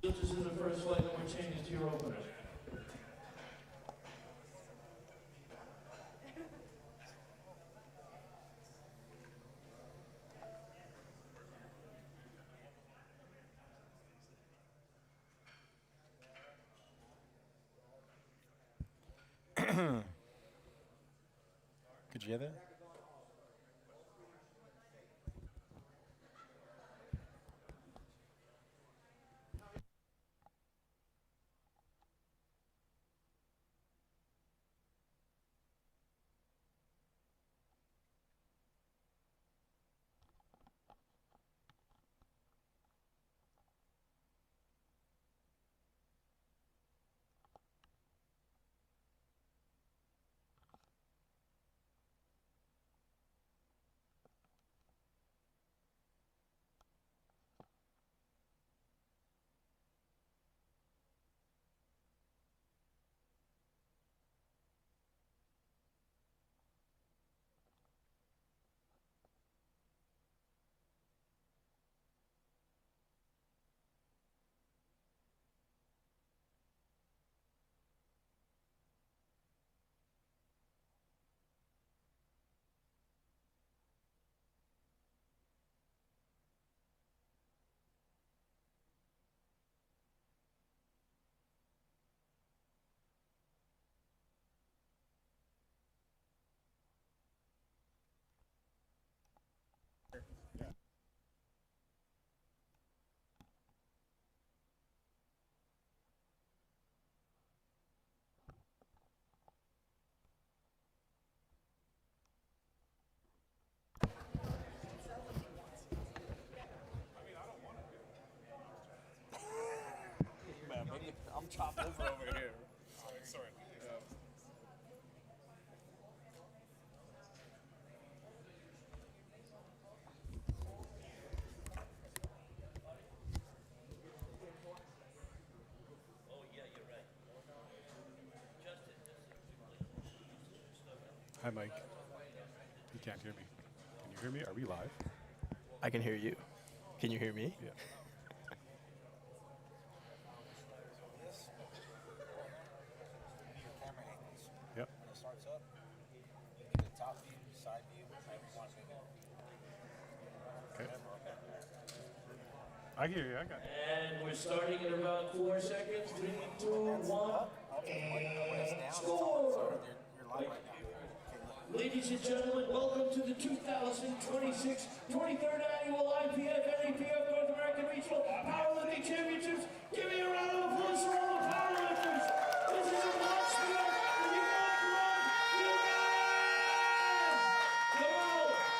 This is the first flight and we're changing to your opener. Could you hear that? I'm chopped over here. Sorry. Hi, Mike. You can't hear me. Can you hear me? Are we live? I can hear you. Can you hear me? Yeah. Yep. When it starts up, you get the top view, side view, however you want to make it. Okay. I hear you. I got it. And we're starting in about 4 seconds. 3, 2, 1, and score! You're live right now. Ladies and gentlemen, welcome to the 2026 23rd Annual IPF NAPF North American Regional Powerlifting Championships. Give me a round of applause for all the powerlifters. This is a blood sport. You got to run.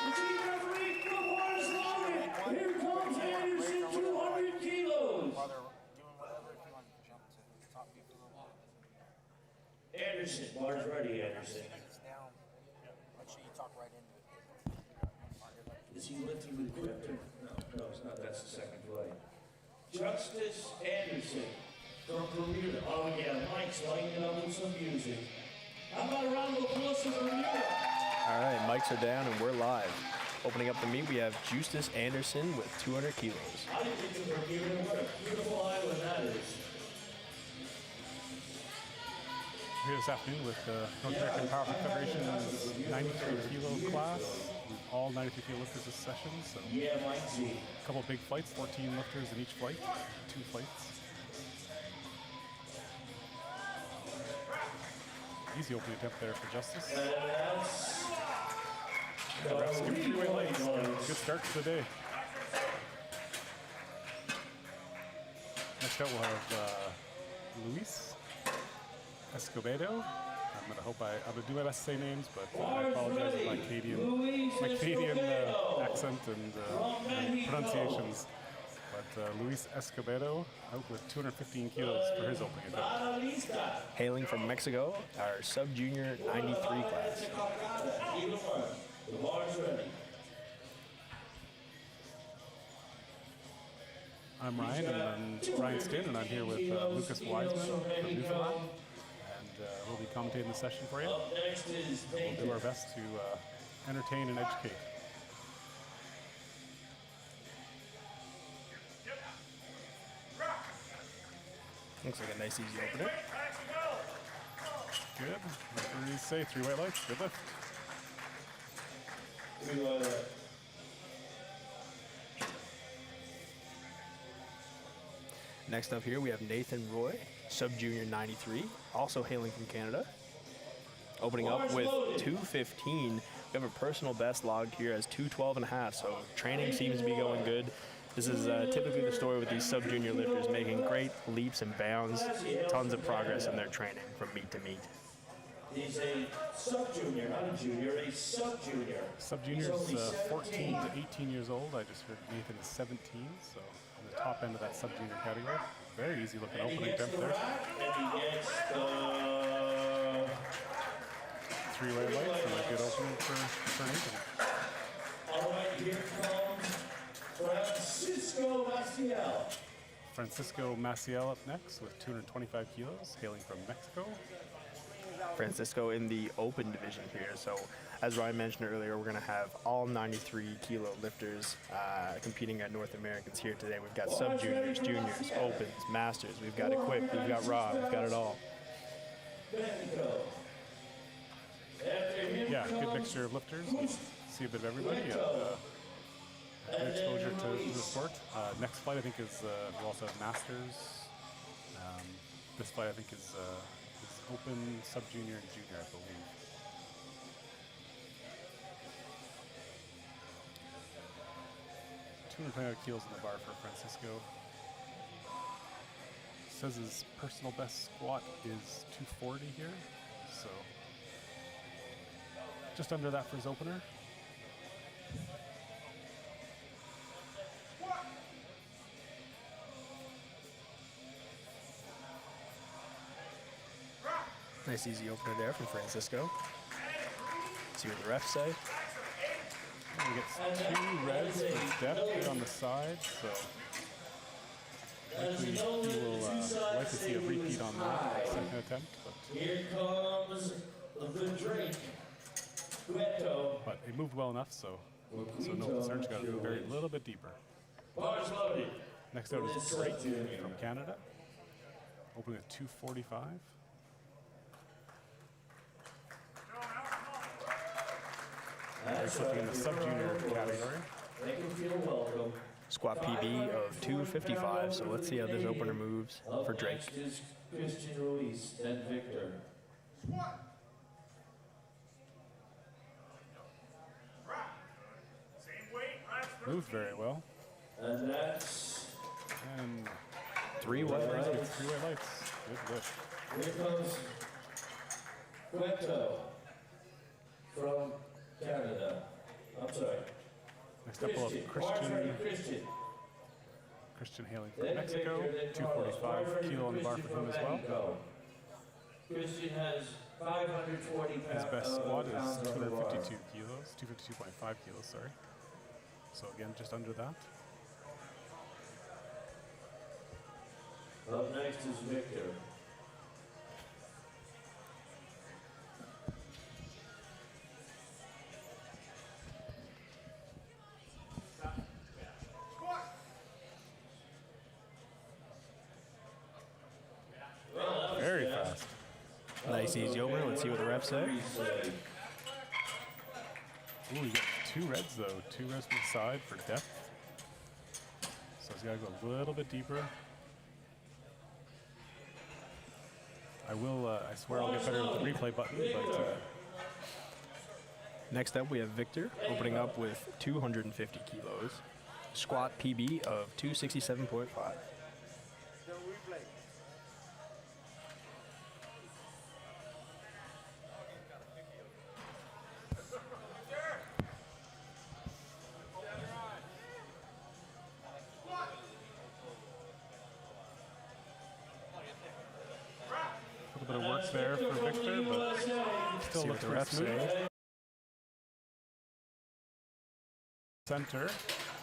The chief referee, the bar is loaded. Here comes Anderson, 200 kilos. While they're doing whatever, if you want to jump to the top view for a little while. Anderson, bar's ready, Anderson. It's down. Make sure you talk right into it. Is he lifting with grip? No, it's not. That's the second flight. Justice Anderson from Bermuda. Oh yeah, Mike's lighting it up with some music. How about a round of applause for Bermuda? All right, mics are down and we're live. Opening up the meet, we have Justice Anderson with 200 kilos. I didn't think of Bermuda. What a beautiful island that is. Here this afternoon with the North American Powerlifting Federation's 93 kilo class. All 93 kilo lifters this session. So Yeah, Mike Z. a couple of big flights, 14 lifters in each flight, 2 flights. Easy opening attempt there for Justice. And that's The refs give 3 white lights. Good start to the day. Next up we'll have Luis Escobedo. I'm gonna do my best to say names, but I apologize for my Canadian accent and pronunciations. But Luis Escobedo out with 215 kilos for his opening attempt. Hailing from Mexico, our sub-junior 93 class. The bar's ready. I'm Ryan, and I'm Ryan Stinn, and I'm here with Lucas Wiseman from Newfoundland. And we'll be commentating the session for you. Up next is We'll do our best to entertain and educate. Looks like a nice, easy opener. Good. Referees say 3 white lights. Good lift. Next up here, we have Nathan Roy, sub-junior 93, also hailing from Canada. Opening up with 2:15. We have a personal best logged here as 2:12.5, so training seems to be going good. This is typically the story with these sub-junior lifters, making great leaps and bounds, tons of progress in their training from meet to meet. He's a sub-junior, not a junior, a sub-junior. Sub-junior's 14 to 18 years old. I just heard Nathan is 17, so on the top end of that sub-junior category. Very easy looking opening attempt there. And he gets the 3 white lights and a good opening for Nathan. all right, here comes Francisco Maciel. Francisco Maciel up next with 225 kilos, hailing from Mexico. Francisco in the open division here. So as Ryan mentioned earlier, we're going to have all 93 kilo lifters competing at North Americans here today. We've got sub-juniors, juniors, opens, masters. We've got equipped, we've got raw, we've got it all. Yeah, good mixture of lifters. See a bit of everybody. Good exposure to the sport. Next fight I think is we'll also have masters. This fight I think is open, sub-junior, and junior, I believe. $225 kilos in the bar for Francisco. Says his personal best squat is 240 here, so just under that for his opener. Nice easy opener there from Francisco. See what the refs say. He gets 2 reds for depth on the side, so likely he will like to see a repeat on that second attempt. Here comes the drink. But it moved well enough, so no concerns. Got it buried a little bit deeper. Bars loaded. Next out is Drake from Canada, opening at 245. Drake's looking in the sub-junior category. Make him feel welcome. Squat PB of 255, so let's see how this opener moves for Drake. Next is Christian Ruiz, then Victor. Moved very well. And that's, And 3 white lights. 3 white lights. Good lift. here comes Gueto from Canada. I'm sorry. Next up we'll have Christian hailing from Mexico, 245 kilo on the bar for him as well. Christian has 540 pounds. His best squat is 252 kilos, 252.5 kilos, sorry. So again, just under that. Up next is Victor. Very fast. Nice easy opener. Let's see what the refs say. Ooh, you got 2 reds though. 2 reds from the side for depth. So he's got to go a little bit deeper. I swear I'll get better with the replay button, but Next up, we have Victor opening up with 250 kilos. Squat PB of 267.5. a little bit of work there for Victor, but still See what looks the pretty refs smooth. say. Center,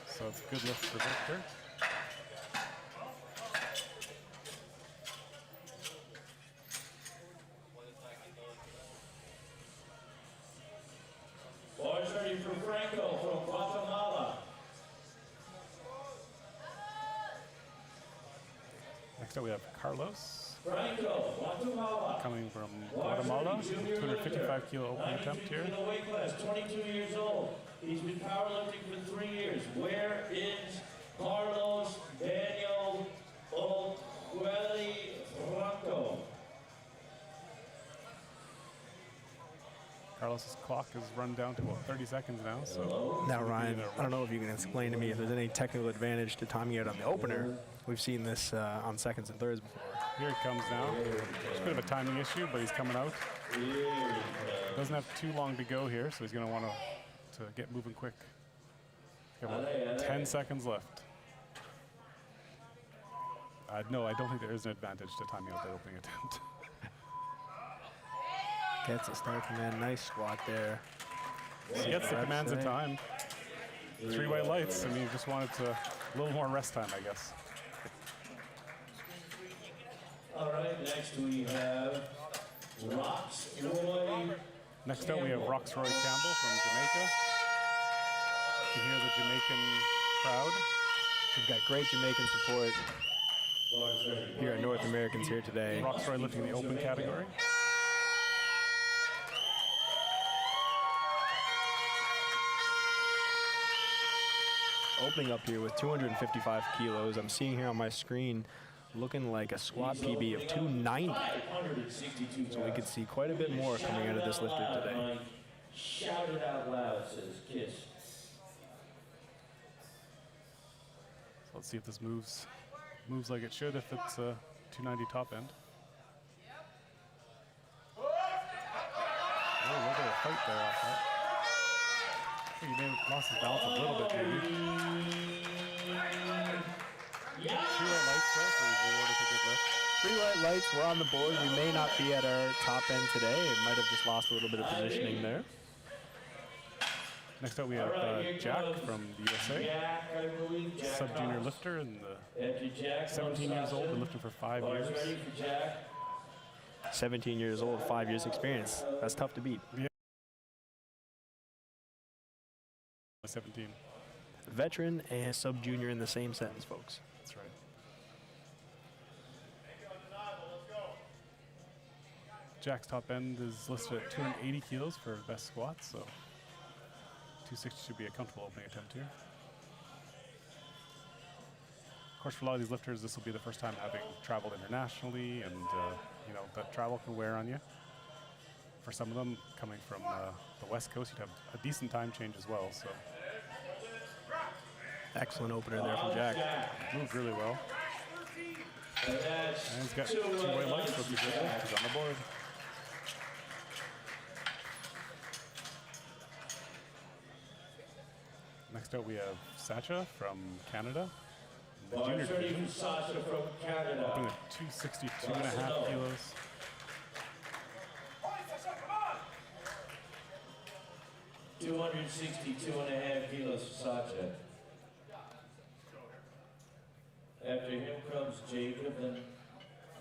so it's a good lift for Victor. Bars ready for Franco from Guatemala. Next up we have Carlos, Franco, Guatemala. coming from Guatemala. 255 kilo opening attempt here. In the weight class, 22 years old. He's been powerlifting for 3 years. Where is Carlos Daniel Ogueli Franco? Carlos's clock is run down to about 30 seconds now. So Now, Ryan, I don't know if you can explain to me if there's any technical advantage to timing out on the opener. We've seen this on seconds and thirds before. here he comes now. It's a bit of a timing issue, but he's coming out. Doesn't have too long to go here, so he's going to want to get moving quick. Got about 10 seconds left. No, I don't think there is an advantage to timing out that opening attempt. Gets a start from that nice squat there. He gets the commands of time. 3 white lights. I mean, he just wanted a little more rest time, I guess. All right, next we have Roxroy. Next up, we have Roxroy Campbell from Jamaica. You can hear the Jamaican crowd. We've got great Jamaican support here at North Americans here today. Roxroy lifting the open category. Opening up here with 255 kilos. I'm seeing here on my screen looking like a squat PB of 290. So we could see quite a bit more coming out of this lifter today. Shout it out loud, says Kiss. So let's see if this moves like it should if it's a 290 top end. Oh, look at the fight there off that. I think he may have lost his balance a little bit, maybe. 2 white lights there, so he's rewarded a good lift. 3 white lights were on the board. We may not be at our top end today. It might have just lost a little bit of positioning there. Next up, we have Jack from the USA, sub-junior lifter, and 17 years old, been lifting for 5 years. 17 years old, 5 years experience. That's tough to beat. Yeah. 17. Veteran and sub-junior in the same sentence, folks. That's right. Jack's top end is listed at 280 kilos for best squats, so 260 should be a comfortable opening attempt here. Of course, for a lot of these lifters, this will be the first time having traveled internationally, and you know, that travel can wear on you. For some of them, coming from the West Coast, you'd have a decent time change as well. So excellent opener there from Jack. Moved really well. And he's got 2 white lights, so he's on the board. Next up, we have Sacha from Canada, the junior division. Sacha from Canada. Opening at 262.5 kilos. $262.5 kilos for Sacha. After him comes Jacob and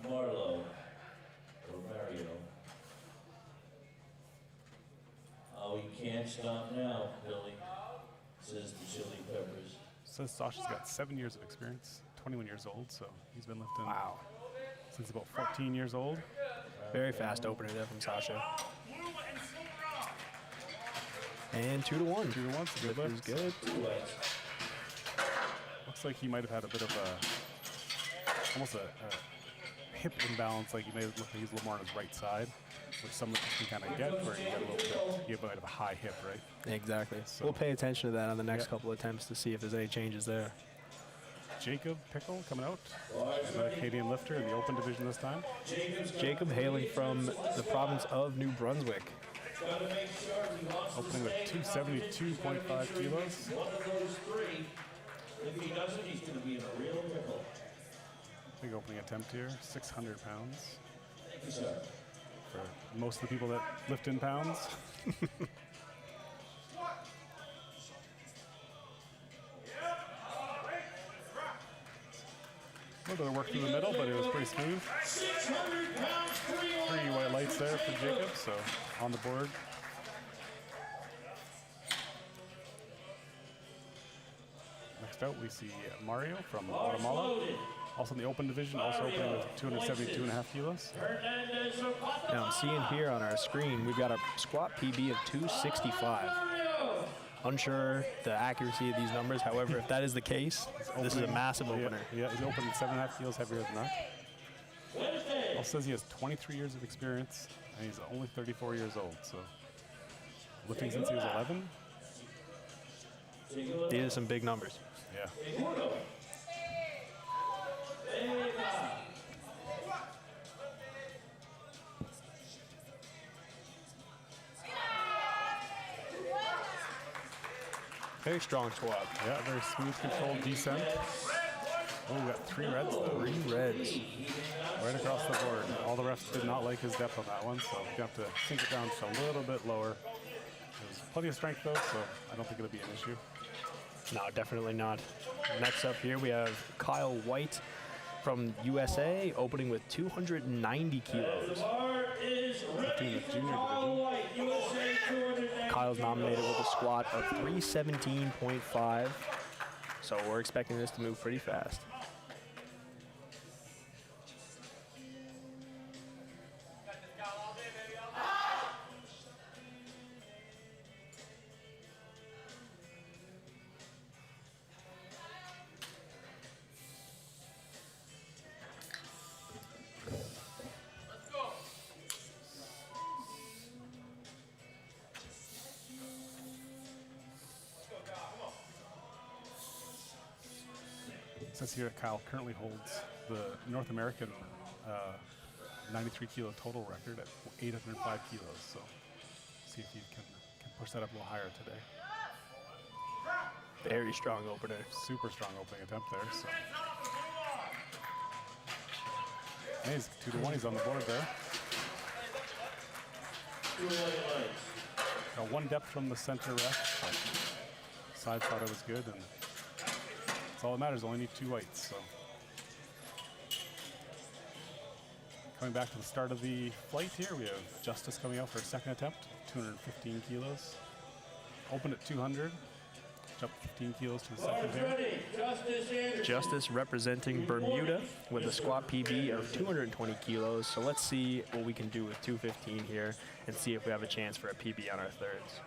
Marlo, or Mario. Oh, you can't stop now, Billy, says the Chili Peppers. Says Sasha's got 7 years of experience, 21 years old, so he's been lifting since about 14 years old. Very fast opener there from Sasha. And 2 to 1. 2 to 1, so good lift. Good. Looks like he might have had a bit of almost a hip imbalance, like he may look like he's a little more on his right side, which some lifters can kind of get, where you get a little bit, you have a bit of a high hip, right? Exactly. So we'll pay attention to that on the next couple of attempts to see if there's any changes there. Jacob Pickel coming out, another Canadian lifter in the open division this time. Jacob hailing from the province of New Brunswick. Opening with 272.5 kilos. One of those 3. If he doesn't, he's going to be in a real pickle. Big opening attempt here, 600 pounds. Thank you, sir. For most of the people that lift in pounds. A little bit of work through the middle, but it was pretty smooth. 600 pounds, 3 white lights there for Jacob, so on the board. Next out, we see Mario from Guatemala. Also in the open division, also opening with 272.5 kilos. Now I'm seeing here on our screen, we've got a squat PB of 265. Unsure the accuracy of these numbers. However, if that is the case, this is a massive opener. Yeah, he's opening 7.5 kilos heavier than that. Also says he has 23 years of experience, and he's only 34 years old. So lifting since he was 11. These are some big numbers. Yeah. Very strong squat. Yeah, very smooth, controlled descent. Oh, we got 3 reds. 3 reds. Right across the board. All the refs did not like his depth on that one, so you have to sink it down just a little bit lower. There's plenty of strength though, so I don't think it'll be an issue. No, definitely not. Next up here, we have Kyle White from USA, opening with 290 kilos. Lifting the junior division. Kyle's nominated with a squat of 317.5, so we're expecting this to move pretty fast. It says here Kyle currently holds the North American 93 kilo total record at 805 kilos. So see if you can push that up a little higher today. Very strong opener. Super strong opening attempt there. So. And he's 2-1. He's on the board there. Got 1 depth from the center ref. Side thought it was good, and that's all that matters. Only need 2 whites. So coming back to the start of the flight here, we have Justice coming out for a second attempt, 215 kilos. Open at 200. Jump 15 kilos to the second here. Justice representing Bermuda with a squat PB of 220 kilos. So let's see what we can do with 215 here and see if we have a chance for a PB on our thirds.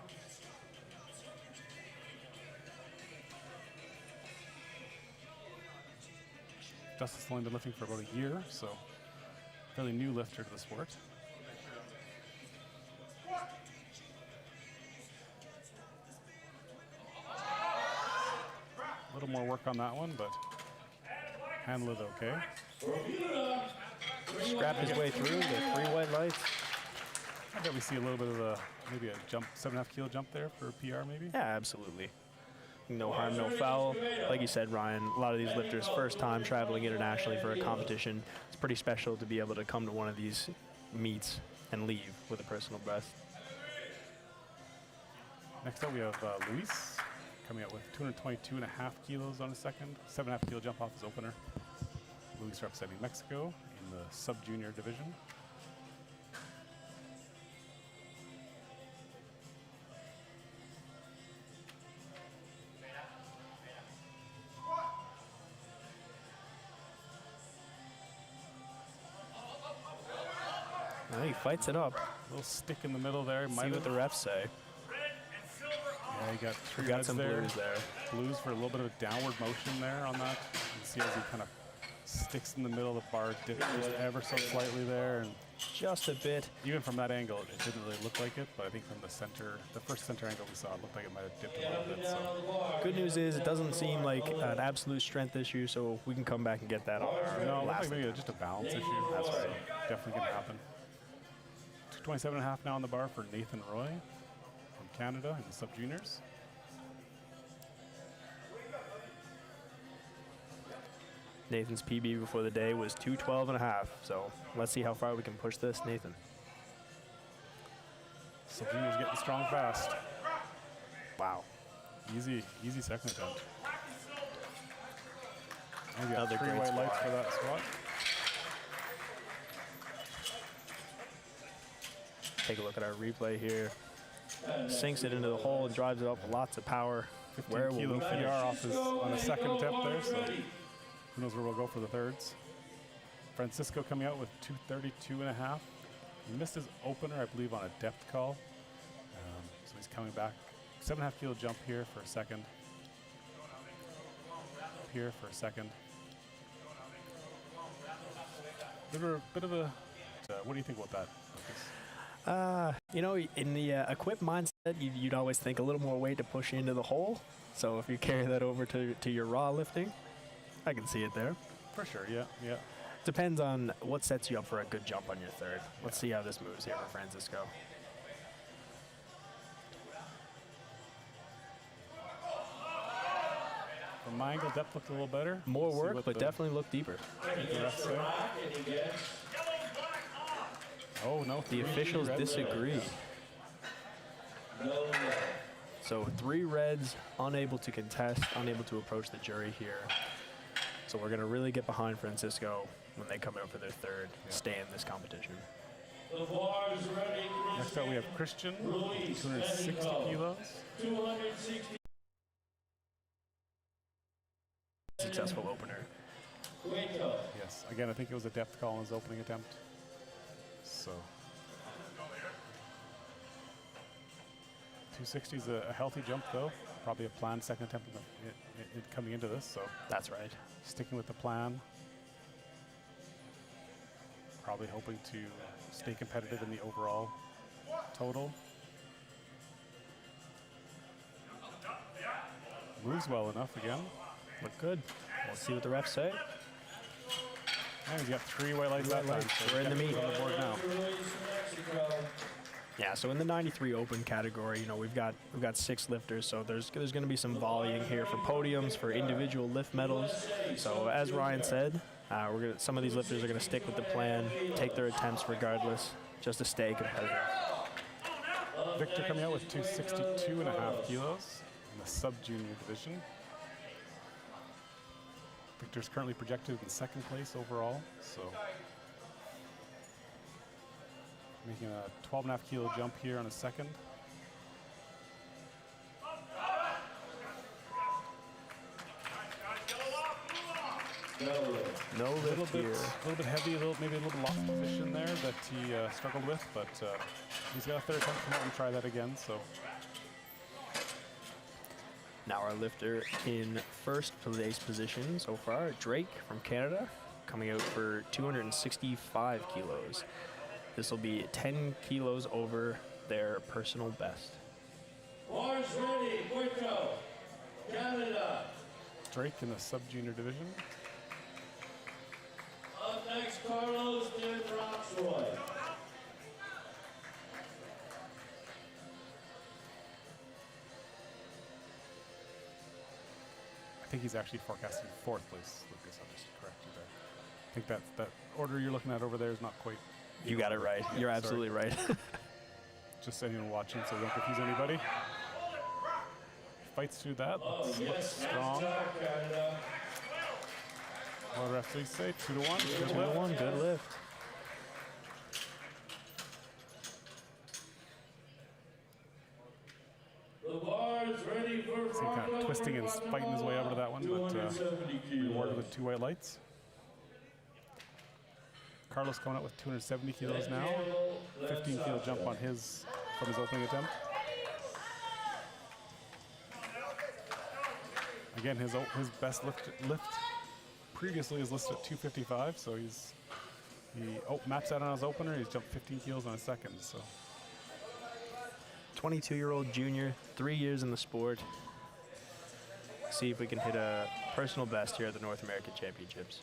Justice has only been lifting for about a year, so fairly new lifter to the sport. A little more work on that one, but handle it okay. Scrapped his way through the 3 white lights. I bet we see a little bit of maybe a jump, 7.5 kilo jump there for a PR maybe. Yeah, absolutely. No harm, no foul. Like you said, Ryan, a lot of these lifters, first time traveling internationally for a competition. It's pretty special to be able to come to one of these meets and leave with a personal best. Next up we have Luis coming out with 222.5 kilos on his second, 7.5 kilo jump off his opener. Luis representing Mexico in the sub-junior division. He fights it up. A little stick in the middle there. See what the refs say. Yeah, he got 3 We got reds some there. blues there. Blues for a little bit of downward motion there on that. You can see as he kind of sticks in the middle of the bar, dips just ever so slightly there. And Just a bit. even from that angle, it didn't really look like it, but I think from the center, the first center angle we saw, it looked like it might have dipped a little bit. So. Good news is it doesn't seem like an absolute strength issue, so we can come back and get that on our No, it looked last. like maybe just a balance issue. That's right. Definitely going to happen. 227.5 now on the bar for Nathan Roy from Canada in the sub-juniors. Nathan's PB before the day was 212.5, so let's see how far we can push this, Nathan. Sub-juniors getting strong fast. Wow. Easy second attempt. Maybe Another 3 great white lights squat. for that squat. Take a look at our replay here. Sinks it into the hole and drives it up with lots of power. 15 Where will kilo we PR finish? off his, on the second attempt there. So Who knows where we'll go for the thirds. Francisco coming out with 232.5. He missed his opener, I believe, on a depth call. So he's coming back. 7.5 kilo jump here for a second. Here for a second. Bit of a what do you think about that, Lucas? You know, in the equipped mindset, you'd always think a little more weight to push into the hole. So if you carry that over to your raw lifting, I can see it there. For sure, yeah. Depends on what sets you up for a good jump on your third. Let's see how this moves here for Francisco. From my angle, depth looked a little better. More See work, what but definitely look deeper. the refs say. Oh, no. The officials disagree. So 3 reds, unable to contest, unable to approach the jury here. So we're going to really get behind Francisco when they come out for their third, stay in this competition. Next up, we have Christian, 260 kilos. 260. Successful opener. Yes, again, I think it was a depth call in his opening attempt. So 260 is a healthy jump, though. Probably a planned second attempt coming into this. So That's right. sticking with the plan. Probably hoping to stay competitive in the overall total. Moves well enough again. Look good. We'll see what the refs say. And he's got 3 white lights that time. So We're in the meet. on the board now. Yeah, so in the 93 open category, you know, we've got 6 lifters, so there's going to be some volleying here for podiums, for individual lift medals. So as Ryan said, some of these lifters are going to stick with the plan, take their attempts regardless, just to stay competitive. Victor coming out with 262.5 kilos in the sub-junior division. Victor's currently projected in 2nd place overall, so making a 12.5 kilo jump here on a second. No lift here. A little bit heavy, maybe a little lost position there that he struggled with, but he's got a third attempt to come out and try that again. So Now our lifter in 1st place position so far, Drake from Canada, coming out for 265 kilos. This will be 10 kilos over their personal best. Bars ready, Puerto, Canada. Drake in the sub-junior division. Up next, Carlos de Roxroy. I think he's actually forecasting 4th place, Lucas. I'll just correct you there. I think that order you're looking at over there is not quite. You got it right. You're absolutely right. Just anyone watching, so we don't confuse anybody. Fights through that. Looks strong. What do referees say? 2-1. 2-1, good lift. The bars ready for See, kind of twisting and fighting his way over to that one, but rewarded with 2 white lights. Carlos coming out with 270 kilos now. 15 kilo jump on from his opening attempt. Again, his best lift previously is listed at 255, so he maps out on his opener. He's jumped 15 kilos on a second. So 22-year-old junior, 3 years in the sport. See if we can hit a personal best here at the North American Championships.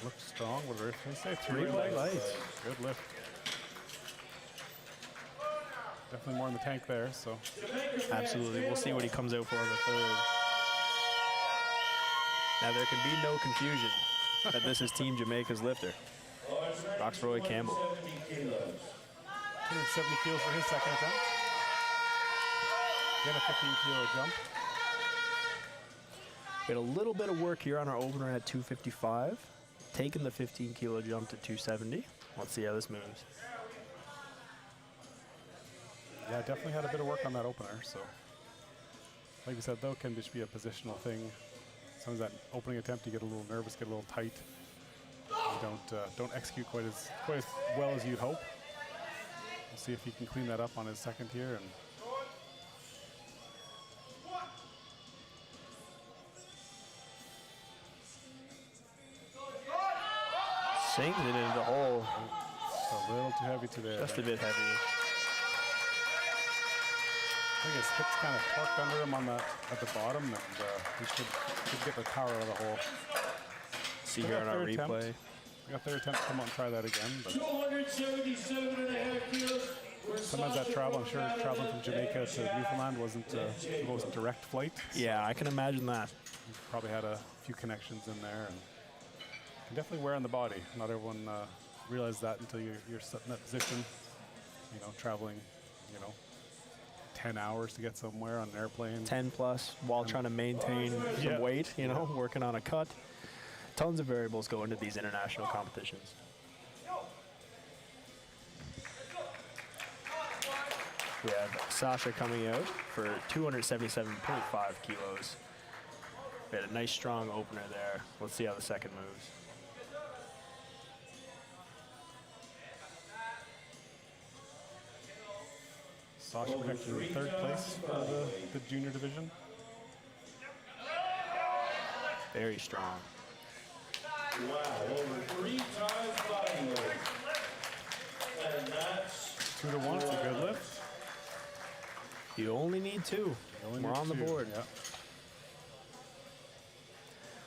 looks strong. What did they say? 3 white lights. Good lift. Definitely more in the tank there, so. Absolutely. We'll see what he comes out for on the third. Now, there can be no confusion that this is Team Jamaica's lifter, Roxroy Campbell. 270 kilos for his second attempt. Again, a 15-kilo jump. We had a little bit of work here on our opener at 255, taking the 15-kilo jump to 270. Let's see how this moves. Yeah, definitely had a bit of work on that opener. So, like we said, though, can just be a positional thing. Sometimes that opening attempt, you get a little nervous, get a little tight. You don't execute quite as well as you'd hope. We'll see if he can clean that up on his second here. And Sinks it into the hole. a little too heavy today. Just a bit heavy. I think his hips kind of torqued under him on at the bottom, and he should get the power out of the hole. See here on our replay. We got their attempt to come out and try that again. But 277.5 kilos. sometimes that travel, I'm sure traveling from Jamaica to Newfoundland wasn't the most direct flight. Yeah, I can imagine that. Probably had a few connections in there, and can definitely wear on the body. Not everyone realizes that until you're set in that position. You know, traveling, 10 hours to get somewhere on an airplane. 10 plus while trying to maintain some weight, working on a cut. Tons of variables go into these international competitions. We have Sasha coming out for 277.5 kilos. We had a nice strong opener there. Let's see how the second moves. Sasha projected in third place for the junior division. Very strong. Wow, over 3 times body weight. And that's 2 to 1, it's a good lift. You only need 2. We're on the board. Yeah.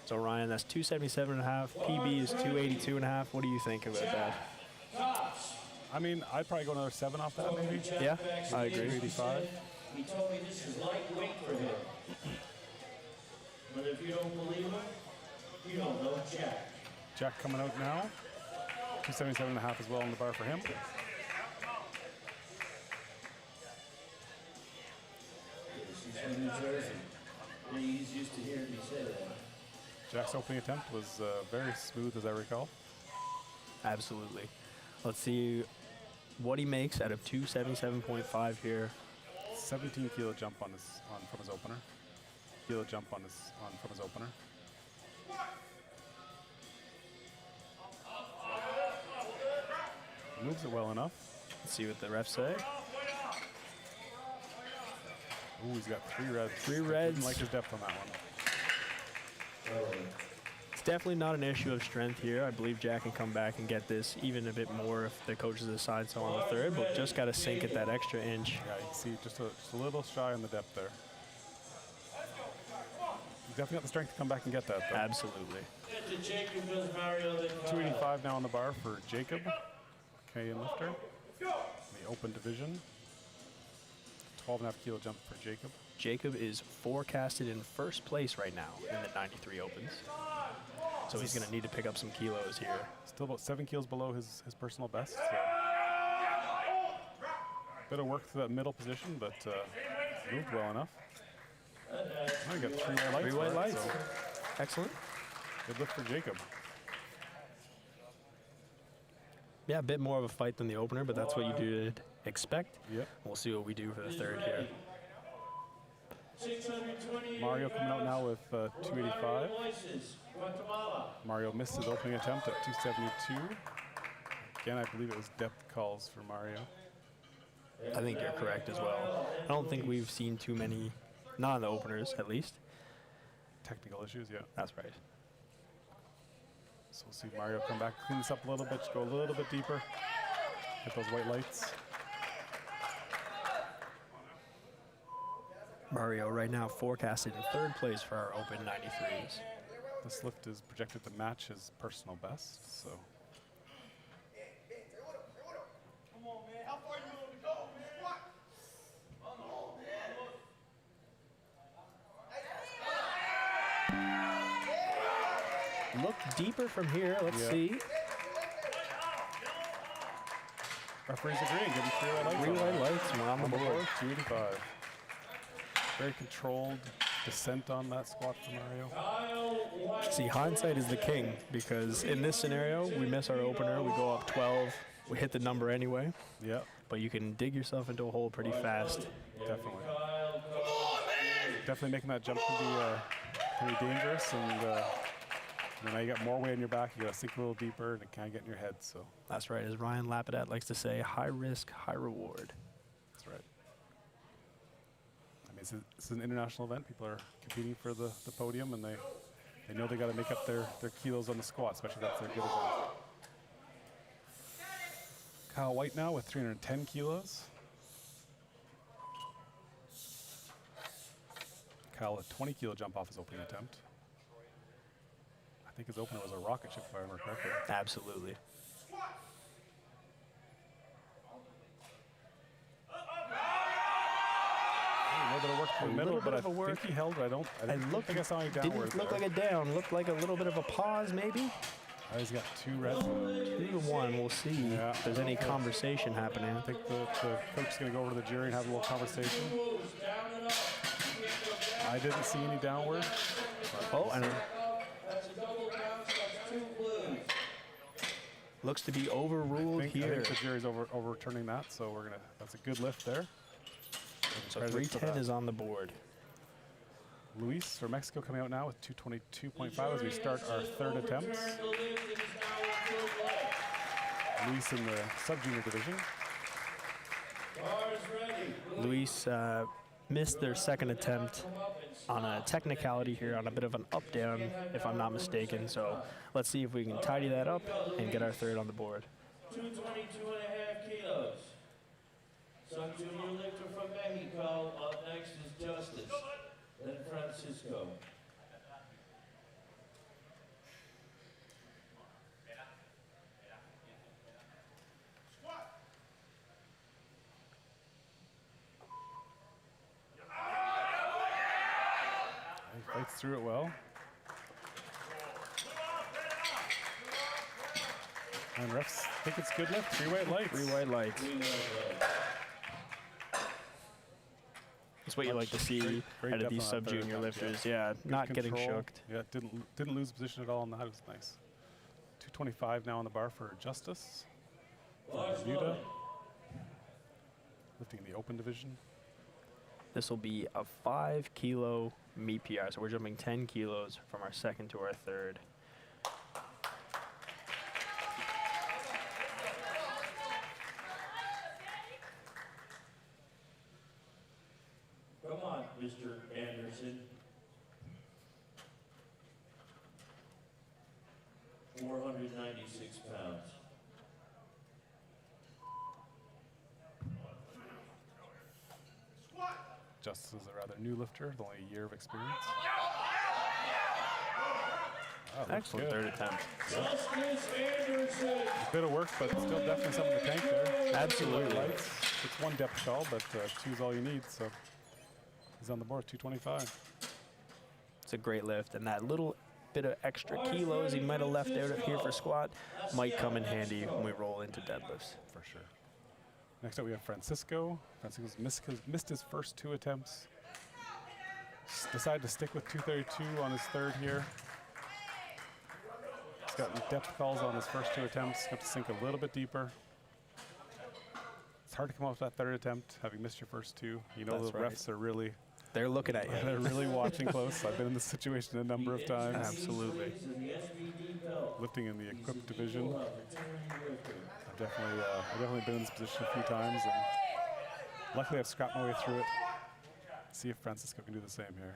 So Ryan, that's 277.5. PB is 282.5. What do you think about that? I mean, I'd probably go another 7 off that, maybe. Yeah, I agree. 85. He told me this is lightweight for him. But if you don't believe him, you don't know Jack. Jack coming out now. 277.5 as well on the bar for him. This is from New Jersey. He's used to hearing me say that. Jack's opening attempt was very smooth, as I recall. Absolutely. Let's see what he makes out of 277.5 here. 17 kilo jump from his opener. Kilo jump from his opener. Moves it well enough. Let's see what the refs say. Ooh, he's got 3 reds. 3 reds. Didn't like his depth on that one. It's definitely not an issue of strength here. I believe Jack can come back and get this even a bit more if the coaches decide so on the third, but just got to sink at that extra inch. Yeah, you can see just a little shy on the depth there. He's definitely got the strength to come back and get that, though. Absolutely. 285 now on the bar for Jacob, Canadian lifter. The open division. 12.5 kilo jump for Jacob. Jacob is forecasted in first place right now in the 93 Opens. So he's going to need to pick up some kilos here. Still about 7 kilos below his personal best. So. Bit of work to that middle position, but moved well enough. Oh, you got 3 white lights. 3 white lights. So Excellent. good lift for Jacob. Yeah, a bit more of a fight than the opener, but that's what you do expect. Yep. We'll see what we do for the third here. Mario coming out now with 285. Mario missed his opening attempt at 272. Again, I believe it was depth calls for Mario. I think you're correct as well. I don't think we've seen too many, not in the openers at least. Technical issues, yeah. That's right. So we'll see Mario come back, clean this up a little bit, just go a little bit deeper. Get those white lights. Mario right now forecasted in third place for our open 93s. This lift is projected to match his personal best, so. Look deeper from here. Let's see. Referees agreeing, give him 3 white lights. 3 white lights, and we're on the board. 285. Very controlled descent on that squat for Mario. See, hindsight is the king, because in this scenario, we miss our opener, we go up 12, we hit the number anyway, Yeah, but you can dig yourself into a hole pretty fast. definitely. Definitely making that jump can be dangerous, and now you got more weight on your back. You got to sink a little deeper, and it can get in your head. So That's right, as Ryan Lapidat likes to say, high risk, high reward. that's right. I mean, it's an international event. People are competing for the podium, and they know they got to make up their kilos on the squat, especially if that's their good event. Kyle White now with 310 kilos. Kyle, a 20-kilo jump off his opening attempt. I think his opener was a rocket ship, if I remember correctly. Absolutely. A little bit of work to the middle, little but bit I of a work. think he held it. I don't think I saw any downward Didn't look there. like a down, looked like a little bit of a pause maybe. He's got 2 red. 2-1, we'll see Yeah. if there's any conversation happening. I think the coach is going to go over to the jury and have a little conversation. I didn't see any downward. Oh, and looks to be overruled I here. think the jury's overturning that, so that's a good lift there. So 310 is on the board. Luis from Mexico coming out now with 222.5 as we start our third attempts. Luis in the sub-junior division. Luis missed their second attempt on a technicality here on a bit of an up-down, if I'm not mistaken. So let's see if we can tidy that up and get our third on the board. 222.5 kilos. Sub-junior lifter from Mexico. Up next is Justice. Then Francisco. He fights through it well. And refs think it's good lift. 3 white lights. 3 white lights. That's what you like to see Great out of depth these on that third sub-junior attempt, lifters. yeah. Yeah, Good not getting control. shooked. Yeah, didn't lose position at all on that. It was nice. 225 now on the bar for Justice. From Bermuda. Lifting in the open division. This will be a 5-kilo meet PR. So we're jumping 10 kilos from our second to our third. Come on, Mr. Anderson. 496 pounds. Justice is a rather new lifter, with only a year of experience. Wow, looks Excellent good. third attempt. Justice Anderson. A bit of work, but still definitely something in the tank there. Absolutely. Lights. It's 1 depth call, but 2 is all you need. So he's on the board, 225. It's a great lift, and that little bit of extra kilos he might have left out here for squat might come in handy when we roll into deadlifts. For sure. Next up, we have Francisco. Francisco's missed his first 2 attempts. Decided to stick with 232 on his third here. He's gotten depth calls on his first 2 attempts. Got to sink a little bit deeper. It's hard to come off that third attempt, having missed your first 2. You know, That's the right. refs are really, They're looking at you. they're really watching close. I've been in this situation a number of times. Absolutely. Lifting in the equipped division. I've definitely been in this position a few times, and luckily I've scrapped my way through it. See if Francisco can do the same here.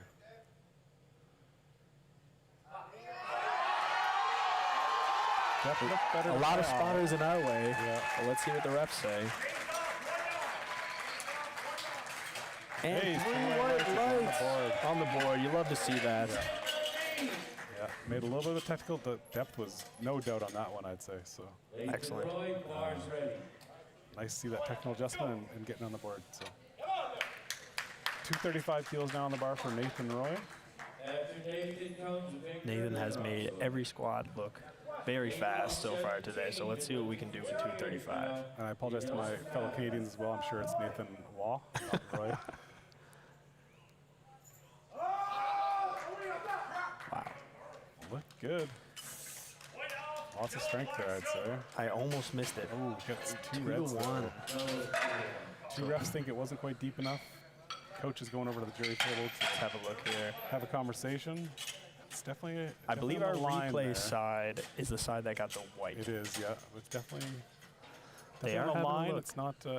Definitely better A than lot of that. spotters in our way. Yeah. But let's see what the refs say. And Hey, 3 3 white white lights lights on the board. on the board. You love to see that. Yeah, made a little bit of technical. The depth was no doubt on that one, I'd say. So Excellent. Bars ready. nice to see that technical adjustment and getting on the board. So 235 kilos now on the bar for Nathan Roy. After Nathan comes Victor Nathan has made Alonso. every squat look very fast so far today. So let's see what we can do with 235. And I apologize to my fellow Canadians as well. I'm sure it's Nathan Waugh, not Roy. good. Lots of strength there, I'd say. I almost missed it. Oh, gets 2 2 reds to there. 1. 2 refs think it wasn't quite deep enough. Coach is going over to the jury table to Let's have a look here. have a conversation. It's definitely. I believe definitely our on the line replay there. side is the side that got the white. It is, yeah. It's definitely. They definitely are on the having a line. look.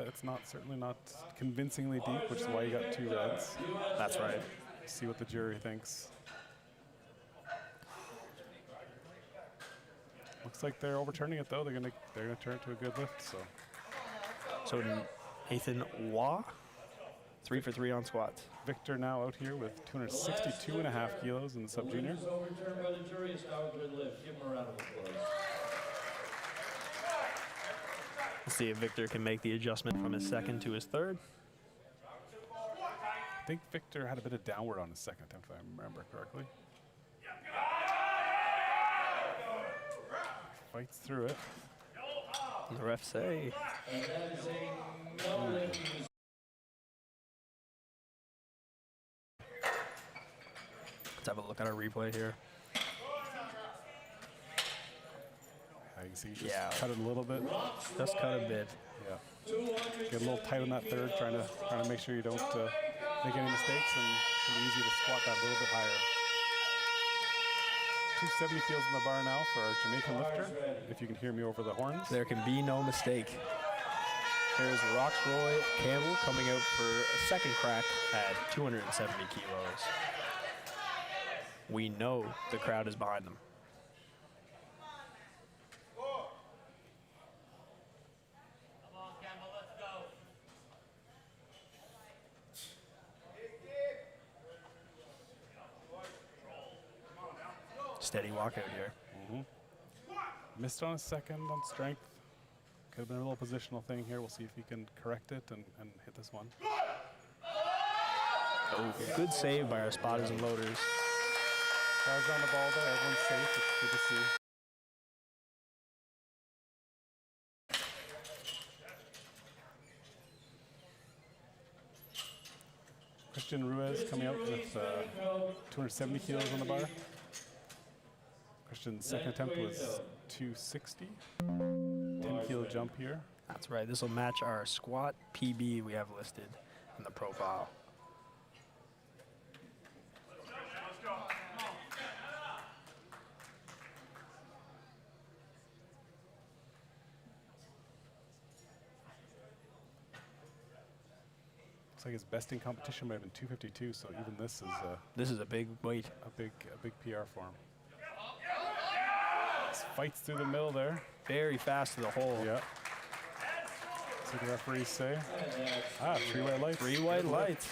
It's not certainly not convincingly deep, which is why you got 2 reds. That's right. See what the jury thinks. Looks like they're overturning it though. They're gonna turn it to a good lift. So Nathan Waugh, 3 for 3 on squats. Victor now out here with 262.5 kilos in the sub junior. Overturned by the jury. It's now a good lift. Give him a round of applause. Let's see if Victor can make the adjustment from his second to his third. I think Victor had a bit of downward on his second attempt, if I remember correctly. Fights through it. And the refs say And that is a no lift. let's have a look at our replay here. You can see he just Yeah. cut it a little bit. Just cut a bit. Yeah. Get a little tight on that third, trying to make sure you don't make any mistakes, and it's gonna be easy to squat that a little bit higher. 270 kilos in the bar now for our Jamaican lifter, if you can hear me over the horns. There can be no mistake. Here's Roxroy Campbell coming out for a second crack at 270 kilos. We know the crowd is behind them. Steady walkout here. Missed on a second on strength. Could have been a little positional thing here. We'll see if he can correct it and hit this one. Oh, good save by our spotters and loaders. Guys on the ball there. Everyone's safe. It's good to see. Christian Ruiz coming out with 270 kilos on the bar. Christian's second attempt was 260. 10 kilo jump here. That's right. This will match our squat PB we have listed in the profile. Looks like his best in competition might have been 252. So even this is a big weight. a big PR for him. Fights through the middle there. Very fast to the hole. Yeah. See the referees say. 3 white lights. 3 white lights.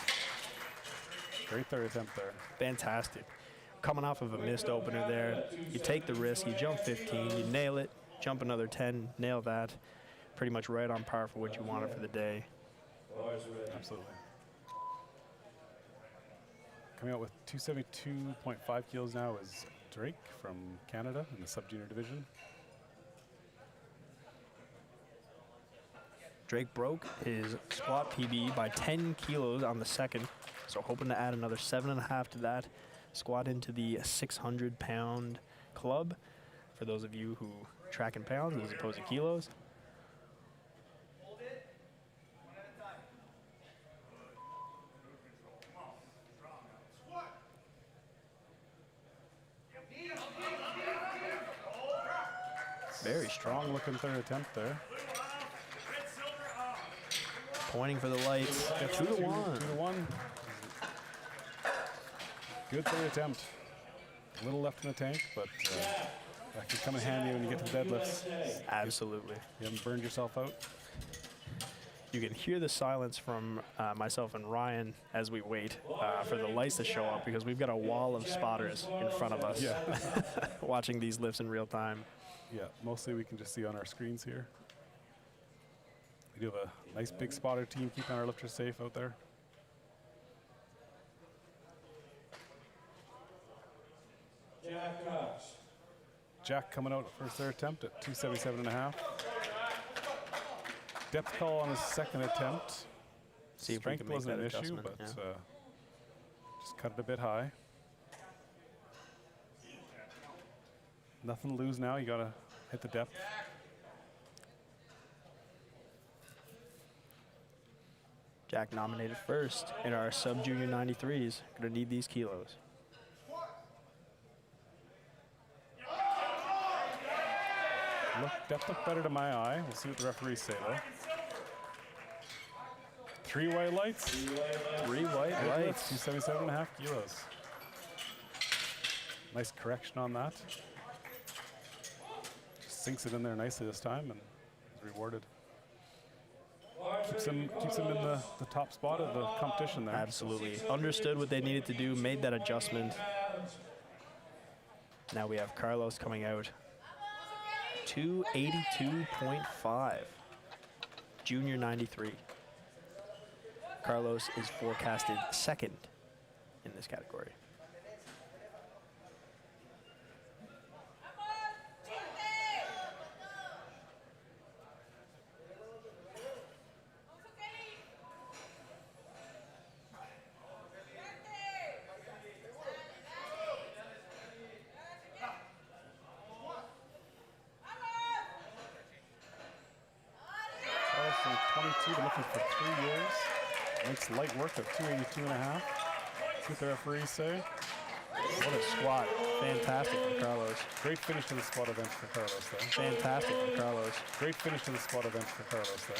Great third attempt there. Fantastic. Coming off of a missed opener there. You take the risk, you jump 15, you nail it, jump another 10, nail that. Pretty much right on par for what you wanted for the day. Absolutely. Coming out with 272.5 kilos now is Drake from Canada in the sub-junior division. Drake broke his squat PB by 10 kilos on the second, so hoping to add another 7.5 to that. Squat into the 600-pound club, for those of you who track in pounds as opposed to kilos. Very strong. Looking third attempt there. Pointing for the lights. 2 to 1. 2 to 1. Good third attempt. A little left in the tank, but that can come in handy when you get to the deadlifts. Absolutely. You haven't burned yourself out. You can hear the silence from myself and Ryan as we wait for the lights to show up, because we've got a wall of spotters in front of us watching these lifts in real time. Yeah, mostly we can just see on our screens here. We do have a nice big spotter team keeping our lifters safe out there. Jack Cox. Jack coming out for his third attempt at 277.5. Depth call on his second attempt. See if we Strength can make wasn't that an issue, adjustment, but yeah. just cut it a bit high. Nothing to lose now. You got to hit the depth. Jack nominated first in our sub-junior 93s. Gonna need these kilos. Depth looked better to my eye. We'll see what the referees say though. 3 white lights. 3 white lights. 277.5 kilos. Nice correction on that. Just sinks it in there nicely this time and is rewarded. Keeps him in the top spot of the competition there. Absolutely. Understood what they needed to do, made that adjustment. Now we have Carlos coming out. 282.5. Junior 93. Carlos is forecasted second in this category. Carlos from 22 to looking for 3 years. Makes light work of 282.5. That's what the referees say. What a squat. Fantastic from Carlos. Great finish to the squat event for Carlos there. Fantastic from Carlos. Great finish to the squat event for Carlos there.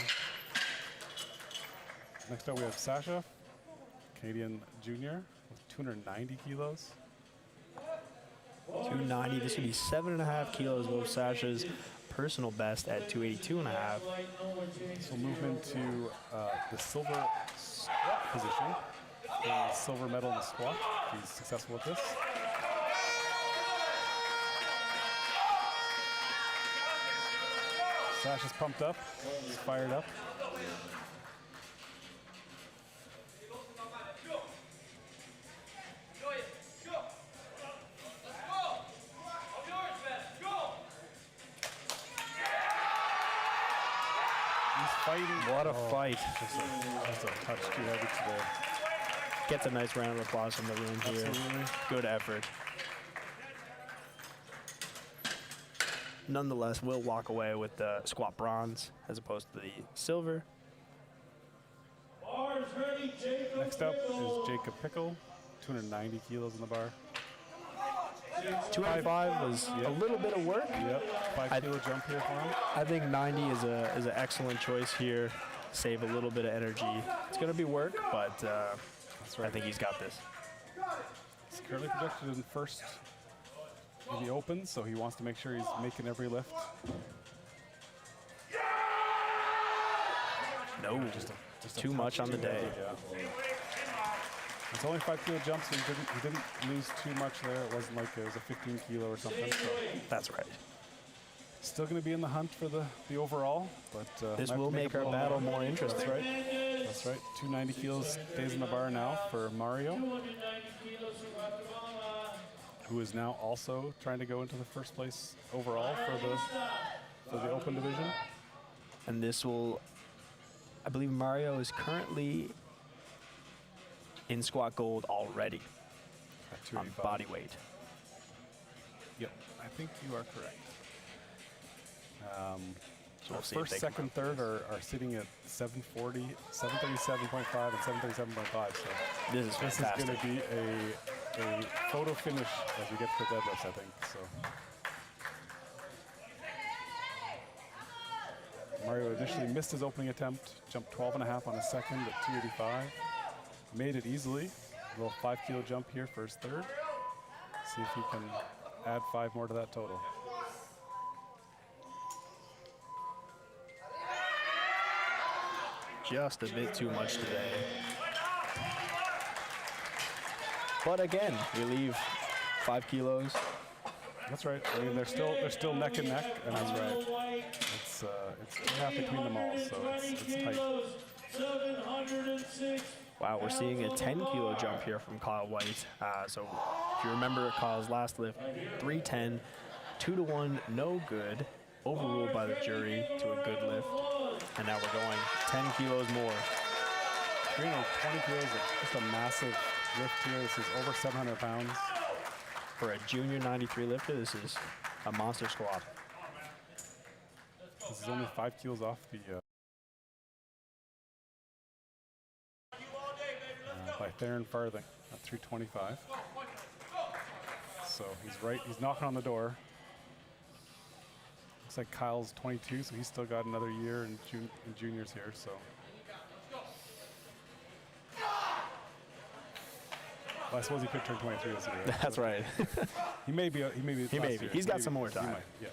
Next up we have Sasha, Canadian junior with 290 kilos. 290. This would be 7.5 kilos above Sasha's personal best at 282.5. So move into the silver squat position. Silver medal in the squat. He's successful with this. Sasha's pumped up. He's fired up. What a fight. That's a touch too heavy today. Gets a nice round of applause from the room here. Absolutely. Good effort. Nonetheless, we'll walk away with the squat bronze as opposed to the silver. Next up is Jacob Pickel, 290 kilos in the bar. 285 was a little bit of work. Yep, 5 kilo jump here for him. I think 90 is an excellent choice here. Save a little bit of energy. It's going to be work, but That's right. I think he's got this. He's currently projected in first in the open, so he wants to make sure he's making every lift. No, Just a too much touch on the too day. heavy, yeah. It's only 5 kilo jumps, so he didn't lose too much there. It wasn't like it was a 15 kilo or something. So That's right. still going to be in the hunt for the overall, but This might have will to make a our pull. battle more interesting. That's right. That's right. 290 kilos stays in the bar now for Mario, who is now also trying to go into the first place overall for the open division. And this will, I believe Mario is currently in squat gold already At on 285. body weight. Yep, I think you are correct. So we'll see if First, they can second, third are sitting at 740, 737.5, and 737.5. So This is this is fantastic. going to be a photo finish as we get to the deadlifts, I think. So Mario initially missed his opening attempt, jumped 12.5 on a second at 285. Made it easily. A little 5 kilo jump here for his third. See if he can add 5 more to that total. Just a bit too much today. But again, we leave 5 kilos. That's right. I mean, they're still neck and neck, and that's right. It's 2.5 between them all, so it's tight. Wow, we're seeing a 10 kilo jump here from Kyle White. So if you remember Kyle's last lift, 310, 2-1, no good. Overruled by the jury to a good lift. And now we're going 10 kilos more. 320 kilos is just a massive lift here. This is over 700 pounds. For a junior 93 lifter, this is a monster squat. This is only 5 kilos off the by Theron Farthing at 325. So he's knocking on the door. Looks like Kyle's 22, so he's still got another year in juniors here. So well, I suppose he could turn 23 this year. Right? That's right. He may be. He's got some more time. Yeah.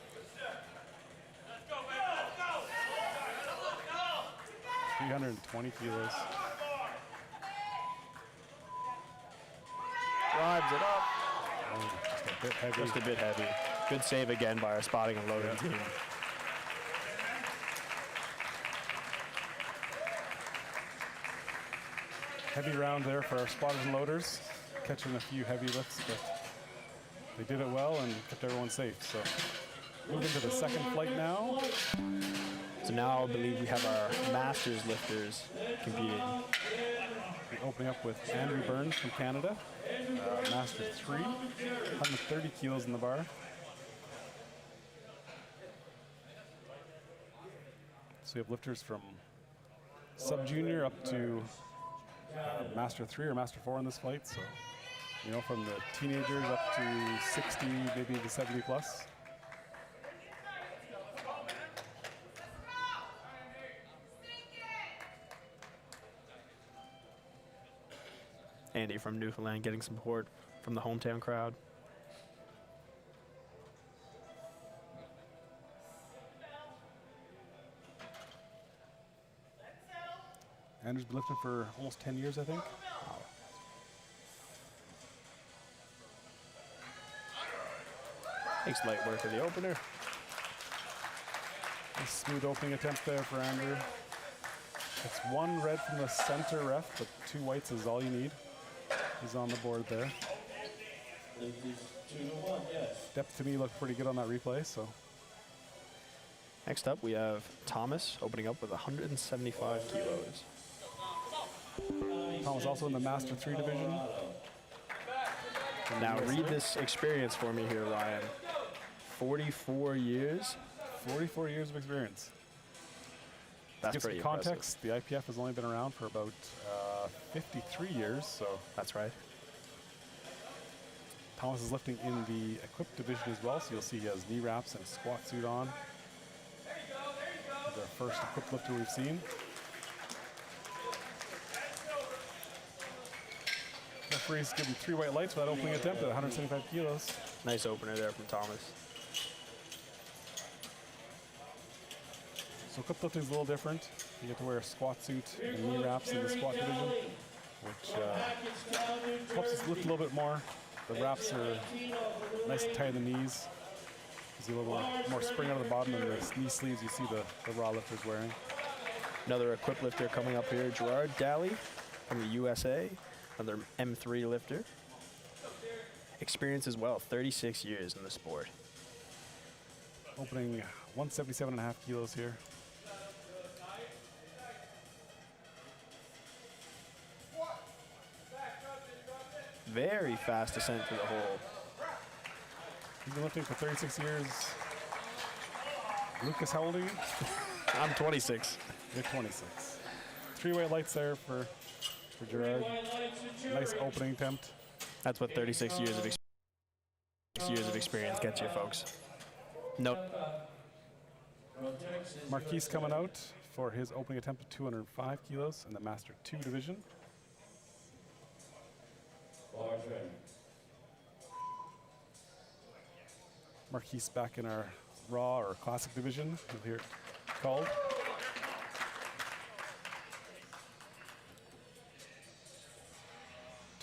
320 kilos. Drives it up. Oh, just a bit heavy. Just a bit heavy. Good save again by our spotting and loading team. Heavy round there for our spotters and loaders, catching a few heavy lifts, but they did it well and kept everyone safe. So moving to the second flight now. So now I believe we have our masters lifters competing. Opening up with Andrew Burns from Canada, Master 3, 130 kilos in the bar. So we have lifters from sub-junior up to Master 3 or Master 4 in this flight. So, you know, from the teenagers up to 60, maybe to 70 plus. Andy from Newfoundland getting support from the hometown crowd. Andrew's been lifting for almost 10 years, I think. Takes light work of the opener. A smooth opening attempt there for Andrew. It's one red from the center ref, but 2 whites is all you need. He's on the board there. Depth to me looked pretty good on that replay, so. Next up, we have Thomas opening up with 175 kilos. Thomas also in the Master 3 division. Now read this experience for me here, Ryan. 44 years. 44 years of experience. That's to give pretty some impressive. context, the IPF has only been around for about 53 years, so. That's right. Thomas is lifting in the equipped division as well, so you'll see he has knee wraps and a squat suit on. He's our first equipped lifter we've seen. Referees give him 3 white lights for that opening attempt at 175 kilos. Nice opener there from Thomas. So equipped lifting is a little different. You get to wear a squat suit and knee wraps in the squat division, which helps us lift a little bit more. The wraps are nice and tight in the knees. Gives you a little more spring out of the bottom, and the knee sleeves you see the raw lifters wearing. Another equipped lifter coming up here, Gerard Daly from the USA, another M3 lifter. Experience as well, 36 years in the sport. Opening 177.5 kilos here. Very fast descent to the hole. He's been lifting for 36 years. Lucas, how old are you? I'm 26. You're 26. 3 white lights there for Gerard. Nice opening attempt. That's what 36 years of experience gets you, folks. Note. Marquise coming out for his opening attempt at 205 kilos in the Master 2 division. Marquise back in our Raw or Classic division. You'll hear it called.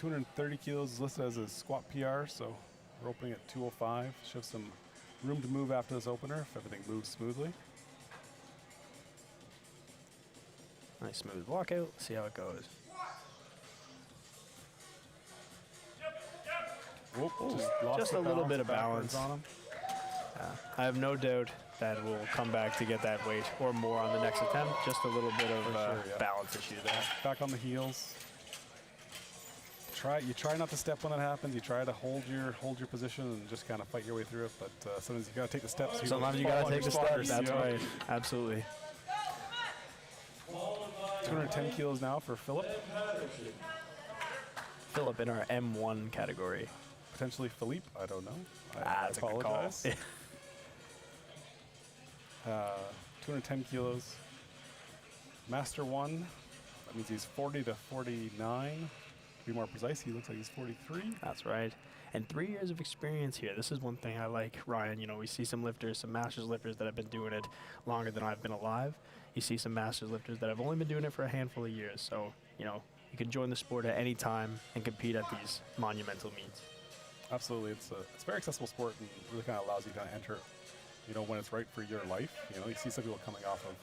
.230 kilos is listed as a squat PR, so we're opening at 205. Shows some room to move after this opener if everything moves smoothly. Nice smooth walkout. See how it goes. Whoop, lost Just the a little bit of backwards balance. on him. I have no doubt that we'll come back to get that weight or more on the next attempt. Just a little bit of sure, yeah. balance issue there. Back on the heels. try not to step when that happens. You try to hold your position and just kind of fight your way through it. But sometimes you gotta take the steps. Sometimes you gotta take the steps. That's right. Absolutely. 210 kilos now for Philip. Philip in our M1 category. Potentially Philippe. I don't know. I That's a good call. apologize. 210 kilos. Master 1. That means he's 40 to 49. To be more precise, he looks like he's 43. That's right. And 3 years of experience here. This is one thing I like, Ryan. You know, we see some lifters, some masters lifters that have been doing it longer than I've been alive. You see some masters lifters that have only been doing it for a handful of years. So, you know, you can join the sport at any time and compete at these monumental meets. Absolutely. It's a very accessible sport and really kind of allows you to enter, you know, when it's right for your life. You know, you see some people coming off of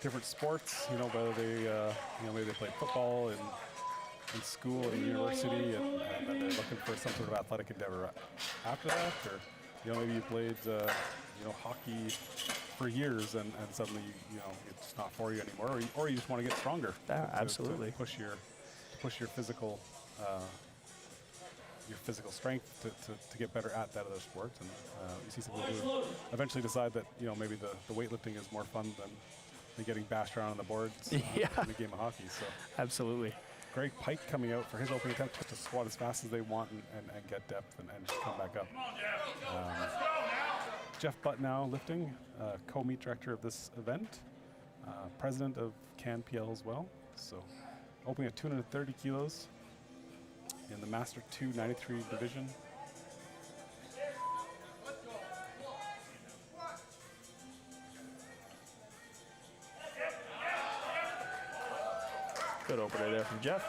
different sports, you know, whether they, you know, maybe they played football in school and university and they're looking for some sort of athletic endeavor after that, or, you know, maybe you played, you know, hockey for years and suddenly, you know, it's not for you anymore, or you just want to get stronger. Yeah, absolutely. To push your physical strength to get better at that other sport. And you see some people who eventually decide that, you know, maybe the weightlifting is more fun than getting bashed around on the boards in the game of hockey. So Absolutely. Greg Pike coming out for his opening attempt just to squat as fast as they want and get depth and just come back up. Jeff Butt now lifting, co-meet director of this event, president of CanPL as well. So opening at 230 kilos in the Master 293 division. Good opener there from Jeff.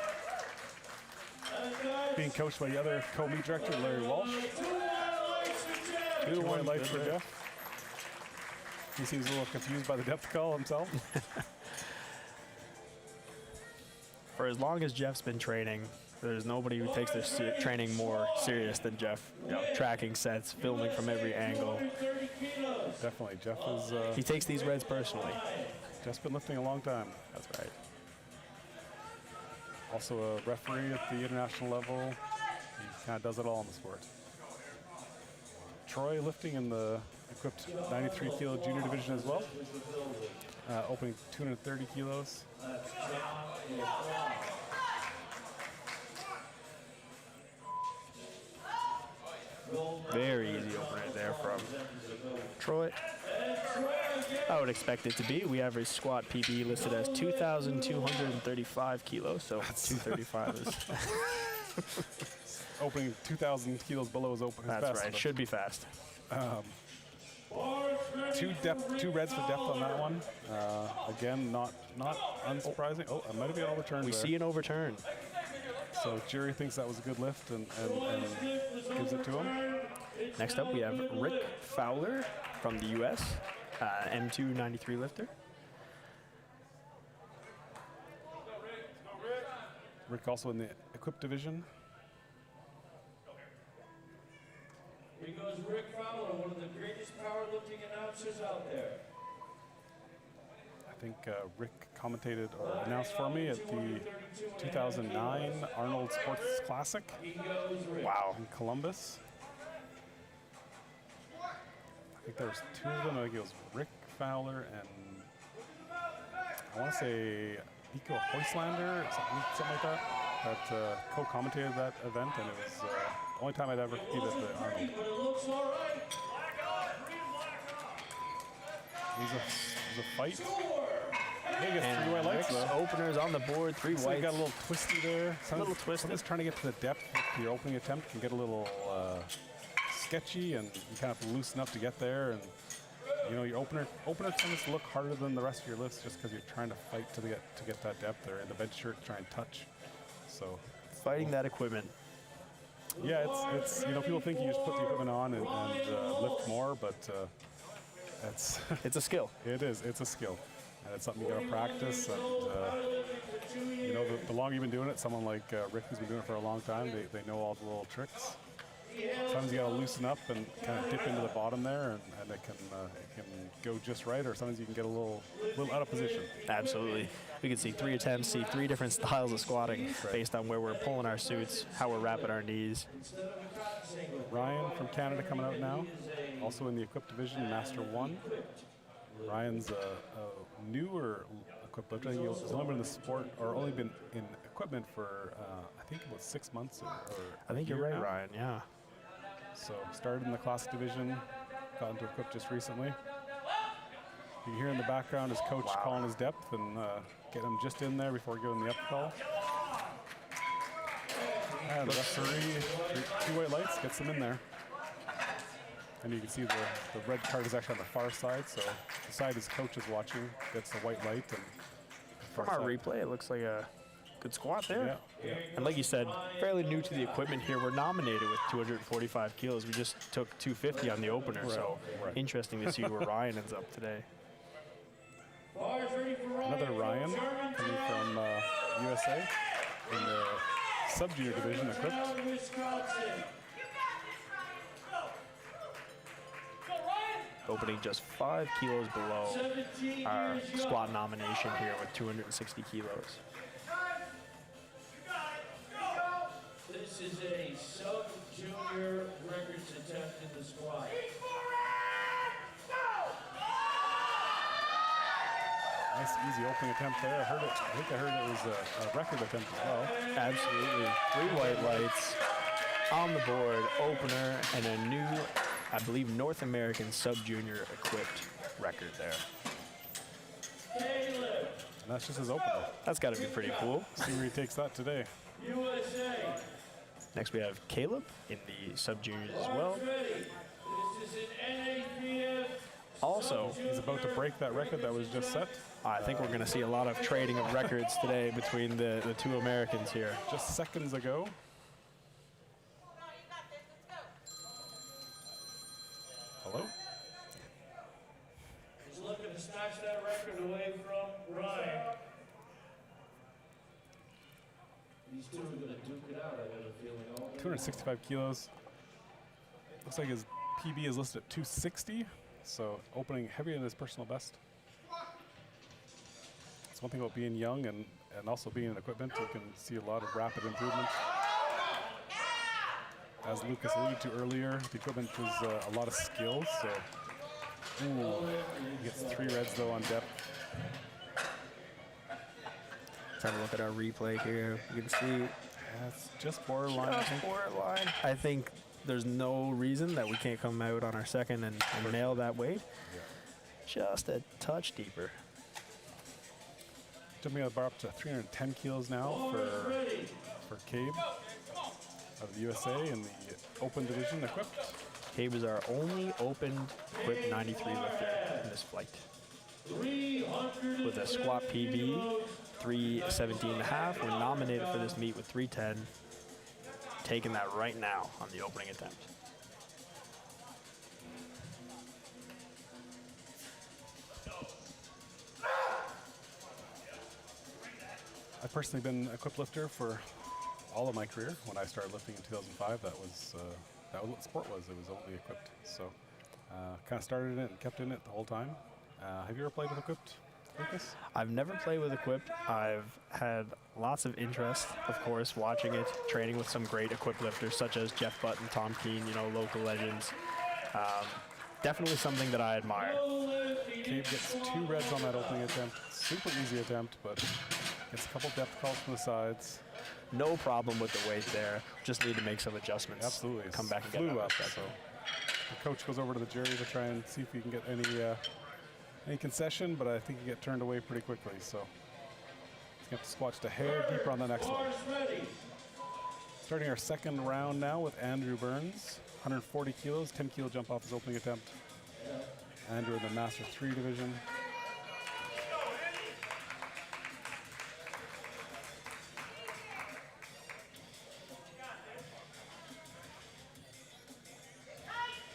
Being coached by the other co-meet director, Larry Walsh. Two white lights for Jeff. He seems a little confused by the depth call himself. For as long as Jeff's been training, there's nobody who takes their training more serious than Jeff. You know, tracking sets, filming from every angle. Definitely, Jeff is. He takes these reds personally. Jeff's been lifting a long time. That's right. Also a referee at the international level. He kind of does it all in the sport. Troy lifting in the equipped 93 kilo junior division as well. Opening 230 kilos. Very easy opener there from Troy. I would expect it to be. We have a squat PB listed as 2,235 kilos, so 235 is. Opening 2,000 kilos below his open. That's right. Should be fast. Two reds for depth on that one. Again, not unsurprising. Oh, I might have been overturned. We see an overturn. So jury thinks that was a good lift and gives it to him. Next up, we have Rick Fowler from the U.S., M293 lifter. Rick also in the equipped division. Here goes Rick Fowler, one of the greatest powerlifting announcers out there. I think Rick commentated or announced for me at the 2009 Arnold Sports Classic. Wow, in Columbus. I think there was two of them. I think it was Rick Fowler and I want to say Nico Hoyslander, something like that, that co-commentated that event, and it was the only time I'd ever competed at the Arnold. It was a fight. I think it's three white lights, though. Openers on the board, three So whites. you got a little twisty there. A little twisted. Sometimes trying to get to the depth of your opening attempt can get a little sketchy, and you kind of have to loosen up to get there. And you know, your opener tends to look harder than the rest of your lifts just because you're trying to fight to get that depth there, and the bench shirt try and touch. So Fighting that equipment. yeah, it's you know, people think you just put the equipment on and lift more, but it's It's a skill. it is. It's a skill, and it's something you got to practice. And you know, the longer you've been doing it, someone like Rick who's been doing it for a long time, they know all the little tricks. sometimes you gotta loosen up and kind of dip into the bottom there, and it can go just right, or sometimes you can get a little out of position. Absolutely. We can see 3 attempts, see 3 different styles of squatting based on where we're pulling our suits, how we're wrapping our knees. Ryan from Canada coming out now, also in the equipped division, Master 1. Ryan's a newer equipped lifter. He's only been in the sport, or only been in equipment for, I think about 6 months. Or I think you're right, Ryan, yeah. So started in the classic division, got into equipped just recently. You can hear in the background his coach calling his depth and get him just in there before going the up call. And the referee, 2 white lights, gets them in there. And you can see the red card is actually on the far side, so the side his coach is watching gets the white light. And from our replay, it looks like a good squat there. Yeah. And like you said, fairly new to the equipment here. We're nominated with 245 kilos. We just took 250 on the opener, so interesting to see where Ryan ends up today. Another Ryan coming from USA in the sub-junior division equipped. Opening just 5 kilos below our squat nomination here with 260 kilos. This is a sub-junior records attempt in the squat. Nice, easy opening attempt there. I think I heard it was a record attempt as well. Absolutely. 3 white lights on the board, opener, and a new, I believe, North American sub-junior equipped record there. And that's just his opener. That's got to be pretty cool. See where he takes that today. USA. Next we have Caleb in the sub-juniors as well. This is an NAPF. Also, He's about to break that record that was just set. I think we're going to see a lot of trading of records today between the 2 Americans here. Just seconds ago. Hello? He's looking to snatch that record away from Ryan. These 2 are going to duke it out, I got a feeling. 265 kilos. Looks like his PB is listed at 260, so opening heavier than his personal best. It's one thing about being young and also being in equipment. You can see a lot of rapid improvement. As Lucas alluded to earlier, the equipment is a lot of skills. So, he gets 3 reds though on depth. Let's have a look at our replay here. You can see It's just borderline. I think. borderline. I think there's no reason that we can't come out on our second and nail that weight. Yeah. Just a touch deeper. Jumping the bar up to 310 kilos now for Cabe of the USA in the open division equipped. Cabe is our only open equipped 93 lifter in this flight. With a squat PB, 317.5. We're nominated for this meet with 310. Taking that right now on the opening attempt. I've personally been a equipped lifter for all of my career. When I started lifting in 2005, that was what sport was. It was only equipped. So kind of started in it and kept in it the whole time. Have you ever played with equipped, Lucas? I've never played with equipped. I've had lots of interest, of course, watching it, training with some great equipped lifters such as Jeff Button, Tom Keane, local legends. Definitely something that I admire. Cabe gets 2 reds on that opening attempt. Super easy attempt, but gets a couple depth calls from the sides. No problem with the weight there. Just need to make some adjustments. Absolutely. Come back and get Flew that up. second. So the coach goes over to the jury to try and see if he can get any concession, but I think he get turned away pretty quickly. So he's going to squat just a hair deeper on the next one. Starting our second round now with Andrew Burns, 140 kilos, 10 kilo jump off his opening attempt. Andrew in the Master 3 division.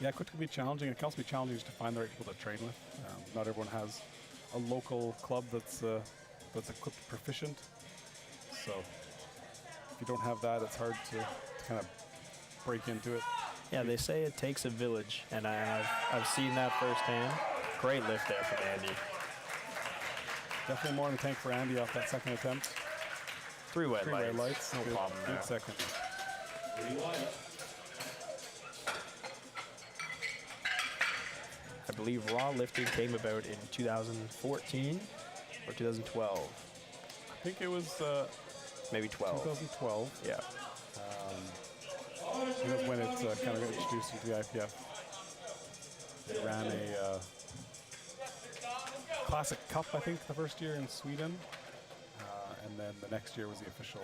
Yeah, it could be challenging. It can also be challenging just to find the right people to train with. Not everyone has a local club that's equipped proficient. So if you don't have that, it's hard to kind of break into it. Yeah, they say it takes a village, and I've seen that firsthand. Great lift there from Andy. Definitely more in the tank for Andy off that second attempt. Three white lights. lights. No Good, problem there. good second. 3 white. I believe raw lifting came about in 2014 or 2012. I think it was Maybe 12. 2012. Yeah. It was when it kind of got introduced into the IPF. They ran a Classic Cup, I think, the first year in Sweden. And then the next year was the official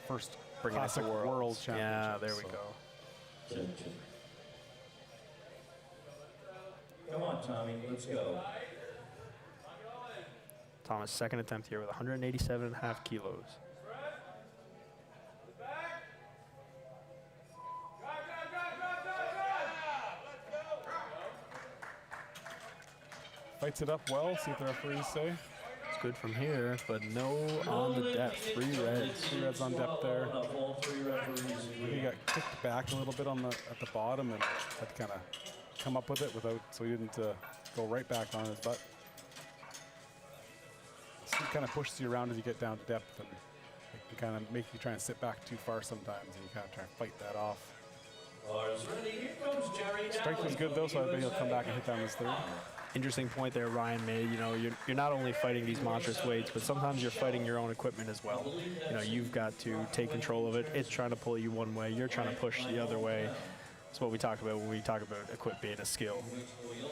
first Bringing it to Classic World Championship. Yeah, there we so go. Come on, Tommy, let's go. Thomas' second attempt here with 187.5 kilos. Fights it up well, see what the referees say. It's good from here, but no on the depth. 3 reds. 3 reds on depth there. All 3 referees agree. He got kicked back a little bit on at the bottom and had to kind of come up with it without, so he didn't go right back on his butt. So it kind of pushes you around as you get down to depth, and it can kind of make you try and sit back too far sometimes, and you kind of try and fight that off. Bars ready, here comes Jerry. Strength was good though, so I bet he'll come back and hit down his third. Interesting point there Ryan made. You know, you're not only fighting these monstrous weights, but sometimes you're fighting your own equipment as well. You know, you've got to take control of it. It's trying to pull you one way. You're trying to push the other way. That's what we talk about when we talk about equip being a skill.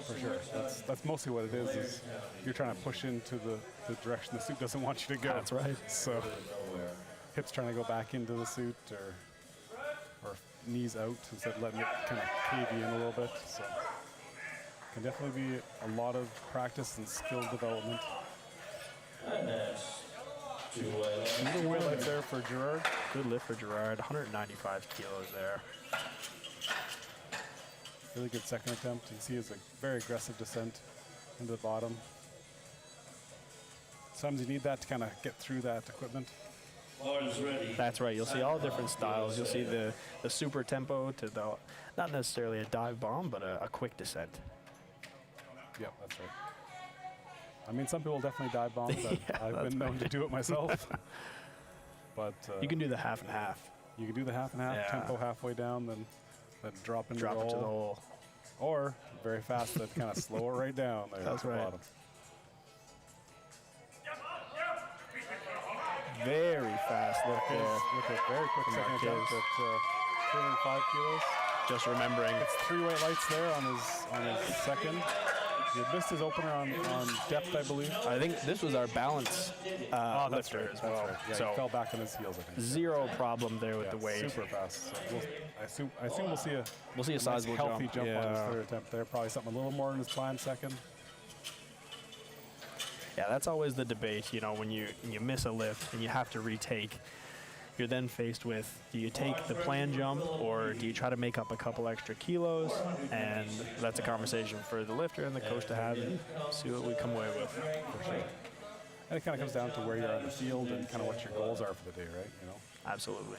For sure. That's mostly what it is you're trying to push into the direction the suit doesn't want you to go. That's right. So hips trying to go back into the suit or knees out instead of letting it kind of cave you in a little bit. So can definitely be a lot of practice and skill development. And that's 2 white. Another weight light there for Gerard. Good lift for Gerard. 195 kilos there. Really good second attempt. You can see it's a very aggressive descent into the bottom. Sometimes you need that to kind of get through that equipment. Bars ready. That's right. You'll see all different styles. You'll see the super tempo to the, not necessarily a dive bomb, but a quick descent. Yep, that's right. I mean, some people definitely dive bomb. Yeah, I've been known to do it myself. But You can do the half and half. you can do the half and half, Yeah. tempo halfway down, then drop into Drop the it to the hole. hole. Or very fast, that kind of slow it right down there That's at the right. bottom. Very fast lift there. With a very quick From second Marquez. attempt at 205 kilos. Just remembering. It's 3 white lights there on his second. He had missed his opener on depth, I believe. I think this was our balance lifter as well. Right. Yeah, So he fell back on his heels, I think. zero problem there with Yeah, the weight. super fast. So I assume we'll see a We'll see a nice sizable healthy jump. jump on his Yeah. third attempt there. Probably something a little more in his planned second. Yeah, that's always the debate, you know, when you miss a lift and you have to retake, you're then faced with, do you take the planned jump or do you try to make up a couple extra kilos? And that's a conversation for the lifter and the coach to have and see what we come away with. For sure. And it kind of comes down to where you are in the field and kind of what your goals are for the day, right? You know. Absolutely.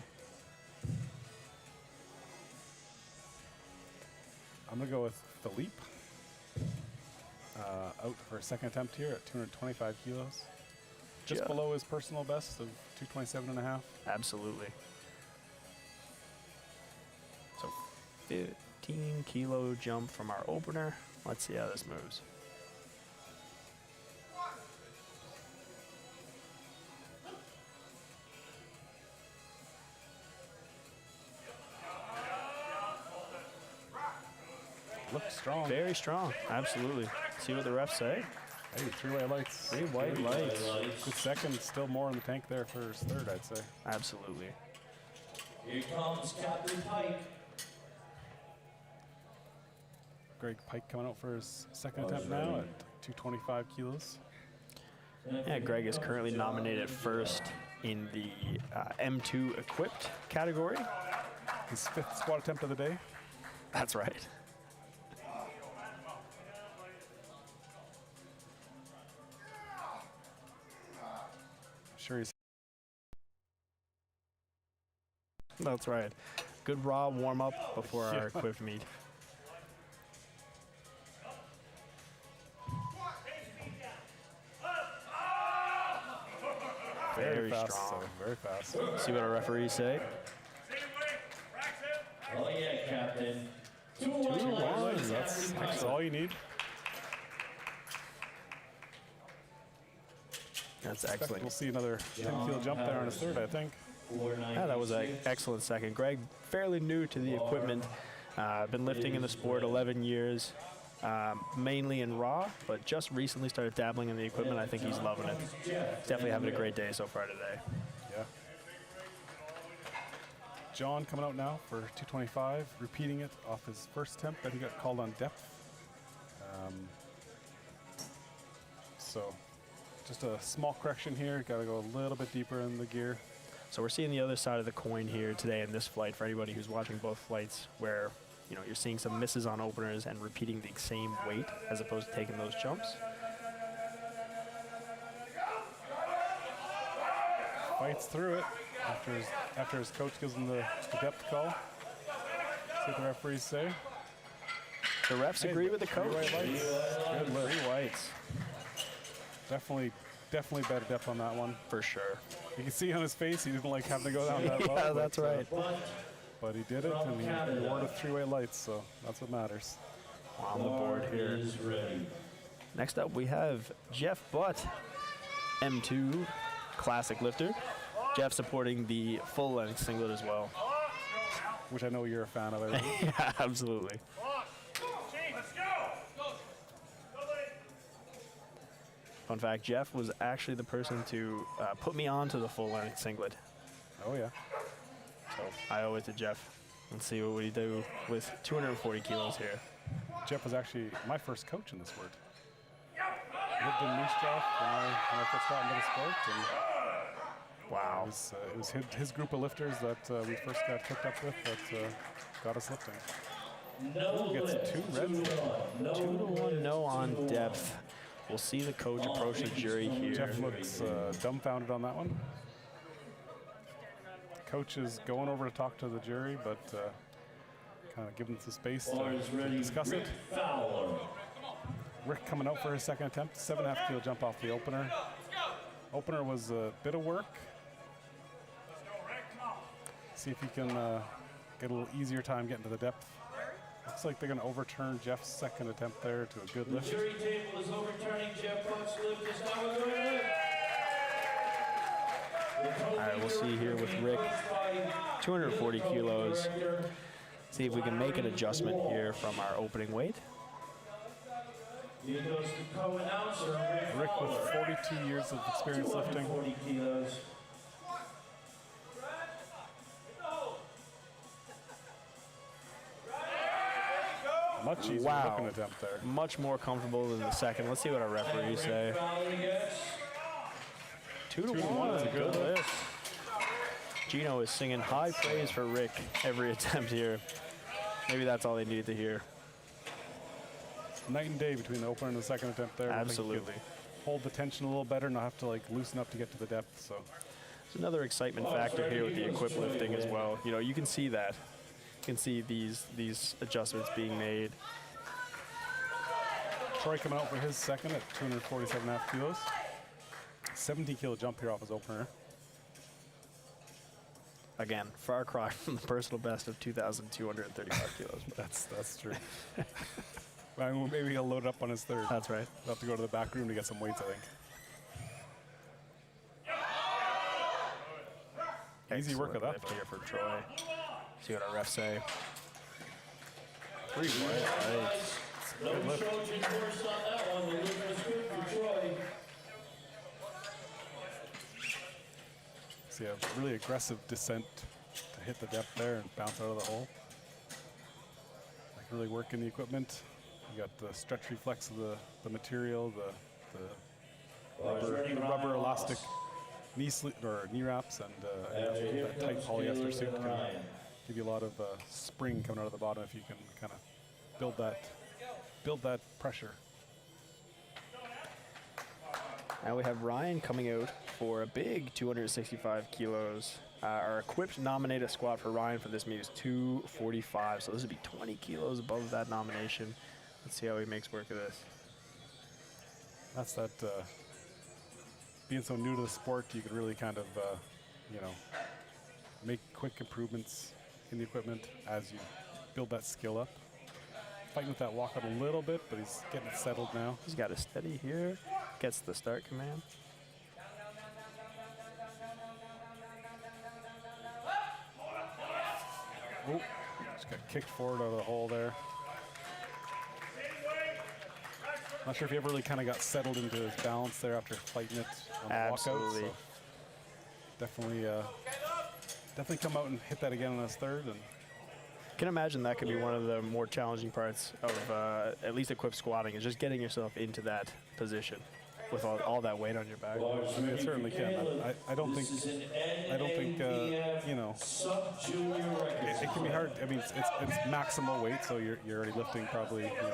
I'm gonna go with Philippe. Out for a second attempt here at 225 kilos. Just Yeah. below his personal best of 227.5. Absolutely. So 15 kilo jump from our opener. Let's see how this moves. Looks strong. Very strong. Absolutely. See what the refs say. Hey, 3 white lights. 3 white lights. Good second. Still more in the tank there for his third, I'd say. Absolutely. Here comes Captain Pike. Greg Pike coming out for his second attempt now at 225 kilos. Yeah, Greg is currently nominated first in the M2 equipped category. His 5th squat attempt of the day. That's right. Sure he's That's right. good raw warm up before our equipped meet. Very fast, strong. so very fast. See what our referees say. Oh yeah, Captain. 2-1. That's all you need. That's We'll excellent. see another 10-kilo jump there on his third, I think. Yeah, that was an excellent second. Greg, fairly new to the equipment. Been lifting in the sport 11 years, mainly in raw, but just recently started dabbling in the equipment. I think he's loving it. Definitely having a great day so far today. Yeah. John coming out now for 225, repeating it off his first attempt, but he got called on depth. So just a small correction here. Got to go a little bit deeper in the gear. So we're seeing the other side of the coin here today in this flight for anybody who's watching both flights, where you're seeing some misses on openers and repeating the same weight as opposed to taking those jumps. Fights through it after his coach gives him the depth call. See what the referees say. The refs agree with the coach. 3 white lights. Good lift. 3 whites. Definitely better depth on that one. For sure. You can see on his face he didn't like having to go down that low. Yeah, that's right. But he did it, and he awarded 3 white lights, so that's what matters. On the board here. Next up, we have Jeff Butt, M2 classic lifter. Jeff supporting the full length singlet as well. Which I know you're a fan of. I think. Yeah, absolutely. Fun fact, Jeff was actually the person to put me on to the full length singlet. Oh, yeah. So I owe it to Jeff. Let's see what we do with 240 kilos here. Jeff was actually my first coach in the sport. Lived in Moose Jaw when I first got into the sport, and Wow. it was his group of lifters that we first got hooked up with that got us lifting. Ooh, gets 2 reds there. 2-1 no on depth. We'll see the coach approach the jury here. Jeff looks dumbfounded on that one. Coach is going over to talk to the jury, but kind of giving some space to discuss it. Rick coming out for his second attempt, 7.5 kilo jump off the opener. Opener was a bit of work. See if he can get a little easier time getting to the depth. Looks like they're going to overturn Jeff's second attempt there to a good lift. The jury table is overturning Jeff Butt's lift. Is now a good lift. All right, we'll see here with Rick, 240 kilos. See if we can make an adjustment here from our opening weight. Here goes the co-announcer, Rick with 42 years of experience lifting. 40 kilos. Much easier Wow. looking attempt there. Much more comfortable than the second. Let's see what our referees say. 2-1 is a good lift. Gino is singing high praise for Rick every attempt here. Maybe that's all they needed to hear. Night and day between the opener and the second attempt there. I think he could Absolutely. hold the tension a little better, not have to like loosen up to get to the depth. So There's another excitement factor here with the equip lifting as well. You can see that. You can see these adjustments being made. Troy coming out for his second at 247.5 kilos. 17 kilo jump here off his opener. Again, far cry from the personal best of 2,235 kilos. That's true. Well, maybe he'll load it up on his third. That's right. He'll have to go to the back room to get some weights, I think. Easy work of that. Lift here for Troy. See what our refs say. 3 white lights. No Trojan horse on that one. The lift was good for Troy. See a really aggressive descent to hit the depth there and bounce out of the hole. Like really working the equipment. You got the stretch reflex of the material, the rubber elastic knee wraps, and that tight polyester suit can give you a lot of spring coming out of the bottom if you can kind of build that pressure. Now we have Ryan coming out for a big 265 kilos. Our equipped nominated squat for Ryan for this meet is 245, so this would be 20 kilos above that nomination. Let's see how he makes work of this. That's that. Being so new to the sport, you can really kind of, you know, make quick improvements in the equipment as you build that skill up. Fighting with that walkout a little bit, but he's getting it settled now. He's got a steady here, gets the start command. Oh, just got kicked forward out of the hole there. Not sure if he ever really kind of got settled into his balance there after fighting it on the Absolutely. walkout. So definitely come out and hit that again on his third. And I can imagine that could be one of the more challenging parts of at least equipped squatting, is just getting yourself into that position with all that weight on your back. I mean, it certainly can. I don't think you know, it can be hard. I mean, it's maximal weight, so you're already lifting probably, you know,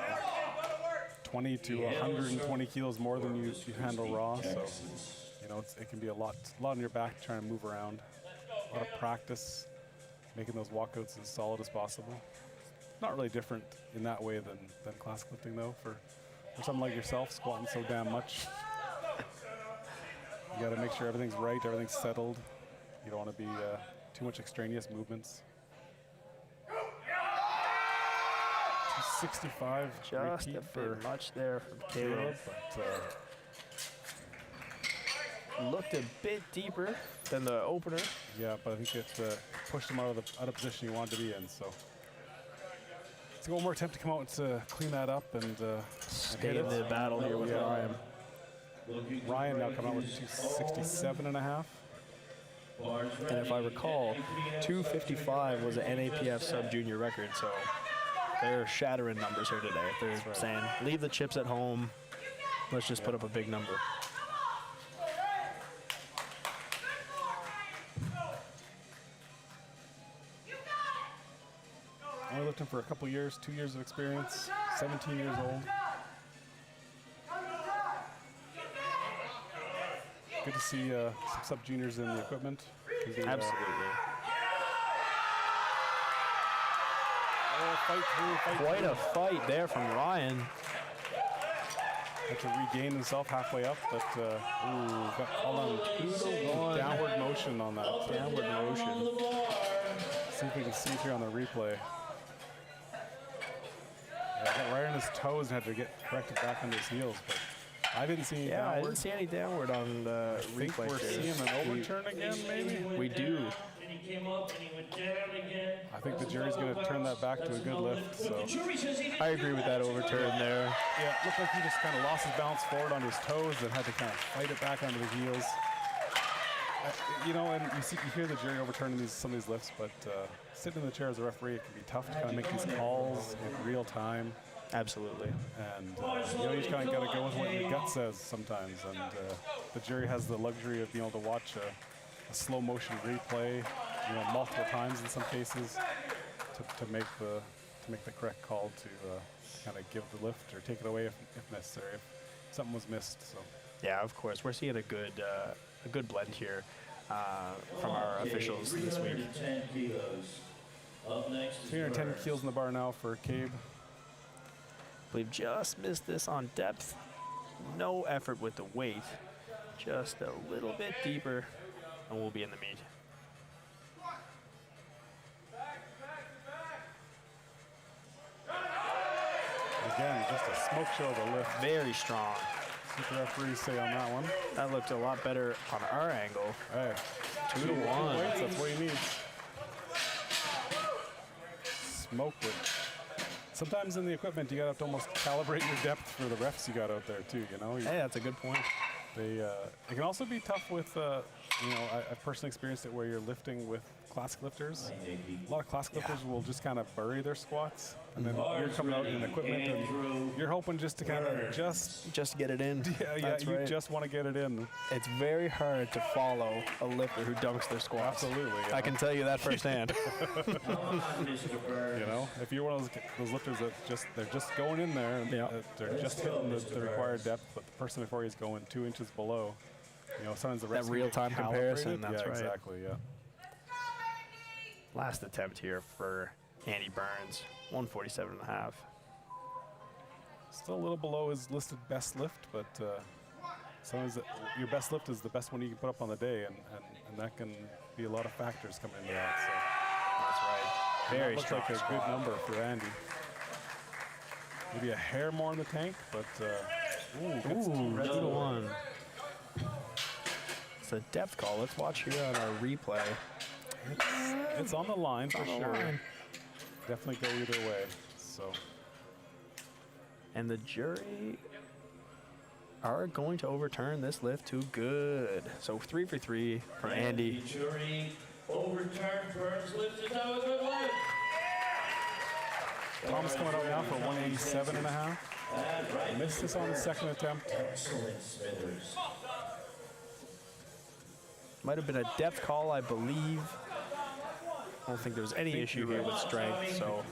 20 to 120 kilos more than you handle raw. So, you know, it can be a lot on your back trying to move around. A lot of practice, making those walkouts as solid as possible. Not really different in that way than classic lifting, though. For someone like yourself, squatting so damn much, you got to make sure everything's right, everything's settled. You don't want to be too much extraneous movements. 265 Just repeat a for bit much there from Caleb. But Looked a bit deeper than the opener. yeah, but I think it pushed him out of position he wanted to be in. So let's go one more attempt to come out to clean that up and Stay in the battle here with Ryan. Ryan now coming out with 267 and a half. And if I recall, 255 was an NAPF sub-junior record, so they're shattering numbers here today. They're saying, leave the chips at home, let's just put up a big number. Only lifting for a couple years, 2 years of experience, 17 years old. Good to see some sub-juniors in the equipment. Can be, Absolutely. Fight through. Quite a fight there from Ryan. Had to regain himself halfway up, but got all on 2-1 downward motion on that. Downward motion. See if we can see it here on the replay. Yeah, got right on his toes and had to get corrected back on his heels, but I didn't see any Yeah, I downward. didn't see any downward on the I think replay. we're here. seeing an overturn again, maybe? We do. And he came up and he went down again. I think the jury's going to turn that back to a good lift. So The jury says he didn't I agree with that overturn there. yeah, it looked like he just kind of lost his balance forward on his toes and had to kind of fight it back onto his heels. You know, and you hear the jury overturning some of these lifts, but sitting in the chair as a referee, it can be tough to kind of make these calls in real time. Absolutely. And you know, you just kind of got to go with what your gut says sometimes. And the jury has the luxury of being able to watch a slow motion replay, you know, multiple times in some cases to make the correct call to kind of give the lift or take it away if necessary, if something was missed. So Yeah, of course. We're seeing a good blend here from our officials this week. 310 kilos. Up next is 310 kilos in the bar now for Cabe. We've just missed this on depth. No effort with the weight. Just a little bit deeper, and we'll be in the meet. Again, just a smoke show of a lift. Very strong. What the referees say on that one. That looked a lot better on our angle. Hey, 2-1. weights, that's what he needs. Smoked it. Sometimes in the equipment, you gotta have to almost calibrate your depth for the refs you got out there too. You know, Hey, that's a good point. it can also be tough with. You know, I've personally experienced it where you're lifting with classic lifters. A lot of classic lifters will just kind of bury their squats, and then you're coming out in equipment, and you're hoping just to kind of Just get it in. That's you right. just want to get it in. It's very hard to follow a lifter who dunks their squats. Absolutely. you I know. can tell you that firsthand. You know, if you're one of those lifters that they're just going in there and Yeah. they're just hitting the required depth, but the person before you is going 2 inches below, You know, sometimes the That reps can get real-time comparison, calibrated. that's Yeah, right. exactly, yeah. Last attempt here for Andy Burns, 147.5. Still a little below his listed best lift, but sometimes your best lift is the best one you can put up on the day, and that can be a lot of factors coming into that. So That's right. Very looks strong like a squat. good number for Andy. Maybe a hair more in the tank, but Ooh, 2-1. It's a depth call. Let's watch here on our replay. it's on the line for on the sure. line. Definitely go either way. So And the jury are going to overturn this lift to good. So 3 for 3 for Andy. The jury overturned Burns' lift is now a good lift. Tom's coming out now for 187.5. That's right. Missed this on the second attempt. Excellent, Smithers. Might have been a depth call, I believe. I don't think there was any issue here with strength, so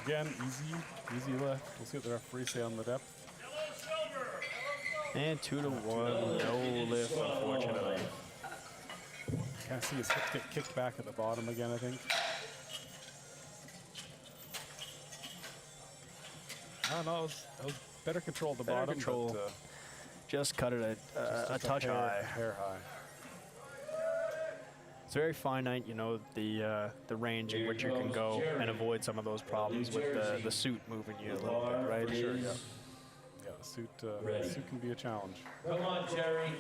Again, easy lift. We'll see what the referees say on the depth. and 2-1, no lift, unfortunately. Can't see his hip get kicked back at the bottom again, I think. I don't know, that was better control at the Better bottom. control. But, Just cut it a just touch high. hair high. It's very finite, you know, the range in which you can go and avoid some of those problems with the suit moving you a little bit, right? Sure, yeah. Yeah, the suit can be a challenge. Come on, Jerry.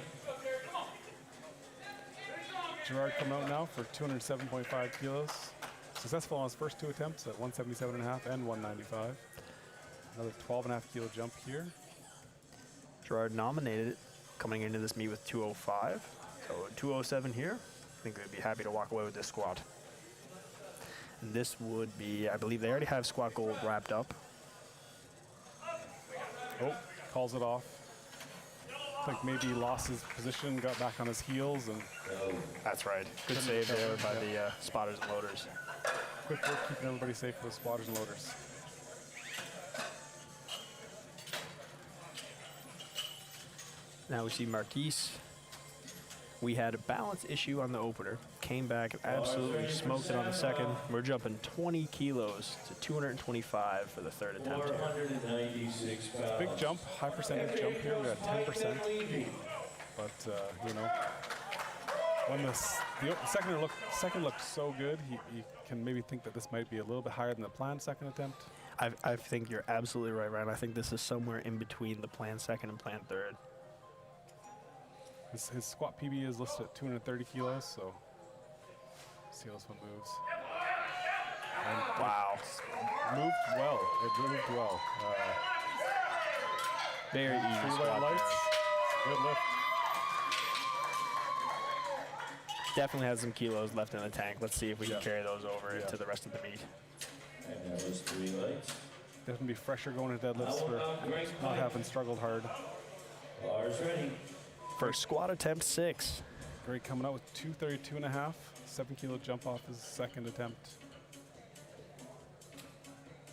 Gerard coming out now for 207.5 kilos. Successful on his first 2 attempts at 177.5 and 195. Another 12.5 kilo jump here. Gerard nominated coming into this meet with 205. So 207 here. I think they'd be happy to walk away with this squat. And this would be, I believe they already have squat gold wrapped up. Oh, calls it off. I think maybe he lost his position, got back on his heels, and That's right. Good save there by the spotters and loaders. quick work keeping everybody safe for the spotters and loaders. Now we see Marquise. We had a balance issue on the opener. Came back and absolutely smoked it on the second. We're jumping 20 kilos to 225 for the third attempt here. 496 pounds. Big jump, high percentage jump here. We got 10%. But, you know, when the second looked so good, he can maybe think that this might be a little bit higher than the planned second attempt. I think you're absolutely right, Ryan. I think this is somewhere in between the planned second and planned third. His squat PB is listed at 230 kilos, so see how this one moves. And Wow. moved well. It moved well. Very easy Three white squat lights. there. Good lift. Definitely has some kilos left in the tank. Let's see if we Yeah. can carry those over Yeah. into the rest of the meet. And that was 3 lights. Definitely be fresher going to deadlifts for not having struggled hard. Bars ready. For squat attempt 6. Greg coming out with 232.5, 7 kilo jump off his second attempt.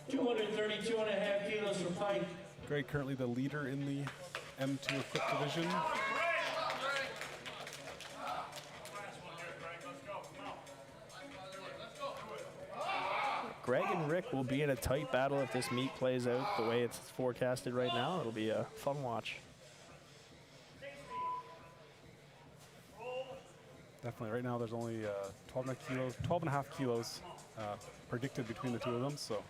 232.5 kilos for Pike. Greg currently the leader in the M2 equipped division. Greg and Rick will be in a tight battle if this meet plays out the way it's forecasted right now. It'll be a fun watch. Definitely. Right now, there's only 12.5 kilos predicted between the two of them. So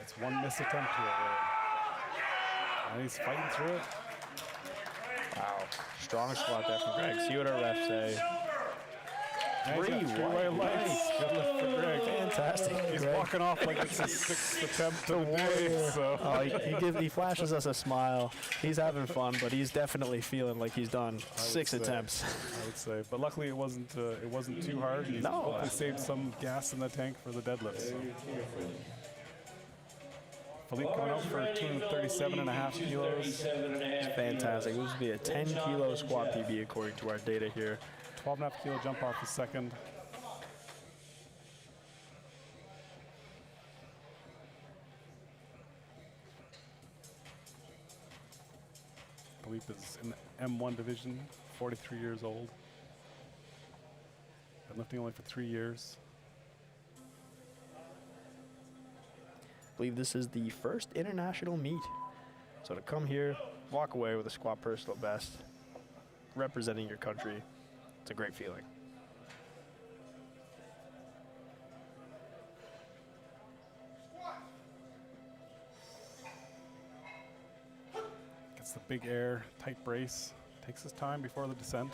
it's one missed attempt here. And he's fighting through it. Wow. Strong squat there from Greg. See what our refs say. And he's got Three three white white lights. Good lift for Greg. Fantastic. He's Greg. walking off like it's his 6th attempt of the day. So. Oh, he flashes us a smile. He's having fun, but he's definitely feeling like he's done 6 say. attempts. I would say, but luckily it wasn't too hard. He No. hopefully saved some gas in the tank for the deadlifts. So. Philippe coming out for 237.5 kilos. It's fantastic. This would be a 10-kilo squat PB according to our data here. 12.5 kilo jump off the second. Philippe is in the M1 division, 43 years old. Been lifting only for 3 years. I believe this is the first international meet. So to come here, walk away with a squat personal best, representing your country, it's a great feeling. Gets the big air, tight brace, takes his time before the descent.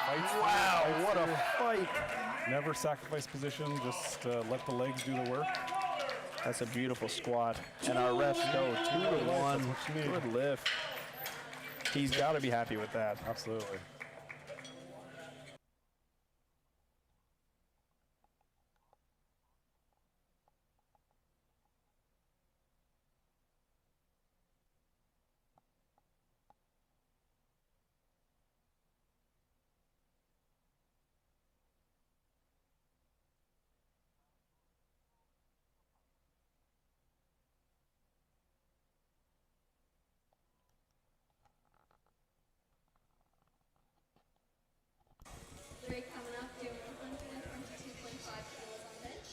Fights through, Wow, fights what a through. fight! Never sacrifice position, just let the legs do the work. That's a beautiful squat. And our refs go 2-1. That's what you need. Good lift. He's got to be happy with that. Absolutely. Drake coming up doing 122.5 kilos on bench.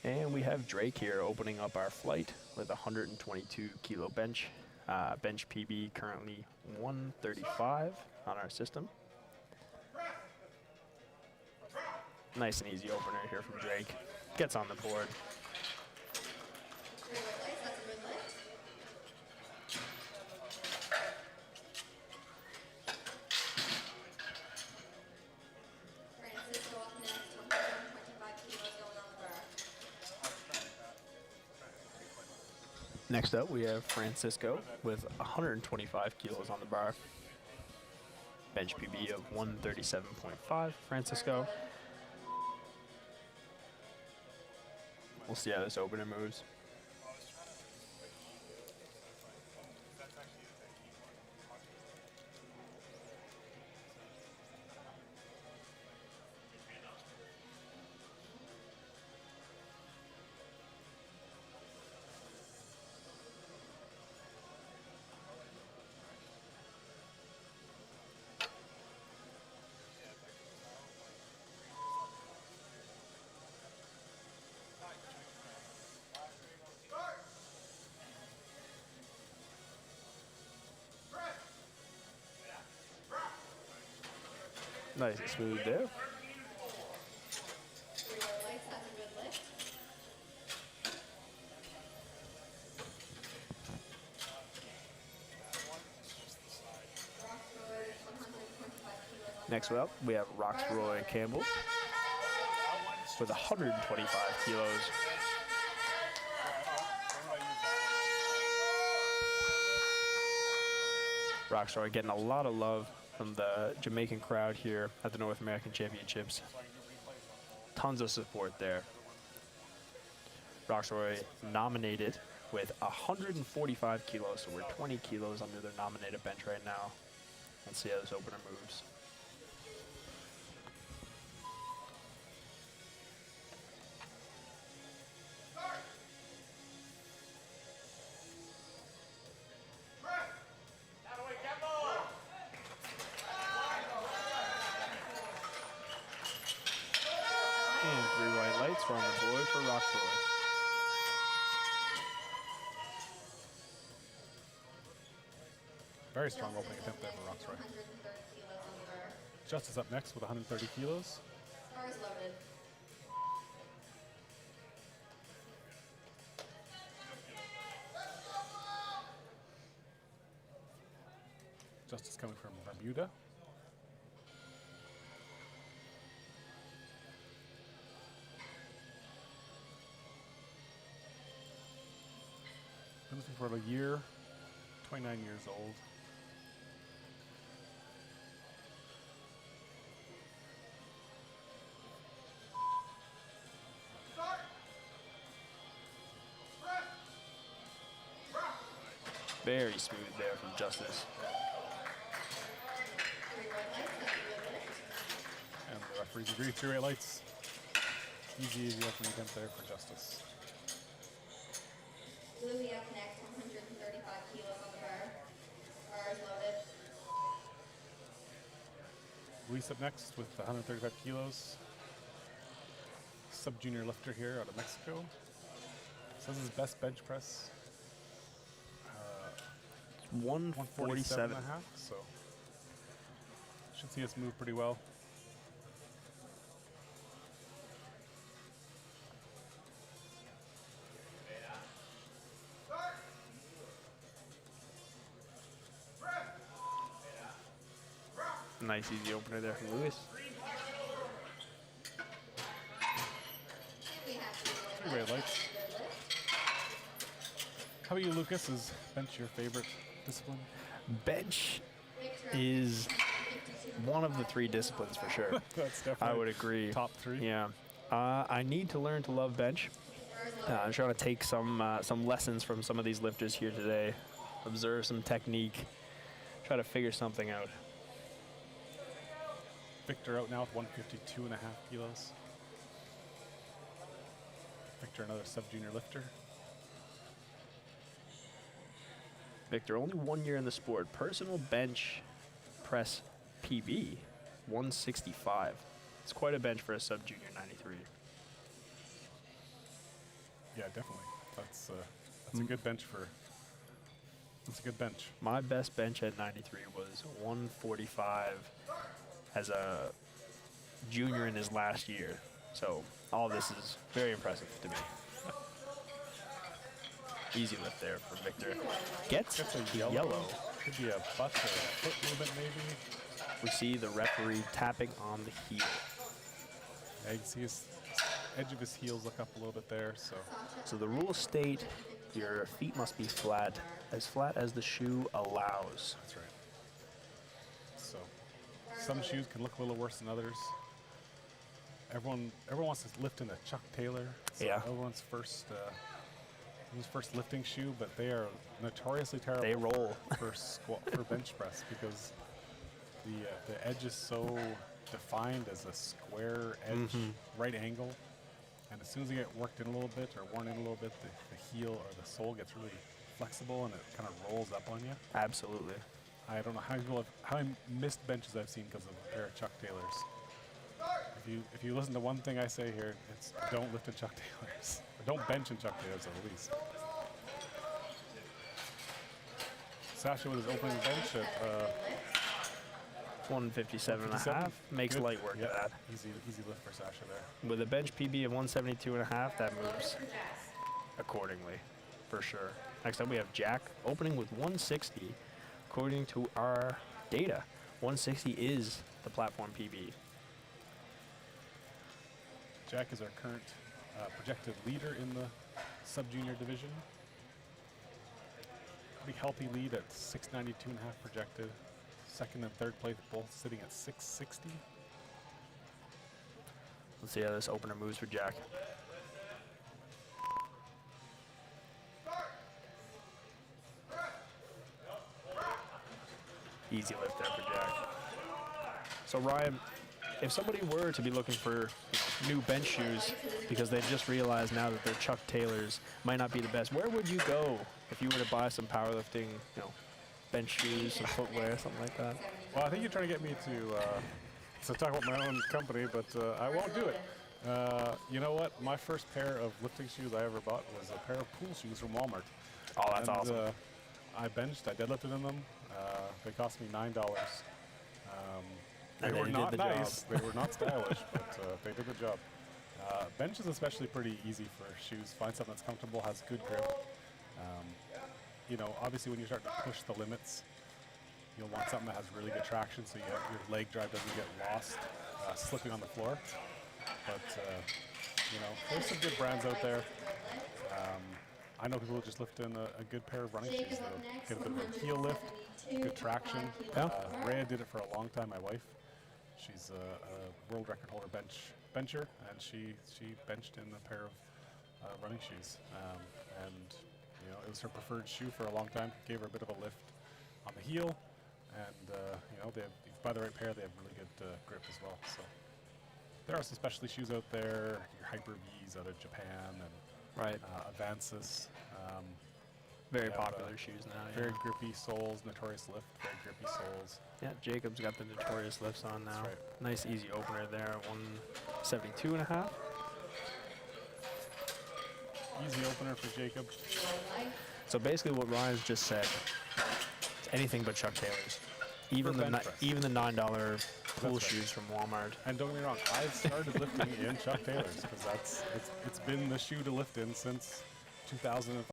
And we have Drake here opening up our flight with a 122 kilo bench. Bench PB currently 135 on our system. Nice and easy opener here from Drake. Gets on the board. Really nice, that's a good lift. Francisco up next, 125 kilos going on the bar. Next up, we have Francisco with 125 kilos on the bar. Bench PB of 137.5. Francisco. We'll see how this opener moves. Nice and smooth there. Really nice, that's a good lift. Roxroy, 125 kilos on Next up, we have Roxroy Campbell with 125 kilos. Roxroy getting a lot of love from the Jamaican crowd here at the North American Championships. Tons of support there. Roxroy nominated with 145 kilos, so we're 20 kilos under their nominated bench right now. Let's see how this opener moves. And 3 white lights from the board for Roxroy. Very strong opening attempt there for Roxroy. 130 kilos on the bar. Justice up next with 130 kilos. Bar is loaded. Justice coming from Bermuda. Been lifting for a year, 29 years old. Very smooth there from Justice. And the referees agree. 3 red lights. Easy opening attempt there for Justice. Louis up next, 135 kilos on the bar. Bar is loaded. Luis up next with 135 kilos. Sub-junior lifter here out of Mexico. Says his best bench press. 147. and a half, so should see us move pretty well. Nice easy opener there from Lewis. We have to 3 red lights. How about you, Lucas? Is bench your favorite discipline? Bench is one of the 3 disciplines for sure. That's definitely I would agree. top 3. Yeah. I need to learn to love bench. I'm trying to take some lessons from some of these lifters here today. Observe some technique. Try to figure something out. Victor out now with 152 and a half kilos. Victor, another sub-junior lifter. Victor, only 1 year in the sport. Personal bench press PB, 165. It's quite a bench for a sub-junior 93. Yeah, definitely. That's a good bench for. That's a good bench. My best bench at 93 was 145 as a junior in his last year. So all this is very impressive to me. Easy lift there for Victor. Gets That's a yellow. yellow. Could be a butt or a foot movement maybe. We see the referee tapping on the heel. Yeah, you can see his edge of his heels look up a little bit there. So The rules state your feet must be flat as the shoe allows. that's right. So some shoes can look a little worse than others. Everyone wants to lift in a Chuck Taylor. So Yeah. everyone's first lifting shoe, but they are notoriously terrible. They roll. for bench press because the edge is so defined as a square edge, right angle, and as soon as you get worked in a little bit or worn in a little bit, the heel or the sole gets really flexible and it kind of rolls up on you. Absolutely. I don't know how many missed benches I've seen because of a pair of Chuck Taylors. If you listen to one thing I say here, it's don't lift in Chuck Taylors. Or don't bench in Chuck Taylors at least. Sasha with his opening bench at 157 and a 57. half. Makes Good. light work Yeah, of that. Easy lift for Sasha there. With a bench PB of 172 and a half, that moves accordingly, for sure. Next up we have Jack opening with 160. According to our data, 160 is the platform PB. Jack is our current projected leader in the sub-junior division. Pretty healthy lead at 692 and a half projected. Second and third place both sitting at 660. Let's see how this opener moves for Jack. Easy lift there for Jack. So Ryan, if somebody were to be looking for new bench shoes because they've just realized now that their Chuck Taylors might not be the best, where would you go if you were to buy some powerlifting, bench shoes, some footwear, something like that? Well, I think you're trying to get me to talk about my own company, but I won't do it. You know what? My first pair of lifting shoes I ever bought was a pair of pool shoes from Walmart. Oh, that's And, awesome. I deadlifted in them. They cost me $9. They And were they not did the job. nice. They were not stylish, but they did the job. Bench is especially pretty easy for shoes. Find something that's comfortable, has good grip. Obviously when you start to push the limits, you'll want something that has really good traction so your leg drive doesn't get lost slipping on the floor. But, there's some good brands out there. I know people who just lift in a good pair of running shoes, though. Get a bit of a heel lift, good traction. Yeah. Rhea did it for a long time, my wife. She's a world record holder bencher, and she benched in a pair of running shoes. And You know, it was her preferred shoe for a long time. Gave her a bit of a lift on the heel, and you know, if you buy the right pair, they have really good grip as well. So there are some specialty shoes out there. Your Hyper V's out of Japan, and Avances. Very have, popular shoes now. Very grippy soles, Notorious Lift, very grippy soles. Yeah, Jacob's got the Notorious Lifts on now. That's right. Nice easy opener there, 172.5. Easy opener for Jacob. So basically what Ryan's just said, it's anything but Chuck Taylors. Even the bench press. $9 pool right. shoes from Walmart. And don't get me wrong, I've started lifting in Chuck Taylors because it's been the shoe to lift in since 2005.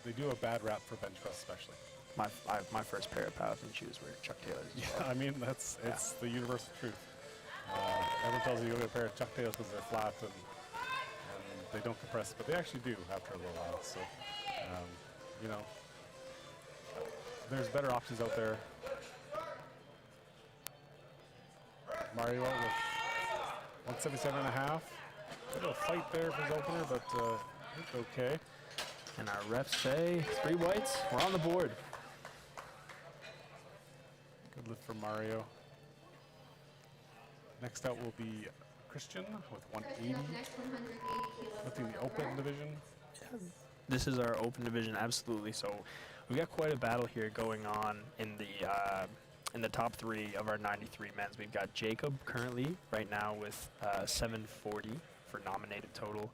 They do a bad rap for bench press, especially. My first pair of powerlifting shoes were Chuck Taylors. As well. Yeah, I mean it's the universal truth. Everyone tells you go get a pair of Chuck Taylors because they're flat and they don't compress, but they actually do after a little while. So you know, there's better options out there. Mario with 177.5. Bit of a fight there for his opener, but it's okay. And our refs say 3 whites. We're on the board. Good lift for Mario. Next out will be Christian with 180. Lifting the open division. This is our open division, absolutely. So we've got quite a battle here going on in the top 3 of our 93 men's. We've got Jacob currently right now with 740 for nominated total.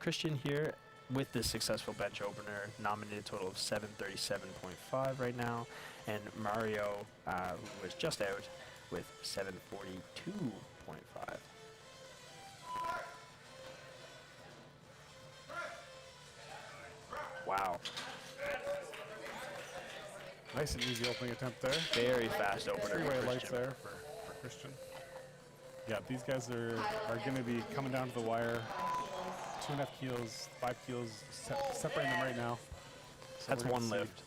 Christian here with this successful bench opener, nominated total of 737.5 right now, and Mario, who was just out, with 742.5. Wow. Nice and easy opening attempt there. Very fast opener. Three-way for lights Christian. there for Christian. Yeah, these guys are going to be coming down to the wire. 2.5 kilos, 5 kilos, separating them right now. So That's we're gonna one see. lift.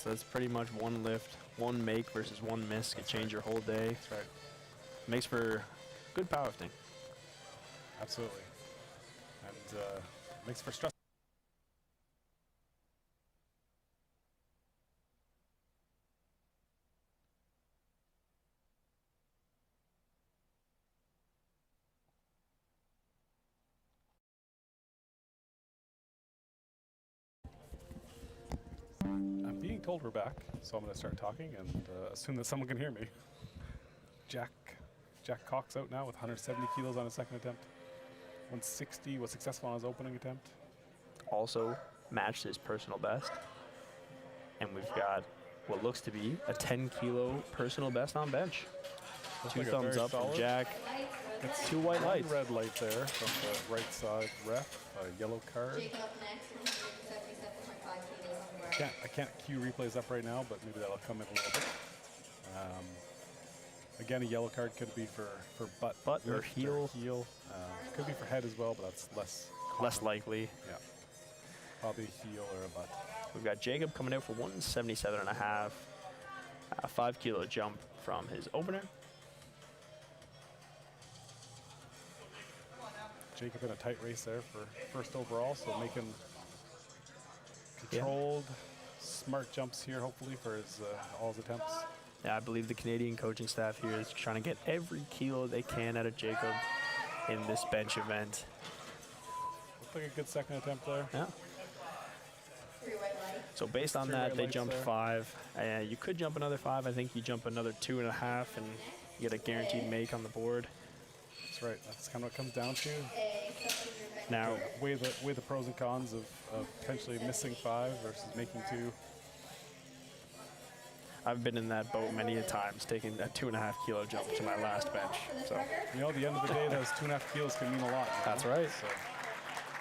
That's pretty much one lift. One make versus one miss could change your whole day. That's right. Makes for good powerlifting. Absolutely. And makes for stress. I'm being told we're back, so I'm going to start talking and assume that someone can hear me. Jack Cox out now with 170 kilos on his second attempt. 160 was successful on his opening attempt. Also matched his personal best. And we've got what looks to be a 10 kilo personal best on bench. Looks 2 like a thumbs very up from solid. Jack. It's 2 white one lights. red light there from the right side ref, a yellow card. Jacob up next, 177.5 kilos on the bar. I can't cue replays up right now, but maybe that'll come in a little bit. Again, a yellow card could be for butt or lift heel. Could be for head as well, but that's less Less common. likely. Yeah, probably a heel or a butt. We've got Jacob coming out for 177.5. A 5 kilo jump from his opener. Jacob in a tight race there for first overall, so making controlled, smart jumps here, hopefully for his all his attempts. Yeah, I believe the Canadian coaching staff here is trying to get every kilo they can out of Jacob in this bench event. Looked like a good second attempt there. Yeah. 3 white lights. So based on 3 that, white they lights jumped there. 5. You could jump another 5. I think you jump another 2.5 and you get a guaranteed make on the board. That's right. That's kind of what it comes down to. Now, Weigh the pros and cons of potentially missing 5 versus making 2. I've been in that boat many a times, taking a 2.5 kilo jump to my last bench. So You know, at the end of the day, those 2.5 kilos can mean a lot. you know? That's right. So,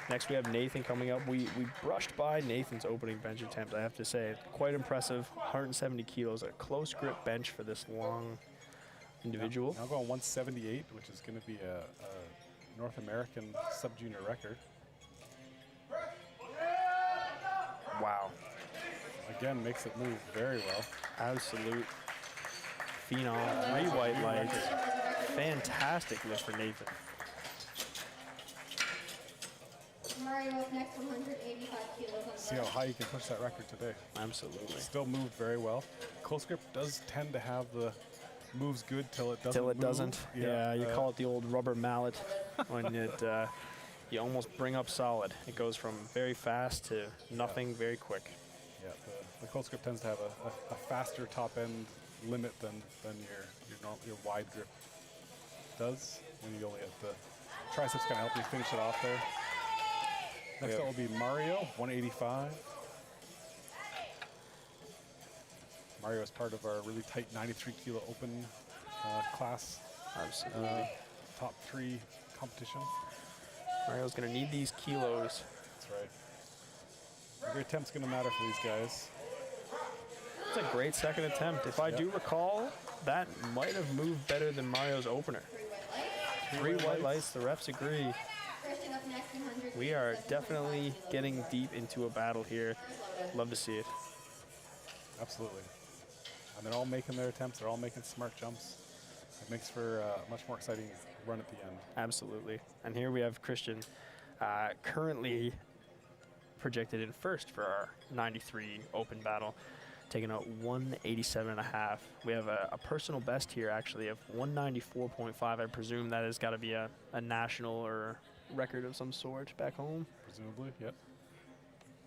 next we have Nathan coming up. We brushed by Nathan's opening bench attempt, I have to say. Quite impressive, 170 kilos, a close grip bench for this long individual. now going 178, which is going to be a North American sub-junior record. Wow. Again, makes it move very well. Absolute phenom. 3 white lights. Fantastic lift for Nathan. Mario up next, 185 kilos on the See how bar. high you can push that record today. Absolutely. Still moved very well. Close grip does tend to have the moves good till it doesn't. Till it move. doesn't. Yeah, you call it the old rubber mallet when it you almost bring up solid. It goes from very fast to nothing very quick. Yeah, the close grip tends to have a faster top end limit than your wide grip does. When you only have the triceps kind of help you finish it off there. Next up will be Mario, 185. Mario is part of our really tight 93 kilo open class. Absolutely. Top 3 competition. Mario's going to need these kilos. That's right. Every attempt's going to matter for these guys. It's a great second attempt. If I do recall, that might have moved better than Mario's opener. 3 white lights, the refs agree. Christian up next, 100. We are definitely getting deep into a battle here. Love to see it. Absolutely. And they're all making their attempts. They're all making smart jumps. It makes for a much more exciting run at the end. Absolutely. And here we have Christian currently projected in first for our 93 open battle, taking out 187.5. We have a personal best here, actually, of 194.5. I presume that has got to be a national or record of some sort back home. Presumably, yep.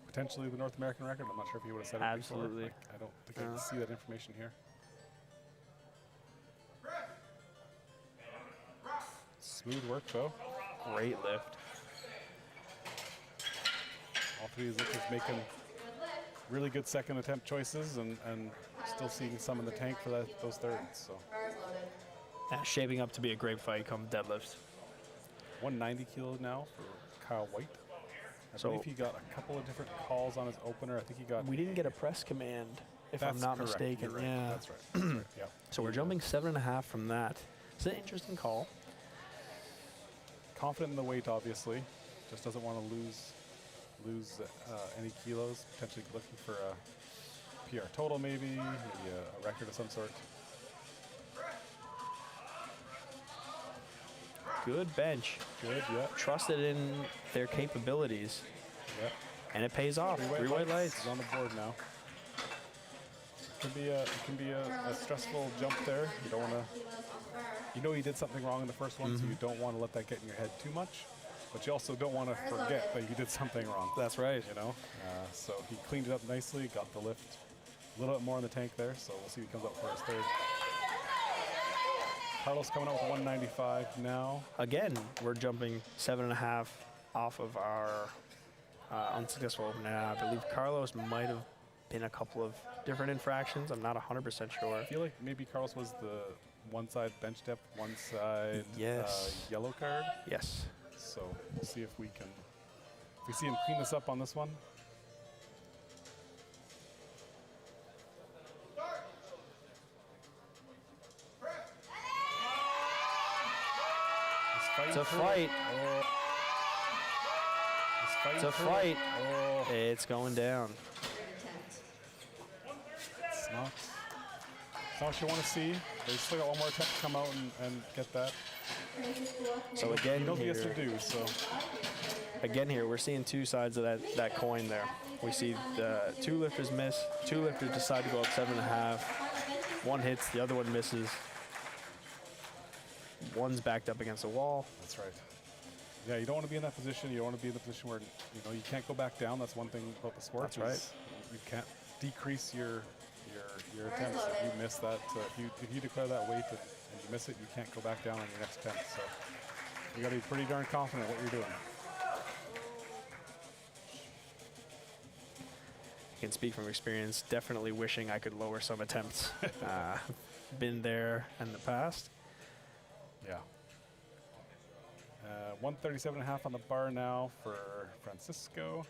Potentially the North American record. I'm not sure if he would have said it Absolutely. before. I don't think I can see that information here. Smooth work, though. Great lift. All 3 of these lifters making really good second attempt choices and still seeing some in the tank for those thirds. So Bars loaded. Shaping up to be a great fight come deadlifts. 190 kilos now for Kyle White. I So- believe he got a couple of different calls on his opener. I think he got. We didn't get a press command, if I'm That's not correct. mistaken. You're right. Yeah. That's right. That's right. Yeah. So we're jumping 7.5 from that. It's an interesting call. Confident in the weight, obviously. Just doesn't want to lose any kilos. Potentially looking for a PR total, maybe a record of some sort. Good bench. Good, yeah. Trusted in their capabilities, Yeah. and it pays off. 3 white lights. He's on the board now. It can be a stressful jump there. You don't want to. You know you did something wrong in the first one, so you don't want to let that get in your head too much. But you also don't want to forget that you did something wrong. That's right. You know. So he cleaned it up nicely. Got the lift a little bit more in the tank there. So we'll see if he comes up for his third. Carlos coming out with 195 now. Again, we're jumping 7.5 off of our unsuccessful opener. I believe Carlos might have been a couple of different infractions. I'm not 100% sure. I feel like maybe Carlos was the one side bench depth, one side Yes. yellow card. Yes. So we'll see if we see him clean this up on this one. It's a fight. Oh. It's a fight. It's going down. It's not what you want to see. They still got one more attempt to come out and get that. So again You know what he has to here, do, so we're seeing 2 sides of that coin there. We see the 2 lifters miss. 2 lifters decide to go up 7.5. One hits, the other one misses. One's backed up against the wall. that's right. Yeah, you don't want to be in that position. You don't want to be in the position where you can't go back down. That's one thing about the sport. That's right. is You can't decrease your attempts. If you miss that, if you declare that weight and you miss it, you can't go back down on your next attempt. So you got to be pretty darn confident in what you're doing. I can speak from experience. Definitely wishing I could lower some attempts. Been there in the past. Yeah. 137.5 on the bar now for Francisco.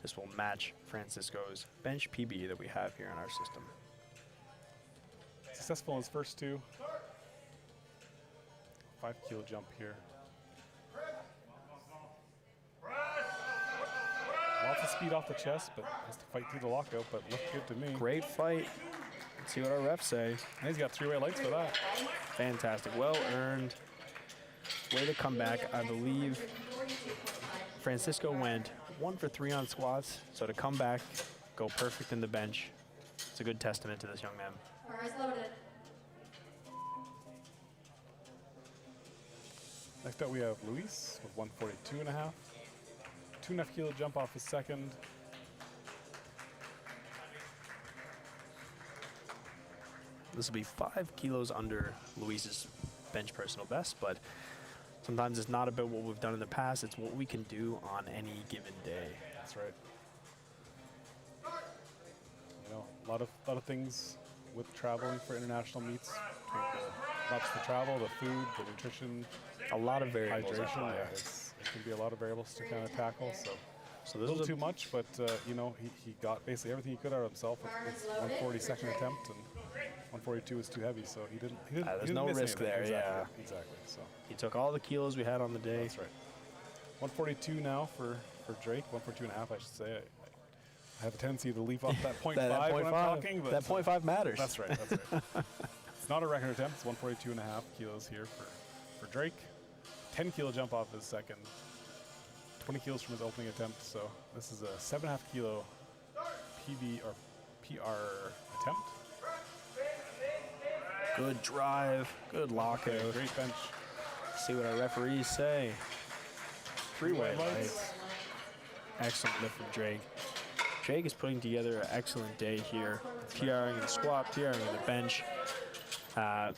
This will match Francisco's bench PB that we have here in our system. Successful in his first 2. 5 kilo jump here. Lots of speed off the chest, but has to fight through the lockout, but looked good to me. Great fight. Let's see what our refs say. And he's got 3 white lights for that. Fantastic. Well earned. Way to come back. I believe Francisco went 1 for 3 on squats, so to come back, go perfect in the bench, it's a good testament to this young man. Bars loaded. Next up, we have Luis with 142.5. 2.5 kilo jump off his second. This will be 5 kilos under Luis's bench personal best, but sometimes it's not about what we've done in the past, it's what we can do on any given day. That's right. You know, a lot of things with traveling for international meets, between not just the travel, the food, the nutrition, A lot of variables. at hydration. play. Yeah, it can be a lot of variables to kind of tackle. So So a this little is too much, but you know, he got basically everything he could out of himself with his 142nd attempt, and 142 was too heavy, so he didn't there's he didn't no miss risk anything. there, Exactly, yeah. exactly. So he took all the kilos we had on the day. that's right. 142 now for Drake. 142.5, I should say. I have a tendency to leave off that 0.5 That when I'm talking, but that 0.5 matters. that's right. That's right. It's not a record attempt. It's 142.5 kilos here for Drake. 10 kilo jump off his second. 20 kilos from his opening attempt. So this is a 7.5 kilo PB or PR attempt. Good drive, good lockout. Great bench. See what our referees say. 3 white white lights. Excellent lift from Drake. Drake is putting together an excellent day here. PRing in the squat, PRing in the bench. I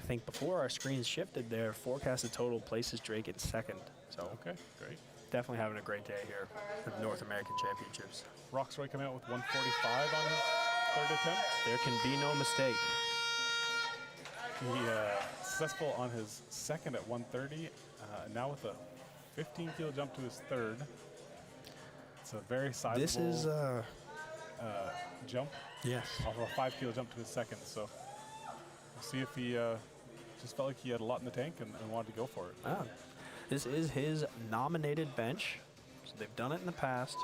think before our screens shifted there, forecasted total places Drake in second. So Okay, great. definitely having a great day here at the North American Championships. Roxroy coming out with 145 on his third attempt. There can be no mistake. He successful on his second at 130. Now with a 15 kilo jump to his third. It's a very sizable This is, jump. yes. Off of a 5 kilo jump to his second. So we'll see if he just felt like he had a lot in the tank and wanted to go for it. Ah, this is his nominated bench. So they've done it in the past.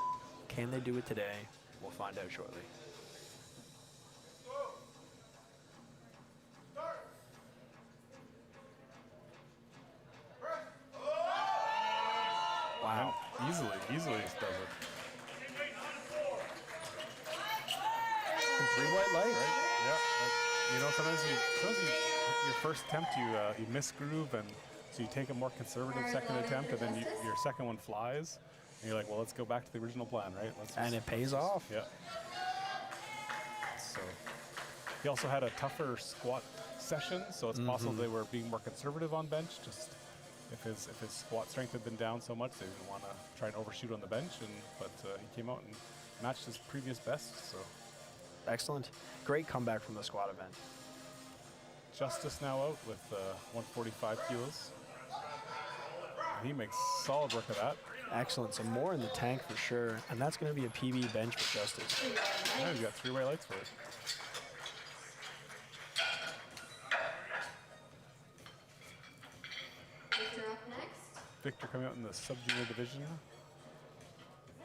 Can they do it today? We'll find out shortly. Wow. Easily does it. And 3 white lights. Right? Yeah. You know, sometimes your first attempt you miss groove, and so you take a more conservative second attempt, and then your second one flies, and you're like, well, let's go back to the original plan, right? And it pays off. Yeah. So he also had a tougher squat session, so it's possible they were being more conservative on bench. Just if his squat strength had been down so much, they didn't want to try and overshoot on the bench, but he came out and matched his previous best. So Excellent. Great comeback from the squat event. Justice now out with 145 kilos. And he makes solid work of that. Excellent. Some more in the tank for sure. And that's going to be a PB bench for Justice. Now he's got 3 white lights for it. Victor up next. Victor coming out in the sub-junior division.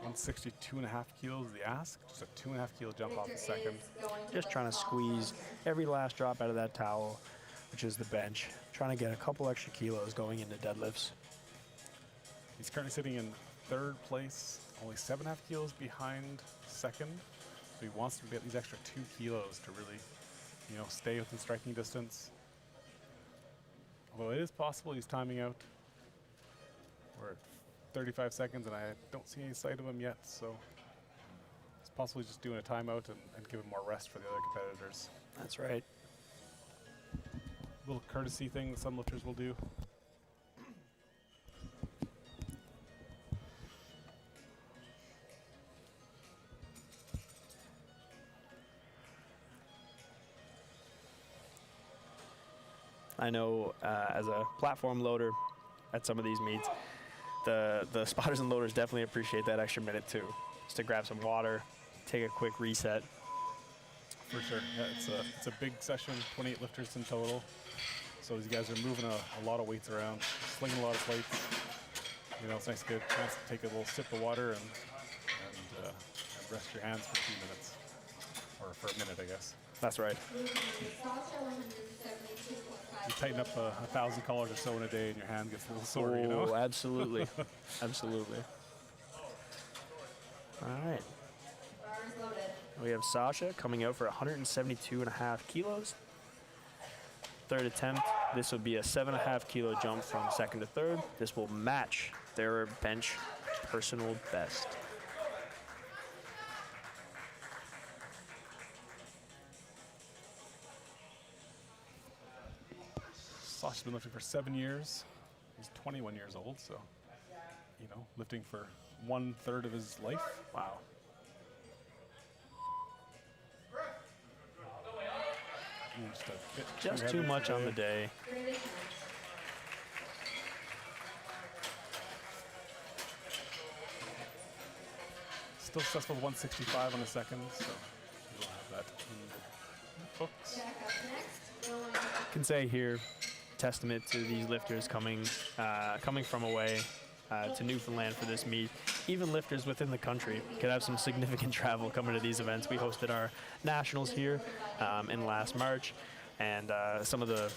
162.5 kilos the ask. Just a 2.5 kilo jump off the second. Just trying to squeeze every last drop out of that towel, which is the bench. Trying to get a couple extra kilos going into deadlifts. He's currently sitting in third place, only 7.5 kilos behind second. So he wants to get these extra 2 kilos to really, you know, stay within striking distance. Although it is possible he's timing out. We're at 35 seconds and I don't see any sight of him yet, so it's possibly just doing a timeout and giving more rest for the other competitors. That's right. Little courtesy thing that some lifters will do. I know as a platform loader at some of these meets, the spotters and loaders definitely appreciate that extra minute too. Just to grab some water, take a quick reset. For sure. Yeah, it's a big session, 28 lifters in total. So these guys are moving a lot of weights around, slinging a lot of plates. You know, it's nice to get a chance to take a little sip of water and rest your hands for a few minutes. Or for a minute, I guess. That's right. Sasha, 172.5. You tighten up $1,000 or so in a day, and your hand gets a little sore. You know. Oh, absolutely. Absolutely. All right. Bars loaded. We have Sasha coming out for 172.5 kilos. Third attempt, this will be a 7.5 kilo jump from second to third. This will match their bench personal best. Sasha's been lifting for 7 years. He's 21 years old, so, you know, lifting for 1/3 of his life. Wow. Just a bit Just heavy too much on today. the day. Great attempt. Still successful 165 on the second, so we'll have that in the books. Jack up next. No one. Can say here, testament to these lifters coming from away to Newfoundland for this meet. Even lifters within the country could have some significant travel coming to these events. We hosted our nationals here in last March, and some of the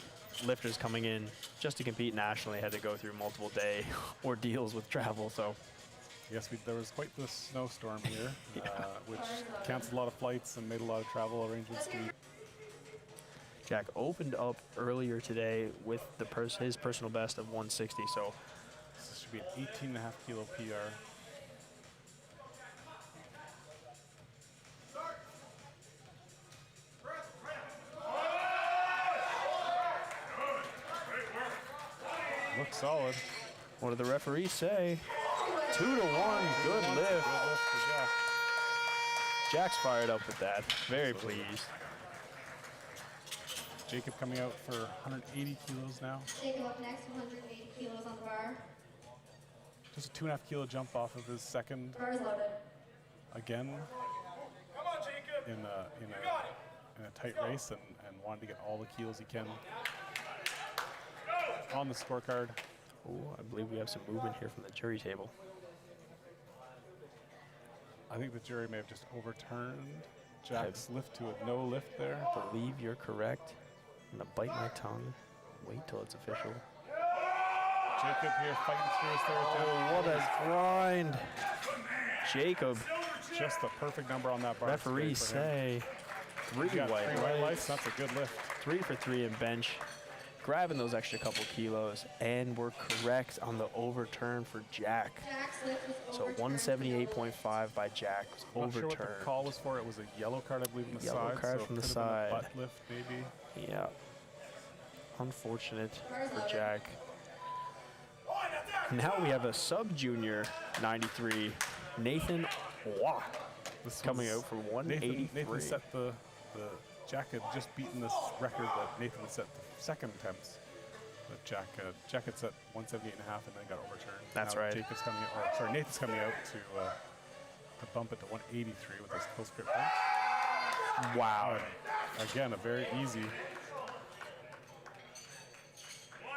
lifters coming in just to compete nationally had to go through multiple day ordeals with travel. So Yes, there was quite the snowstorm here, which canceled a lot of flights and made a lot of travel arrangements. Jack opened up earlier today with his personal best of 160. So This should be an 18.5 kilo PR. Looks solid. what did the referees say? 2-1, good lift. Good lift for Jack. Jack's fired up with that. Very pleased. Jacob coming out for 180 kilos now. Jacob up next, 180 kilos on the bar. Just a 2.5 kilo jump off of his second Bars loaded. again Come on, Jacob. in a tight race and wanted to get all the kilos he can on the scorecard. Oh, I believe we have some movement here from the jury table. I think the jury may have just overturned Jack's lift to a no lift there. I believe you're correct. I'm gonna bite my tongue. Wait till it's official. Jacob here fighting through his third attempt. Oh, what a grind. Jacob, Just the perfect number on that bar. It's great referees for him. say three He's got white three white lights. lights. That's a good lift. 3 for 3 in bench. Grabbing those extra couple kilos, and we're correct on the overturn for Jack. Jack's lift was So overturned. 178.5 by Jack was Not sure what the overturned. call was for. It was a yellow card, I believe, on the Yellow side. card so from the it could have been a side. butt lift, maybe. Yeah. Unfortunate for Jack. Now we have a sub-junior 93, Nathan Waugh, This coming was- out for 183. Nathan set the Jack had just beaten this record that Nathan had set the second attempts. But Jack had set 178.5 and then got overturned. That's Now right. Nathan's coming out to bump it to 183 with his close grip bench. Wow. Again, a very easy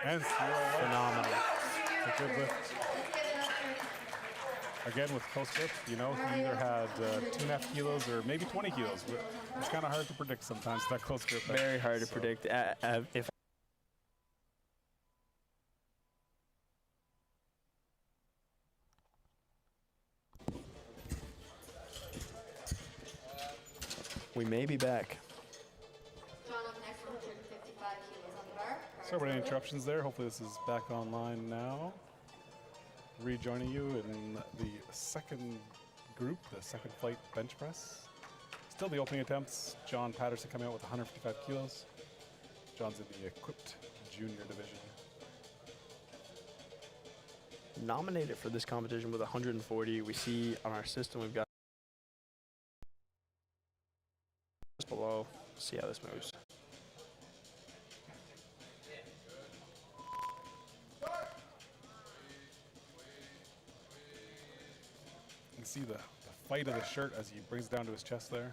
and Phenomenal. it's a good lift. Let's give it up for Again, with close grip, you know, he either had 2.5 kilos or maybe 20 kilos. It's kind of hard to predict sometimes, that close grip. Very hard to So, predict. If we may be back. John up next, 155 kilos on the bar. Sorry about any interruptions there. Hopefully this is back online now. Rejoining you in the second group, the second flight bench press. Still the opening attempts. John Patterson coming out with 155 kilos. John's in the equipped junior division. Nominated for this competition with 140. We see on our system we've got just below. See how this moves. You can see the fight of the shirt as he brings it down to his chest there.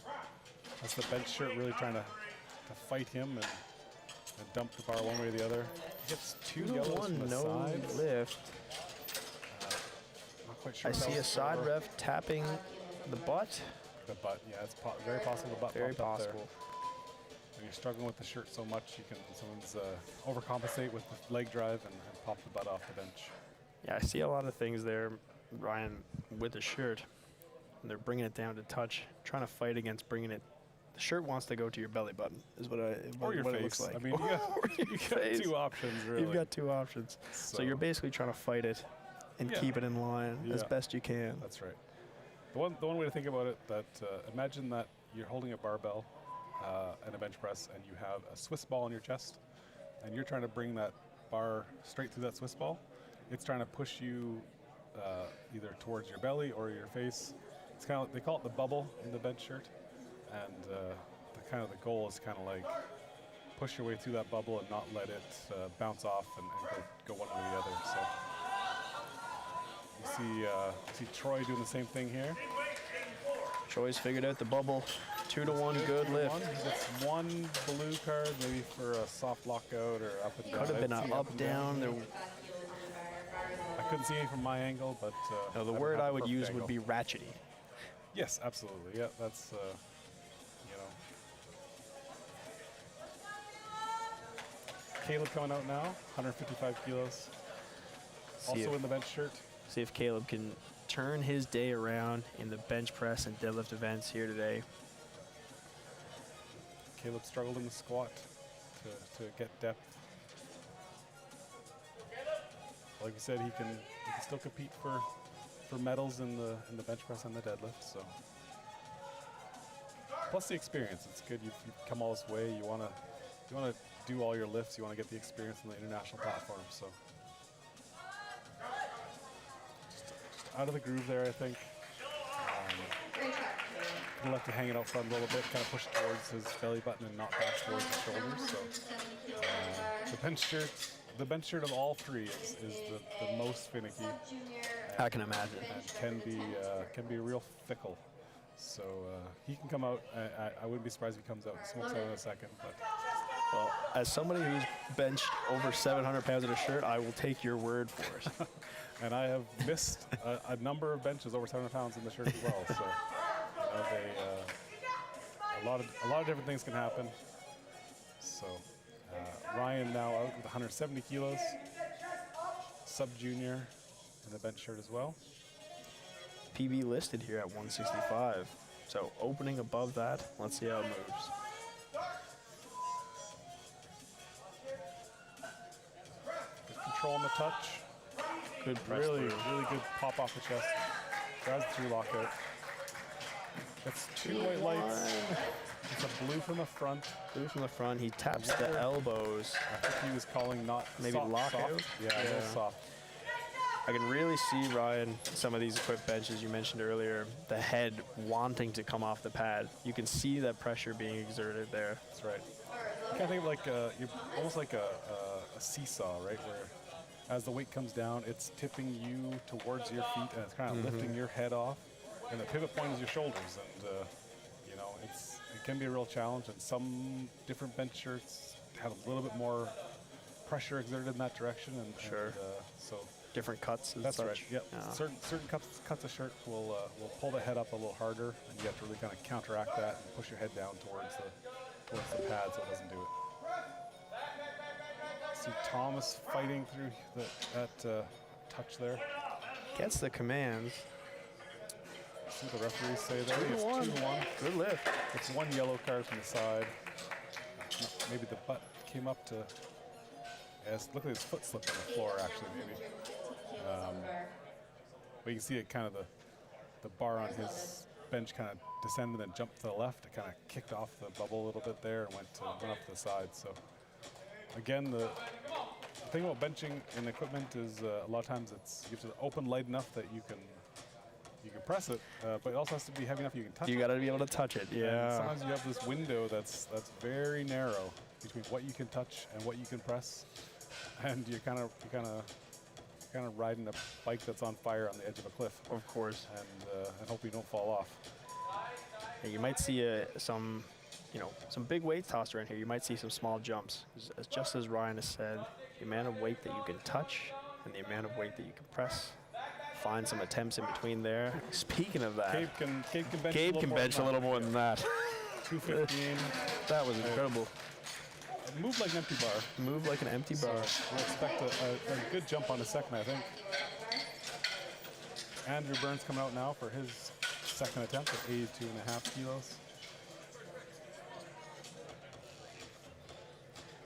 That's the bench shirt really trying to fight him and dump the bar one way or the other. Hits two yellows from 2-1, the no sides. lift. Not quite sure I if that see a was side for ref tapping the butt. the butt. Yeah, it's very possible the butt Very popped up there. possible. when you're struggling with the shirt so much, you can sometimes overcompensate with the leg drive and pop the butt off the bench. Yeah, I see a lot of things there, Ryan, with the shirt. And they're bringing it down to touch, trying to fight against bringing it. The shirt wants to go to your belly button, is what Or your what face. it looks like. I mean, you got 2 options, really. You've got 2 options. So you're basically trying to fight it and keep it in line as best you can. That's right. The one way to think about it, that imagine that you're holding a barbell and a bench press, and you have a Swiss ball on your chest, and you're trying to bring that bar straight through that Swiss ball. It's trying to push you either towards your belly or your face. It's kind of, they call it the bubble in the bench shirt, and the goal is kind of like push your way through that bubble and not let it bounce off and go one way or the other. So you see Troy doing the same thing here. Troy's figured out the bubble. 2-to-1, good lift. He gets 1 blue card, maybe for a soft lockout or up and down. Could have been an up down. There, I couldn't see any from my angle, but no, the word I would use would be ratchety. Yes, absolutely. Yeah, that's Caleb coming out now, 155 kilos. Also in the bench shirt. See if Caleb can turn his day around in the bench press and deadlift events here today. Caleb struggled in the squat to get depth. Like you said, he can still compete for medals in the bench press and the deadlift. So plus the experience, it's good. You've come all this way. You want to do all your lifts. You want to get the experience on the international platform. So just out of the groove there, I think. He'll have to hang it out front a little bit, kind of push towards his belly button and not back towards his shoulders. So the bench shirt of all 3 is the most finicky. I can imagine. And can be real fickle. So he can come out. I wouldn't be surprised if he comes out and smokes out in a second. But well, as somebody who's benched over 700 pounds in a shirt, I will take your word for it. And I have missed a number of benches over 700 pounds in the shirt as well. So a lot of different things can happen. So Ryan now out with 170 kilos, sub-junior in the bench shirt as well. PB listed here at 165. So opening above that, let's see how it moves. Good control on the touch. Good press. Really good pop off the chest. Grabs through lockout. That's 2 white lights. It's a blue from the front. Blue from the front. He taps the elbows. I think he was calling not maybe soft, lockout. Soft. Yeah, a little soft. I can really see, Ryan, some of these equipped benches you mentioned earlier, the head wanting to come off the pad. You can see that pressure being exerted there. That's right. You kind of think of like you're almost like a seesaw, right? Where as the weight comes down, it's tipping you towards your feet, and it's kind of lifting your head off. And the pivot point is your shoulders, and it can be a real challenge. And some different bench shirts have a little bit more pressure exerted in that direction, and so different cuts. That's right. Yep. Yeah. Certain cuts of shirt will pull the head up a little harder, and you have to really kind of counteract that and push your head down towards the pad so it doesn't do it. See Thomas fighting through that touch there. Gets the commands. See what the referees say there. 2-1. Good lift. It's 1 yellow card from the side. Maybe the butt came up to. Yes, look at his foot slipped on the floor, actually, maybe. But you can see it kind of the bar on his bench kind of descended and jumped to the left. It kind of kicked off the bubble a little bit there and went up to the side. So again, the thing about benching in equipment is a lot of times you have to open light enough that you can press it, but it also has to be heavy enough you can touch it. You got to be able to touch it. Yeah. And sometimes you have this window that's very narrow between what you can touch and what you can press, and you're kind of riding a bike that's on fire on the edge of a cliff. Of course. And hope you don't fall off. Yeah, you might see some big weights tossed around here. You might see some small jumps. Just as Ryan has said, the amount of weight that you can touch and the amount of weight that you can press. Find some attempts in between there. Speaking of that, Cabe can bench a little more than that. 215. That was incredible. It moved like an empty bar. Move like an empty bar. We'll expect a good jump on the second, I think. Andrew Burns coming out now for his second attempt at 82.5 kilos.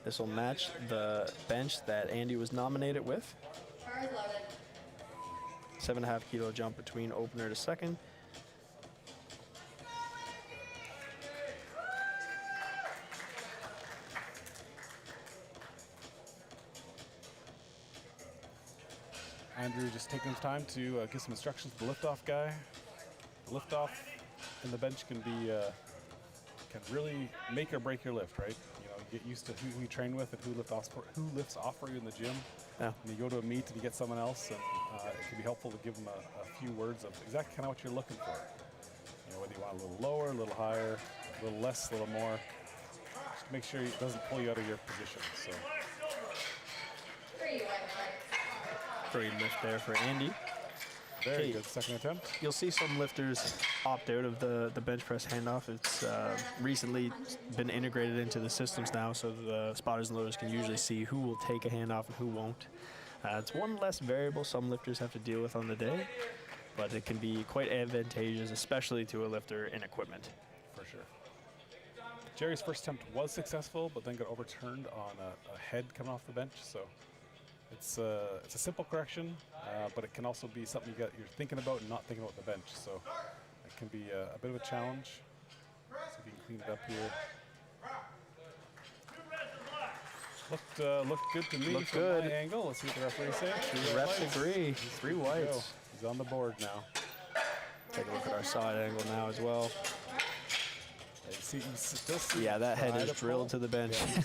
This will match the bench that Andy was nominated with. Bar is loaded. 7.5 kilo jump between opener to second. Andrew just taking his time to give some instructions to the liftoff guy. The liftoff in the bench can be can really make or break your lift, right? You know, you get used to who you train with and who lifts off for you in the gym. Yeah. And you go to a meet and you get someone else, and it can be helpful to give them a few words of exactly kind of what you're looking for. You know, whether you want a little lower, a little higher, a little less, a little more. Just make sure it doesn't pull you out of your position. So. 3 white lights. Great lift there for Andy. Very Okay. good second attempt. You'll see some lifters opt out of the bench press handoff. It's recently been integrated into the systems now, so the spotters and loaders can usually see who will take a handoff and who won't. It's one less variable some lifters have to deal with on the day, but it can be quite advantageous, especially to a lifter in equipment. For sure. Jerry's first attempt was successful, but then got overturned on a head coming off the bench. So it's a simple correction, but it can also be something you're thinking about and not thinking about the bench. So it can be a bit of a challenge. See if you can clean it up here. Looked good to me Looked from good. my angle. Let's see what the referee says. The refs agree. 3 whites. He's on the board now. Take a look at our side angle now as well. You still see Yeah, that head try is to drilled pull. to the bench. Yeah, you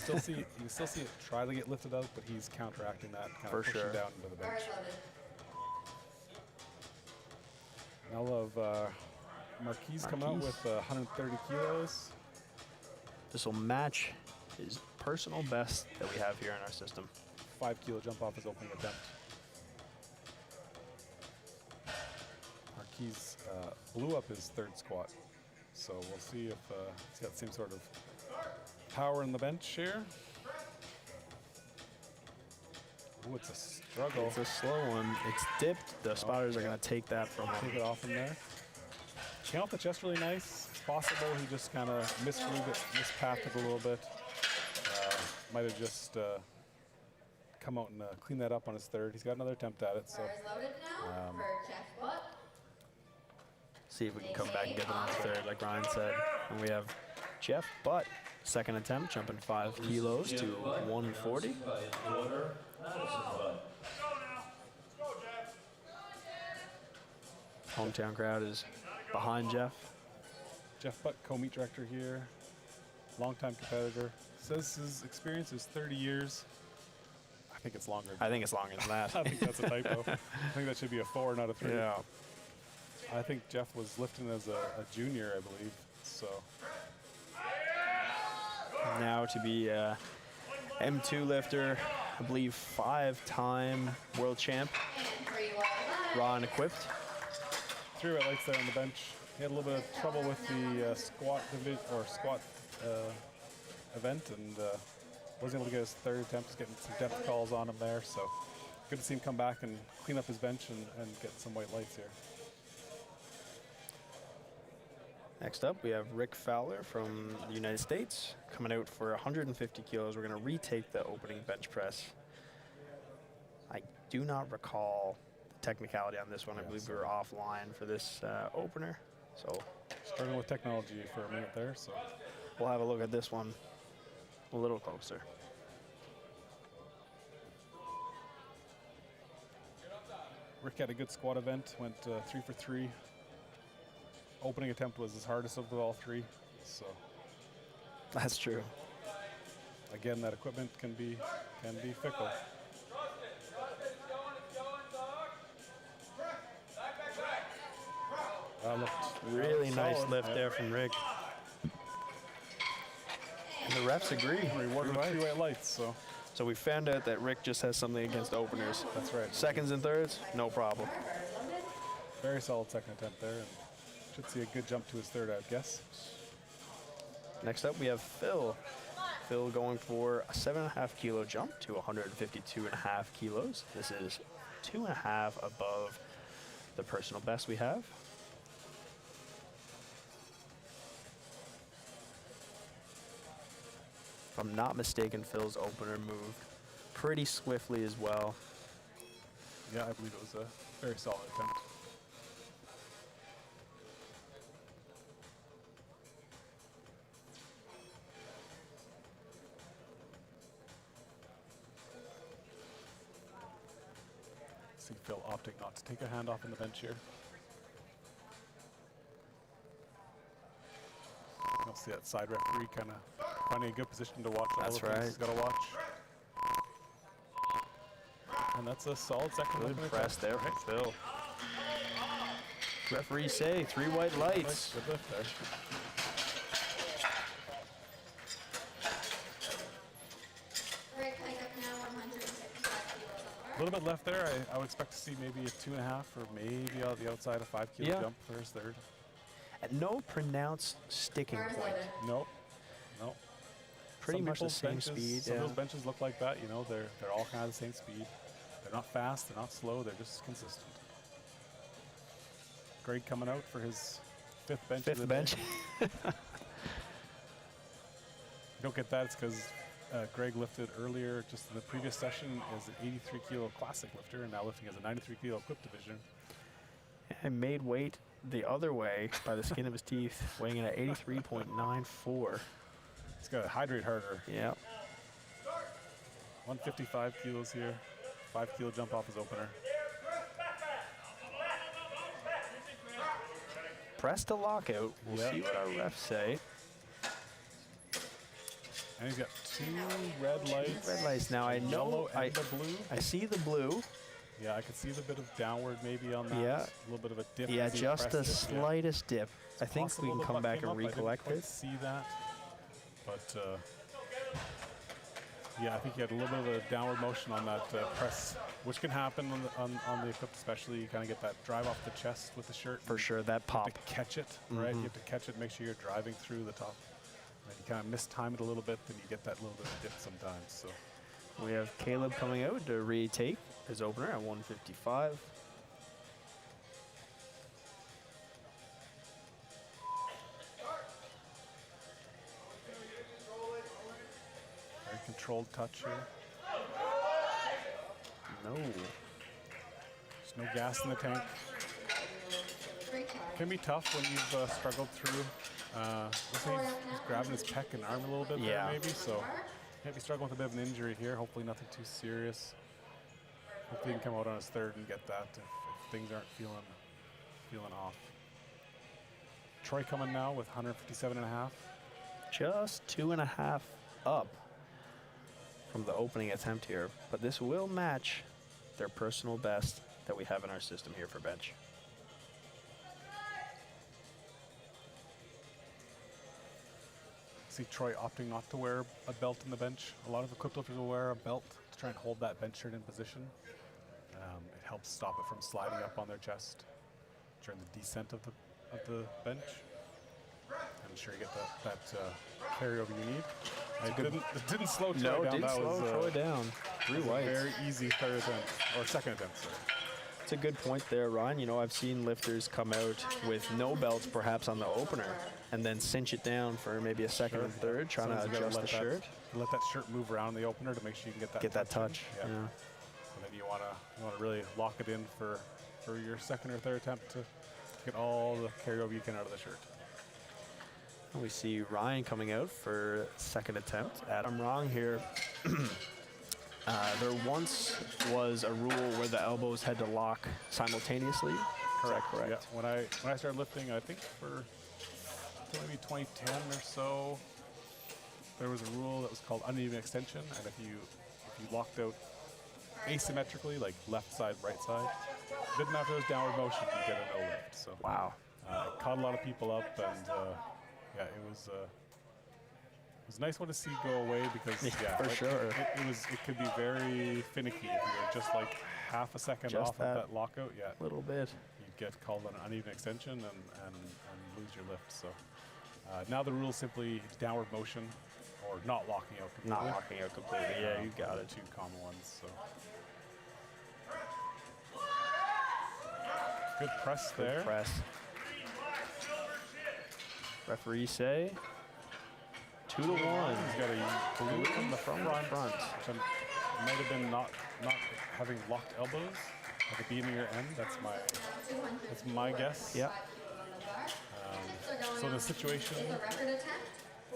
still see it try to get lifted out, but he's counteracting that, kind For of pushing sure. down into the Bar bench. is loaded. I love Marquise coming out with 130 kilos. This will match his personal best that we have here in our system. 5 kilo jump off his opening attempt. Marquise blew up his third squat, so we'll see if he's got the same sort of power in the bench here. Ooh, it's a struggle. It's a slow one. It's dipped. The spotters are going to take that from Take him. it off from there. Came off the chest really nice. It's possible he just kind of mispathed it a little bit. Might have just come out and cleaned that up on his third. He's got another attempt at it. So Bar is loaded now for Jeff Butt. See if we can come back and get it on third, like Ryan said. And we have Jeff Butt, second attempt, jumping 5 kilos to 140. Hometown crowd is behind Jeff. Jeff Butt, co-meet director here, longtime competitor. Says his experience is 30 years. I think it's longer. I think it's longer than that. I think that's a typo. I think that should be a 4, not a 3. Yeah. I think Jeff was lifting as a junior, I believe. So Now to be a M2 lifter, I believe 5-time world champ, And 3 white lights. raw and equipped. 3 red lights there on the bench. He had a little bit of trouble with the squat event, and wasn't able to get his third attempt. He's getting some depth calls on him there. So good to see him come back and clean up his bench and get some white lights here. Next up, we have Rick Fowler from the United States coming out for 150 kilos. We're going to retake the opening bench press. I do not recall the technicality on this one. I believe we were offline for this opener. So Struggling with technology for a minute there. So we'll have a look at this one a little closer. Rick had a good squat event, went 3 for 3. Opening attempt was his hardest of all 3. So That's true. again, that equipment can be fickle. Looked Really nice solid. lift there from Rick. And the refs agree. Rewarded with 3 white lights. So we found out that Rick just has something against openers. That's right. Seconds and thirds, no problem. Bar is loaded. Very solid second attempt there, and should see a good jump to his third, I would guess. Next up, we have Phil. Phil going for a 7.5 kilo jump to 152.5 kilos. This is 2.5 above the personal best we have. If I'm not mistaken, Phil's opener moved pretty swiftly as well. Yeah, I believe it was a very solid attempt. See Phil opting not to take a hand off in the bench here. You'll see that side referee kind of finding a good position to watch. That's all the things right. He's got to watch. And that's a solid second. Good opening press attempt. there from Phil. Referees say 3 white lights. Nice, good lift there. Greg Pickel now 155 kilos on the A bar. little bit left there. I would expect to see maybe a 2.5 or maybe on the outside a 5 kilo Yeah. jump for his third. At no pronounced sticking Bars point. loaded. Nope. Nope. Pretty Some much the people's same benches, speed. Some Yeah. of those benches look like that. You know, they're all kind of the same speed. They're not fast. They're not slow. They're just consistent. Greg coming out for his fifth bench. of Fifth the bench. day. You don't get that. It's because Greg lifted earlier, just in the previous session, as an 83 kilo classic lifter, and now lifting as a 93 kilo equipped division. And made weight the other way by the skin of his teeth, weighing in at 83.94. He's got to hydrate harder. Yeah. 155 kilos here. 5 kilo jump off his opener. Press to lockout. We'll Yeah. see what our refs say. And he's got 2 red lights. Red lights. Now I know Yellow and the blue. I see the blue. Yeah, I could see the bit of downward maybe on that. Yeah. A little bit of a dip. Yeah, as he just the presses it. Yeah. slightest dip. I think we Possible can the come butt back came and up. recollect I didn't it. quite see that. But yeah, I think he had a little bit of a downward motion on that press, which can happen on the equipped, especially. You kind of get that drive off the chest with the shirt. For sure, that You have pop. to catch it, right? You have to catch it, make sure you're driving through the top. And you kind of mistime it a little bit, then you get that little bit of dip sometimes. So We have Caleb coming out to retake his opener at 155. very controlled touch here. No. There's no gas in the tank. Great try. Can be tough when you've struggled through. Looks like he's grabbing his pec and arm a little bit Yeah. there, maybe. So might be struggling with a bit of an injury here. Hopefully nothing too serious. Hopefully he can come out on his third and get that if things aren't feeling off. Troy coming now with 157.5. Just 2.5 up from the opening attempt here, but this will match their personal best that we have in our system here for bench. See Troy opting not to wear a belt in the bench. A lot of equipped lifters will wear a belt to try and hold that bench shirt in position. It helps stop it from sliding up on their chest during the descent of the bench. And ensure you get that carryover you need. It didn't slow Troy No, down. did That slow was, Troy down. 3 was a whites. very easy third attempt, or second attempt, sorry. It's a good point there, Ryan. You know, I've seen lifters come out with no belts perhaps on the opener and then cinch it down for maybe a second and third, trying to Sometimes you gotta adjust the shirt. Let that shirt move around the opener to make sure you can get that touch. in. Yeah. And then you wanna really lock it in for your second or third attempt to get all the carryover you can out of the shirt. And we see Ryan coming out for second attempt. I'm wrong here. There once was a rule where the elbows had to lock simultaneously. Is that correct? Yeah. When I started lifting, I think for maybe 2010 or so, there was a rule that was called uneven extension, and if you locked out asymmetrically, like left side, right side, didn't have those downward motion, you get a no lift. So Wow. it caught a lot of people up, and yeah, it was a nice one to see go away because Yeah, for like, sure. it could be very finicky if you're just like half a second Just off of that lockout. Yeah, A little bit. you'd get called an uneven extension and lose your lift. So Now the rule is simply downward motion or not locking out completely. Not locking out completely. Yeah, you got it. Two common ones. So good press there. Good press. Referees say 2-1. He's got a blue from the front. Front. Which might have been not having locked elbows at the beginning or end. That's my guess. Yeah. So the situation,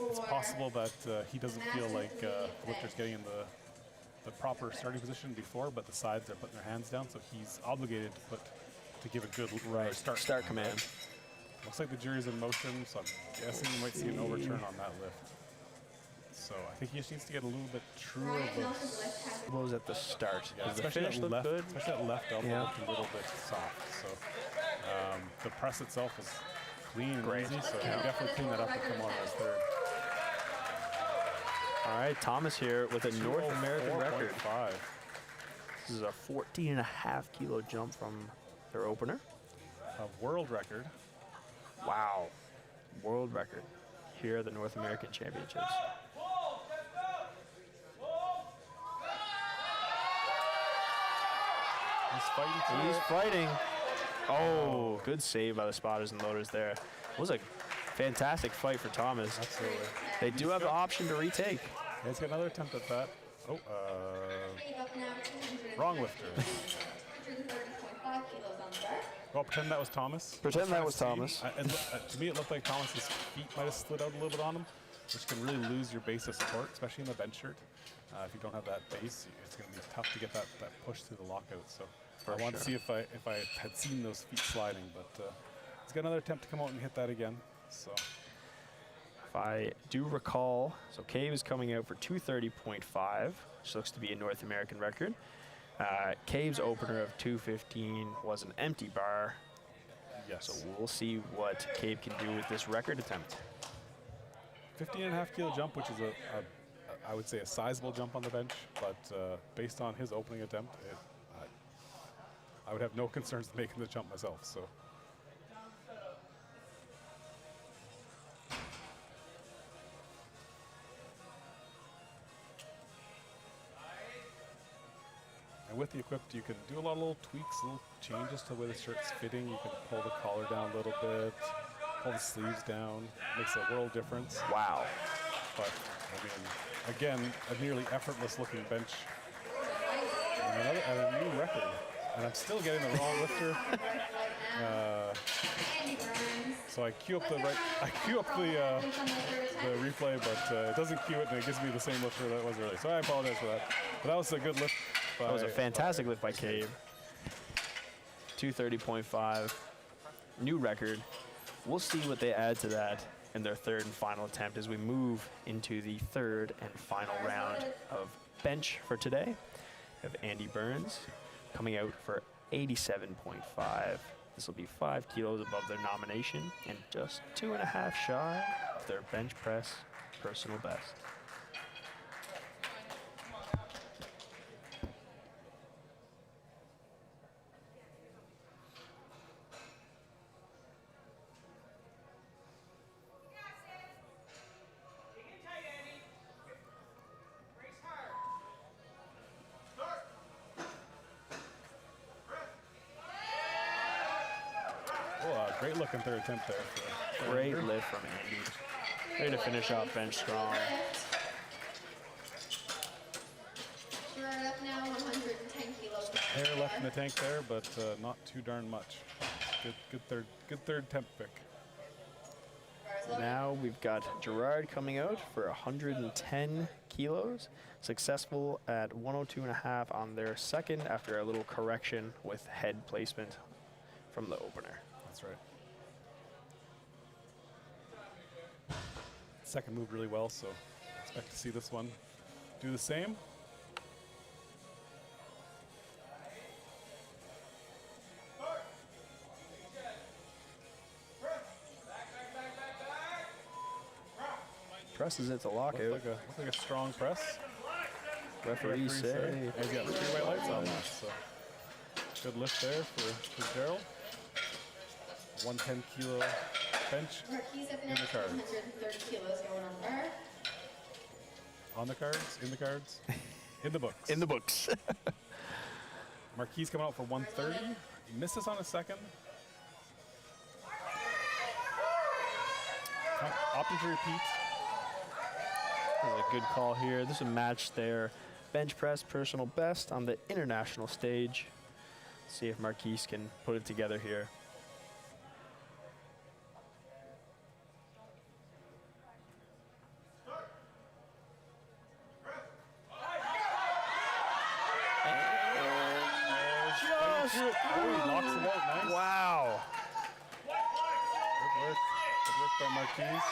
it's possible that he doesn't feel like the lifter's getting in the proper starting position before, but the sides are putting their hands down, so he's obligated to give a good start command. Looks like the jury's in motion, so I'm guessing you might see an overturn on that lift. So I think he just needs to get a little bit truer of those. Elbows at the start. Yeah, Does the especially finish that look left, good? especially that left elbow Yeah. looked a little bit soft. So the press itself was clean and easy, so he definitely clean that up and come on as third. All right, Thomas here with a North American record. 4.5. This is a 14.5 kilo jump from their opener. A world record. Wow. World record here at the North American Championships. He's fighting through He's it. fighting. Oh, good save by the spotters and loaders there. It was a fantastic fight for Thomas. Absolutely. They do have the option to retake. Yeah, he's got another attempt at that. Oh, wrong lifter. 130.5 kilos on the bar. Well, pretend that was Thomas. Pretend that was See, Thomas. To me, it looked like Thomas's feet might have slid out a little bit on him, which can really lose your base of support, especially in the bench shirt. If you don't have that base, it's going to be tough to get that push through the lockout. So I wanted to see if I had seen those feet sliding, but he's got another attempt to come out and hit that again. So If I do recall, so Cabe is coming out for 230.5, which looks to be a North American record. Cabe's opener of 215 was an empty bar. yes, So we'll see what Cabe can do with this record attempt. 15.5 kilo jump, which is I would say a sizable jump on the bench, but based on his opening attempt, I would have no concerns making the jump myself. So. And with the equipped, you can do a lot of little tweaks, little changes to the way the shirt's fitting. You can pull the collar down a little bit, pull the sleeves down. Makes a world difference. Wow. But, I mean, again, a nearly effortless looking bench. And a new record. And I'm still getting the wrong lifter. So I queue up the replay, but it doesn't queue it, and it gives me the same lifter that it was earlier. So I apologize for that. But that was a good lift. That was a fantastic lift by Cabe. 230.5, new record. We'll see what they add to that in their third and final attempt as we move into the third and final round of bench for today. We have Andy Burns coming out for 87.5. This will be 5 kilos above their nomination and just 2.5 shy of their bench press personal best. Great looking third attempt there. Great lift from Andy. Ready to finish off bench strong. We're up now 110 kilos. Hair left in the tank there, but not too darn much. Good third attempt pick. Now we've got Gerard coming out for 110 kilos. Successful at 102.5 on their second after a little correction with head placement from the opener. That's right. Second moved really well, so expect to see this one do the same. Presses it to lockout. Looked like a strong press. Referees say. He's got 3 white lights on that, so good lift there for Gerald. 110 kilo bench Marquis at in the cards. 130 kilos going on the bar. On the cards, in the cards, in the books. In the books. Marquis coming out for 130. He misses on a second. Opting to repeat. This is a good call here. This will match their bench press personal best on the international stage. See if Marquise can put it together here. Oh, he locks it out. Nice. Wow. Good work. Good work by Marquise.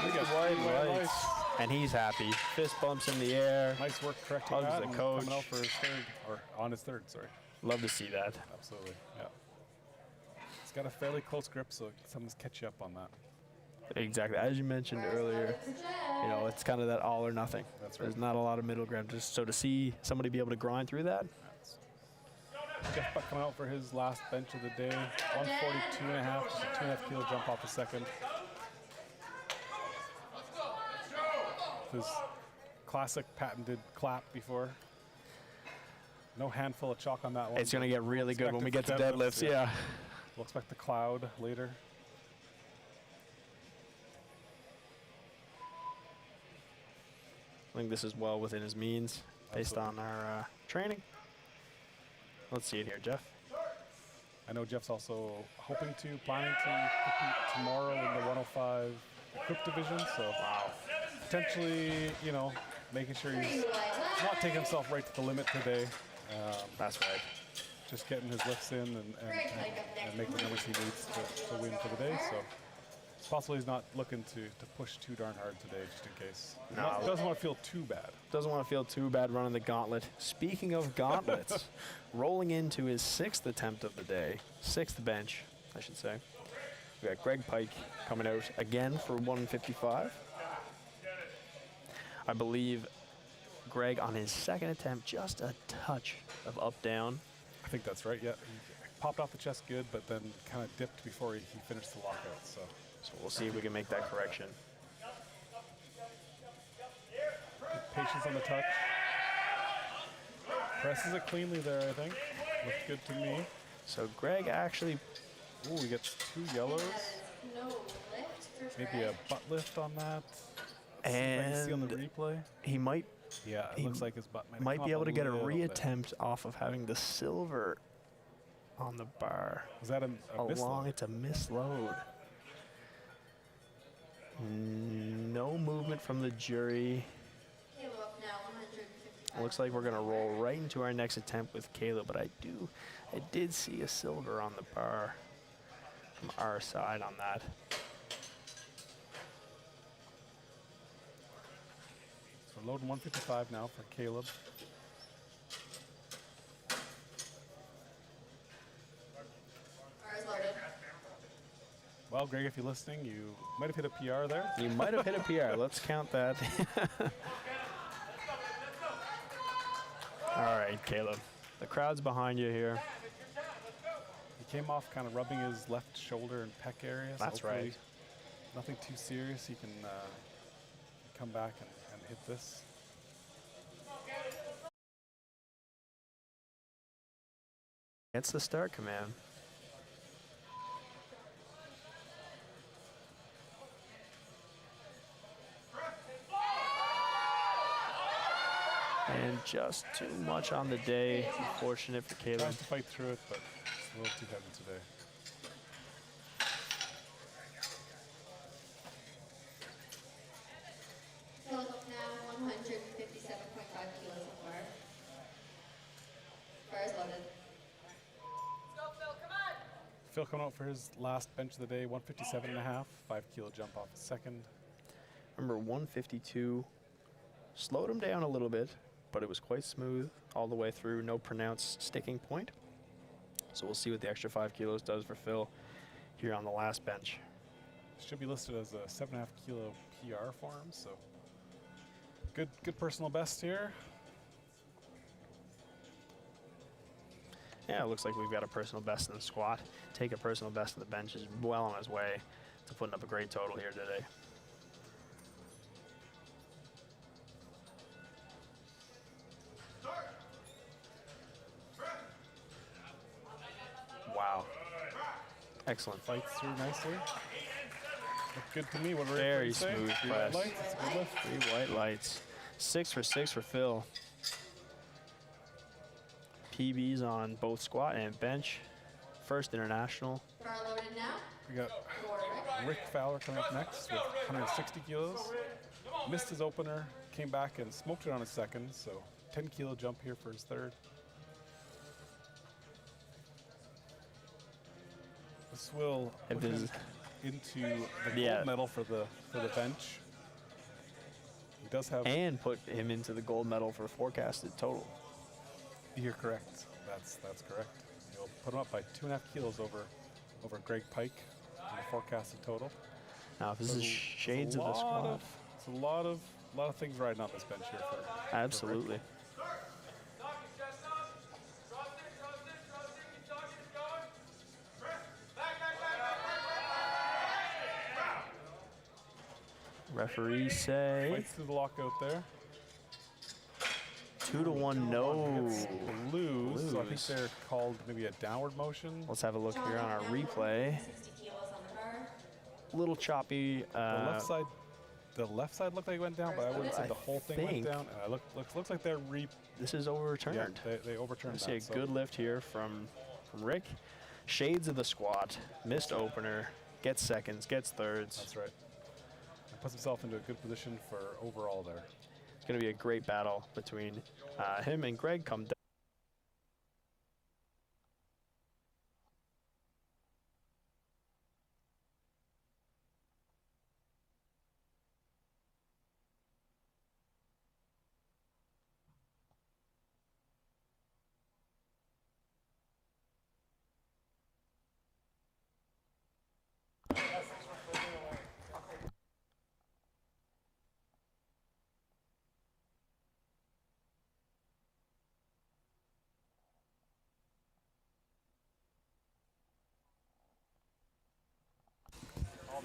Look at white lights. And he's happy. Fist bumps in the air. Nice work correcting Hugs that the and coach. coming out for his third, or on his third, sorry. Love to see that. Absolutely, yeah. He's got a fairly close grip, so someone's catch you up on that. Exactly. As you mentioned earlier, you know, it's kind of that all or nothing. That's right. There's not a lot of middle ground. Just so to see somebody be able to grind through that, Jeff Buck coming out for his last bench of the day. 142.5, just a 2.5 kilo jump off the second. His classic patented clap before. No handful of chalk on that one. it's going to get really good when we get to Expect it for deadlifts. Yeah. We'll expect the cloud later. I think this is well within his means based Absolutely. on our training. Let's see it here, Jeff. I know Jeff's also planning to compete tomorrow in the 105 equipped division, so potentially, you know, making sure he's not taking himself right to the limit today. That's right. Just getting his lifts in and making the numbers he needs to win for the day. So possibly he's not looking to push too darn hard today, just in case. No. Doesn't want to feel too bad. Doesn't want to feel too bad running the gauntlet. Speaking of gauntlets, rolling into his 6th attempt of the day, 6th bench, I should say. We got Greg Pike coming out again for 155. I believe Greg on his 2nd attempt, just a touch of up down. I think that's right. Yeah, he popped off the chest good, but then kind of dipped before he finished the lockout. So We'll see if we can make that correction. good patience on the touch. Presses it cleanly there, I think. Looked good to me. So Greg actually, Ooh, he gets 2 yellows. No lift for Maybe a Greg. butt lift on that. See if I can see on the and replay. he might Yeah, it he looks like his butt might come be up able to get a little bit. reattempt off of having the silver on the bar. Was that a miss Along, load? it's a misload. No movement from the jury. Kilo up now, 155. Looks like we're gonna roll right into our next attempt with Caleb, but I did see a silver on the bar from our side on that. So we're loading 155 now for Caleb. Bar is loaded. Well, Greg, if you're listening, you might have hit a PR there. You might have hit a PR. Let's count that. All right, Caleb. The crowd's behind you here. He came off kind of rubbing his left shoulder and pec area. So That's hopefully right. Nothing too serious. He can come back and hit this. It's the start command. And just too much on the day. Unfortunate for Caleb. Tries to fight through it, but it's a little too heavy today. Kilo up now, 157.5 kilos on the bar. Bar is loaded. Phil coming out for his last bench of the day, 157.5, 5 kilo jump off the second. Remember 152 slowed him down a little bit, but it was quite smooth all the way through. No pronounced sticking point. So we'll see what the extra 5 kilos does for Phil here on the last bench. Should be listed as a 7.5 kilo PR for him, so good personal best here. Yeah, it looks like we've got a personal best in the squat. Take a personal best in the bench is well on his way to putting up a great total here today. Wow. Excellent. Fights through nicely. Look good to me. What Very smooth press. Lights. It's a good lift. 3 white lights. 6 for 6 for Phil. PBs on both squat and bench. First international. Bar loaded now. We got For Rick. Rick Fowler coming up next with 160 kilos. Missed his opener, came back and smoked it on his second, so 10-kilo jump here for his third. This will put him into the gold medal for the bench. He does have. And put him into the gold medal for forecasted total. You're correct. That's correct. You'll put him up by 2.5 kilos over Greg Pike in the forecasted total. Now, if this is shades of the squat. It's a lot of things riding on this bench here for. Absolutely. Referees say Fights through the lockout there. 2-1 no. Lose. So I think they're called maybe a downward motion. Let's have a look here on our replay. 60 kilos on the bar. A little choppy. The left side looked like it went down, but I wouldn't say the whole thing went down. Looks like they're This is overturned. Yeah, they overturned I that. see a good lift here from Rick. Shades of the squat. Missed opener. Gets seconds. Gets thirds. That's right. Puts himself into a good position for overall there. It's going to be a great battle between him and Greg come down.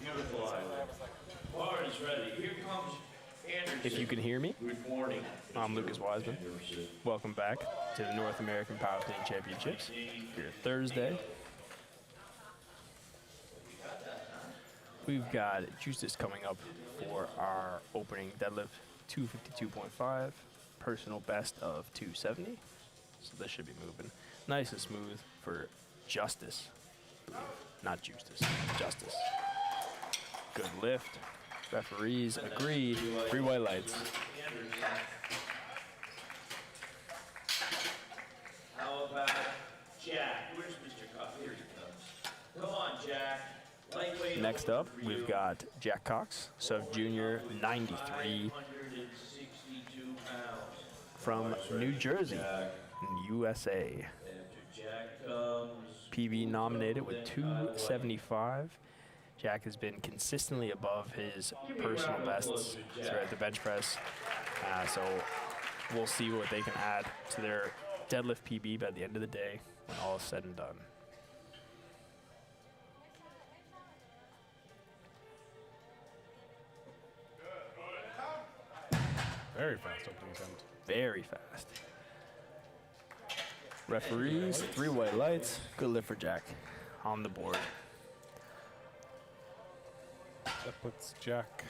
Beautiful. Bar is ready. Here comes Anderson. If you can hear me, Good morning. I'm Lucas Wiseman. Welcome back to the North American Powerlifting Championships here Thursday. We've got Justice coming up for our opening deadlift, 252.5, personal best of 270. So this should be moving nice and smooth for Justice. Not Justice, Justice. Good lift. Referees agreed. 3 white lights. How about Jack? Where's Mr. Cox? Here he comes. Come on, Jack. Lightweight. Next up, we've got Jack Cox, Sub Junior 93 162 pounds. from New Jersey, USA. After Jack comes. PB nominated with 275. Jack has been consistently above his personal bests throughout the bench press. So we'll see what they can add to their deadlift PB by the end of the day when all is said and done. Very fast opening attempt. Very fast. Referees, 3 white lights. Good lift for Jack on the board. That puts Jack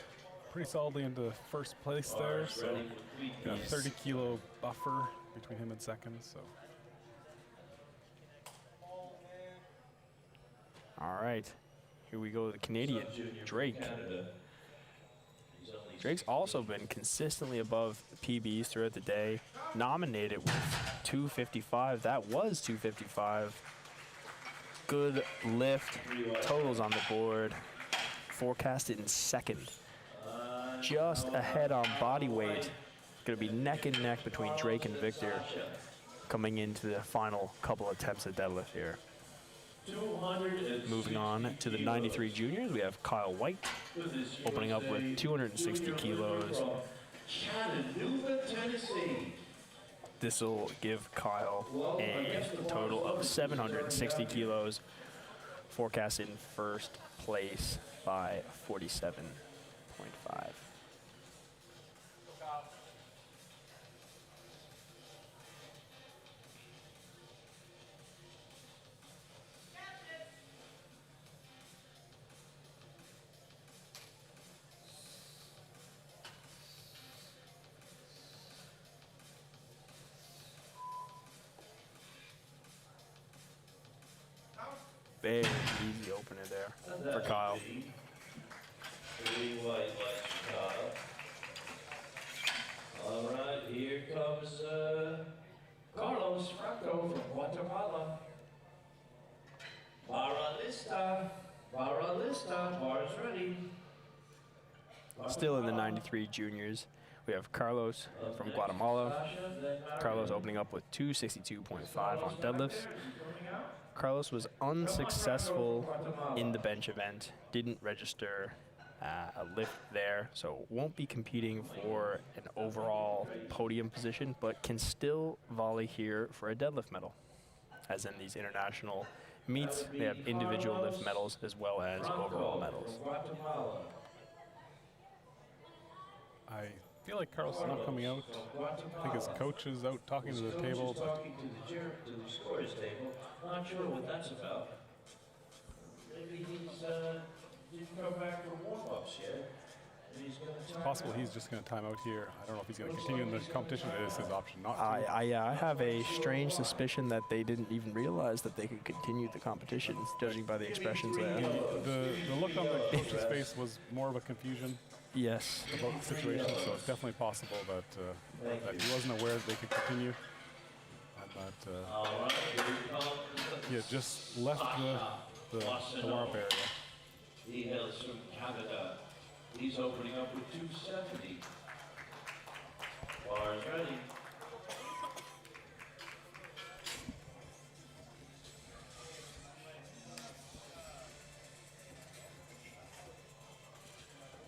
pretty solidly into first place there. So got a 30-kilo buffer between him and second. So All right, here we go. The Canadian Drake. Drake's also been consistently above PBs throughout the day. Nominated with 255. That was 255. Good lift. Totals on the board. Forecasted in second. Just ahead on body weight. Going to be neck and neck between Drake and Victor coming into the final couple attempts at deadlift here. Moving on to the 93 juniors, we have Kyle White opening up with 260 kilos. Chattanooga, Tennessee. This will give Kyle a a total of 760 kilos. Forecast in first place by 47.5. Very easy opener there for Kyle. Three white lights, Kyle. All right, here comes Carlos Franco from Guatemala. Barra lista, bar's ready. Still in the 93 juniors, we have Carlos from Guatemala. Carlos opening up with 262.5 on deadlifts. Carlos was unsuccessful in the bench event, didn't register a lift there, so won't be competing for an overall podium position, but can still volley here for a deadlift medal. As in these international meets, they have individual lift medals as well as overall medals. I feel like Carlos is not coming out. I think his coach is out talking to the table, but Talking to the scorers table. Not sure what that's about. Maybe he's didn't come back for warm-ups yet. it's possible he's just going to time out here. I don't know if he's going to continue in the competition. It is his option not to. I have a strange suspicion that they didn't even realize that they could continue the competition, judging by the expressions there. The look on the coach's face was more of a confusion Yes. about the situation, so it's definitely possible that that he wasn't aware that they could continue, and that he had just left the warm-up area. He hails from Canada. He's opening up with 270. Bar's ready.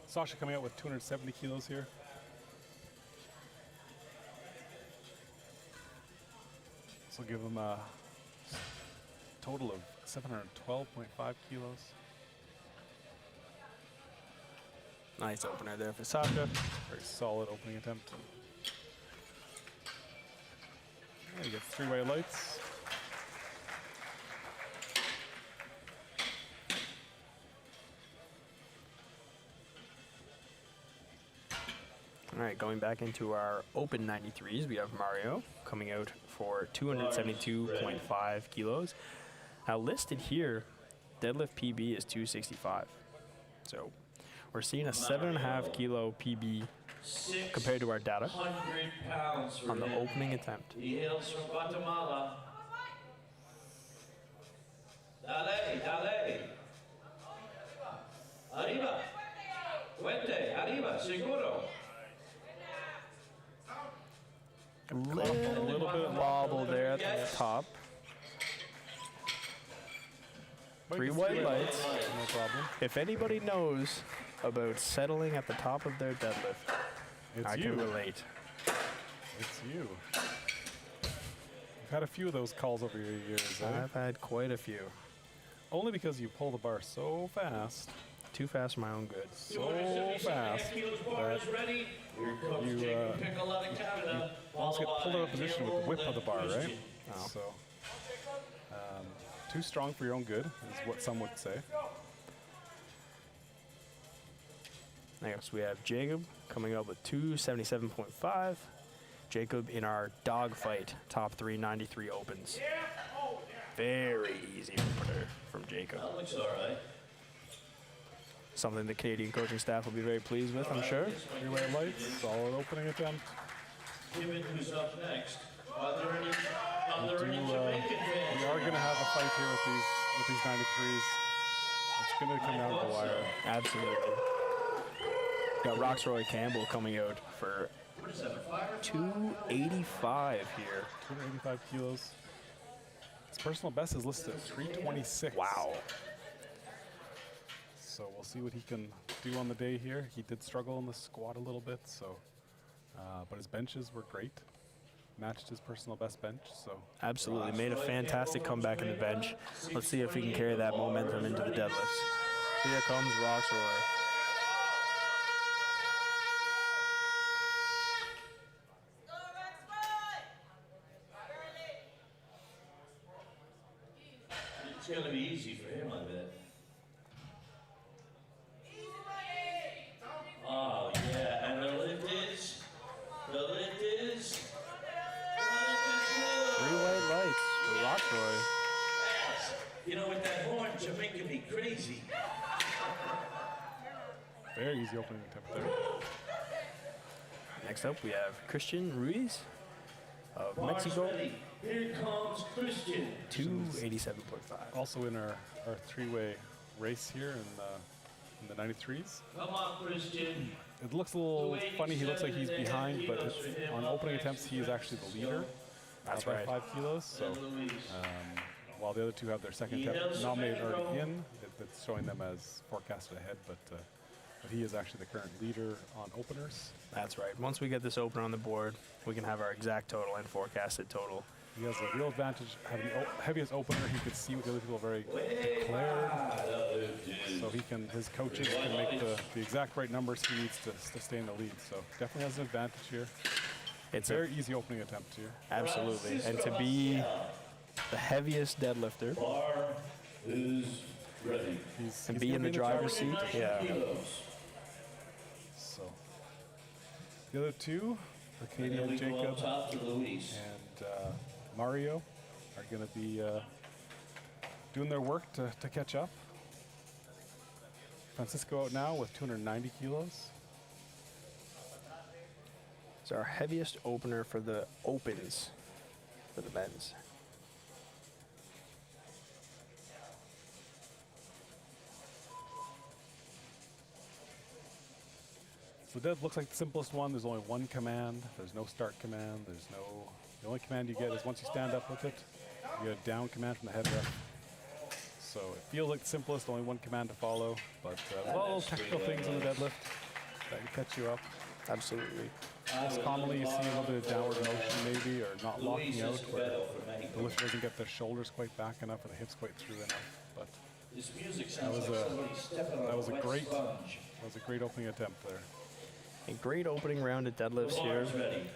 Sasha coming out with 270 kilos here. This will give him a total of 712.5 kilos. Nice opener there for Sasha. Very solid opening attempt. Yeah, he gets 3 white lights. All right, going back into our open 93s, we have Mario coming out for 272.5 kilos. Now listed here, deadlift PB is 265. So we're seeing a 7.5 kilo PB compared to our data 600 pounds for on the him. opening attempt. He hails from Guatemala. Dale, dale. Arriba. Fuerte, arriba, seguro. A little bit of wobble there at the top. But 3 it's white lights. No problem. If anybody knows about settling at the top of their deadlift, It's I you. can relate. It's you. You've had a few of those calls over your years, eh? I've had quite a few. Only because you pull the bar so fast, Too fast for my own good. so fast, that ready. Here comes you, Jacob Pickel out of Canada. almost get pulled out of position with the whip of the bar, right? Oh. So, too strong for your own good, is what some would say. Next, we have Jacob coming up with 277.5. Jacob in our dogfight top 393 opens. Very easy opener from Jacob. That looks all right. Something the Canadian coaching staff will be very pleased with, I'm sure. 3 white lights, solid opening attempt. Given who's up next. Are there any We Jamaican fans? are going to have a fight here with these 93s. It's going to come down to the wire. Absolutely. Got Roxroy Campbell coming out for 285 here. 285 kilos. His personal best is listed at 326. Wow. So we'll see what he can do on the day here. He did struggle in the squat a little bit, so but his benches were great. matched his personal best bench. So Absolutely. Made a fantastic comeback in the bench. Let's see if he can carry that momentum into the deadlifts. Here comes Roxroy. It's going to be easy for him, I bet. Oh, yeah, and the lift is. 3 white lights for Roxroy. Yes. You know, with that horn, you're making me crazy. very easy opening attempt there. Next up, we have Christian Ruiz of Mexico, Here comes Christian. 287.5. Also in our three-way race here in the 93s. Come on, Christian. It looks a little funny. He looks like he's behind, but on opening attempts, he is actually the leader. That's by right. 5 kilos. So while the other two have their second attempt nominated already in, it's showing them as forecasted ahead. But he is actually the current leader on openers. That's right. Once we get this opener on the board, we can have our exact total and forecasted total. He has a real advantage having the heaviest opener. He could see what the other people are very declared. So his coaches can make the exact right numbers he needs to stay in the lead. So definitely has an advantage here. It's Very easy opening attempt here. Absolutely. And to be the heaviest deadlifter Bar is ready. and be in the driver's seat, yeah. So the other two, And then Arcadia we go up Jacob top to Luis. and Mario, are going to be doing their work to catch up. Francisco out now with 290 kilos. It's our heaviest opener for the opens for the men's. So dead looks like the simplest one. There's only one command. There's no start command. The only command you get is once you stand up with it, you get a down command from the head rep. So it feels like the simplest, only one command to follow, but there's a lot of technical things in the deadlift that can catch you up. Absolutely. Most commonly you see a little bit of downward motion maybe, or not locking out, where the lifter doesn't get their shoulders quite back enough or the hips quite through enough. But This music sounds was like a- somebody stepping on that was a wet great sponge. opening attempt there. A great opening round of deadlifts here.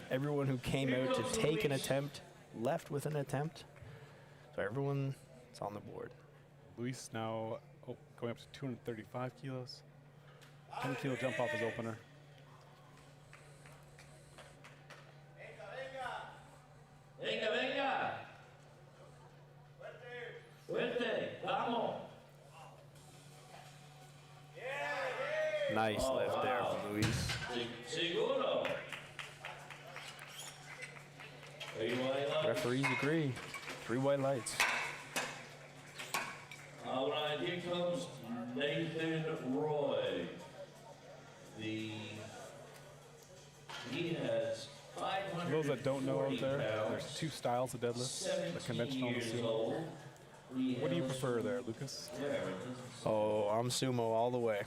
Everyone who came out to take an attempt left with an attempt. So everyone is on the board. Luis now going up to 235 kilos. 10 kilo jump off his opener. Venga, venga. Fuerte, vamos. Nice lift there from Luis. Seguro. Are you white lights? Referees agree. 3 white lights. All right, here comes Nathan Roy. He has 500. For those that don't know out there, there's two styles of deadlift, the conventional and the sumo. What do you prefer there, Lucas? Oh, I'm sumo all the way.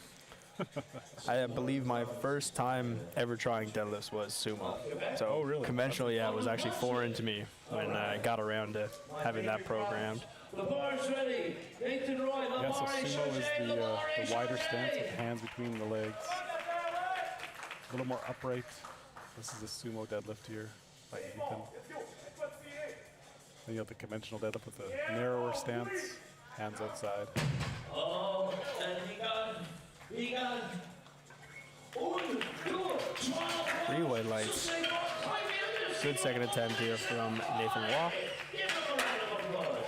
I believe my first time ever trying deadlifts was sumo. So Oh, really? conventional, yeah, was actually foreign to me when I got around to having that programmed. The bar's ready. Nathan Roy, the Yeah, so bar is sumo is ready. the wider stance with the hands between the legs. A little more upright. This is a sumo deadlift here by Ethan. Then you have the conventional deadlift with a narrower stance, hands outside. Oh, and he got 1, 2, 12. 3 white lights. Good second attempt here from Nathan Waugh. Give him a round of applause.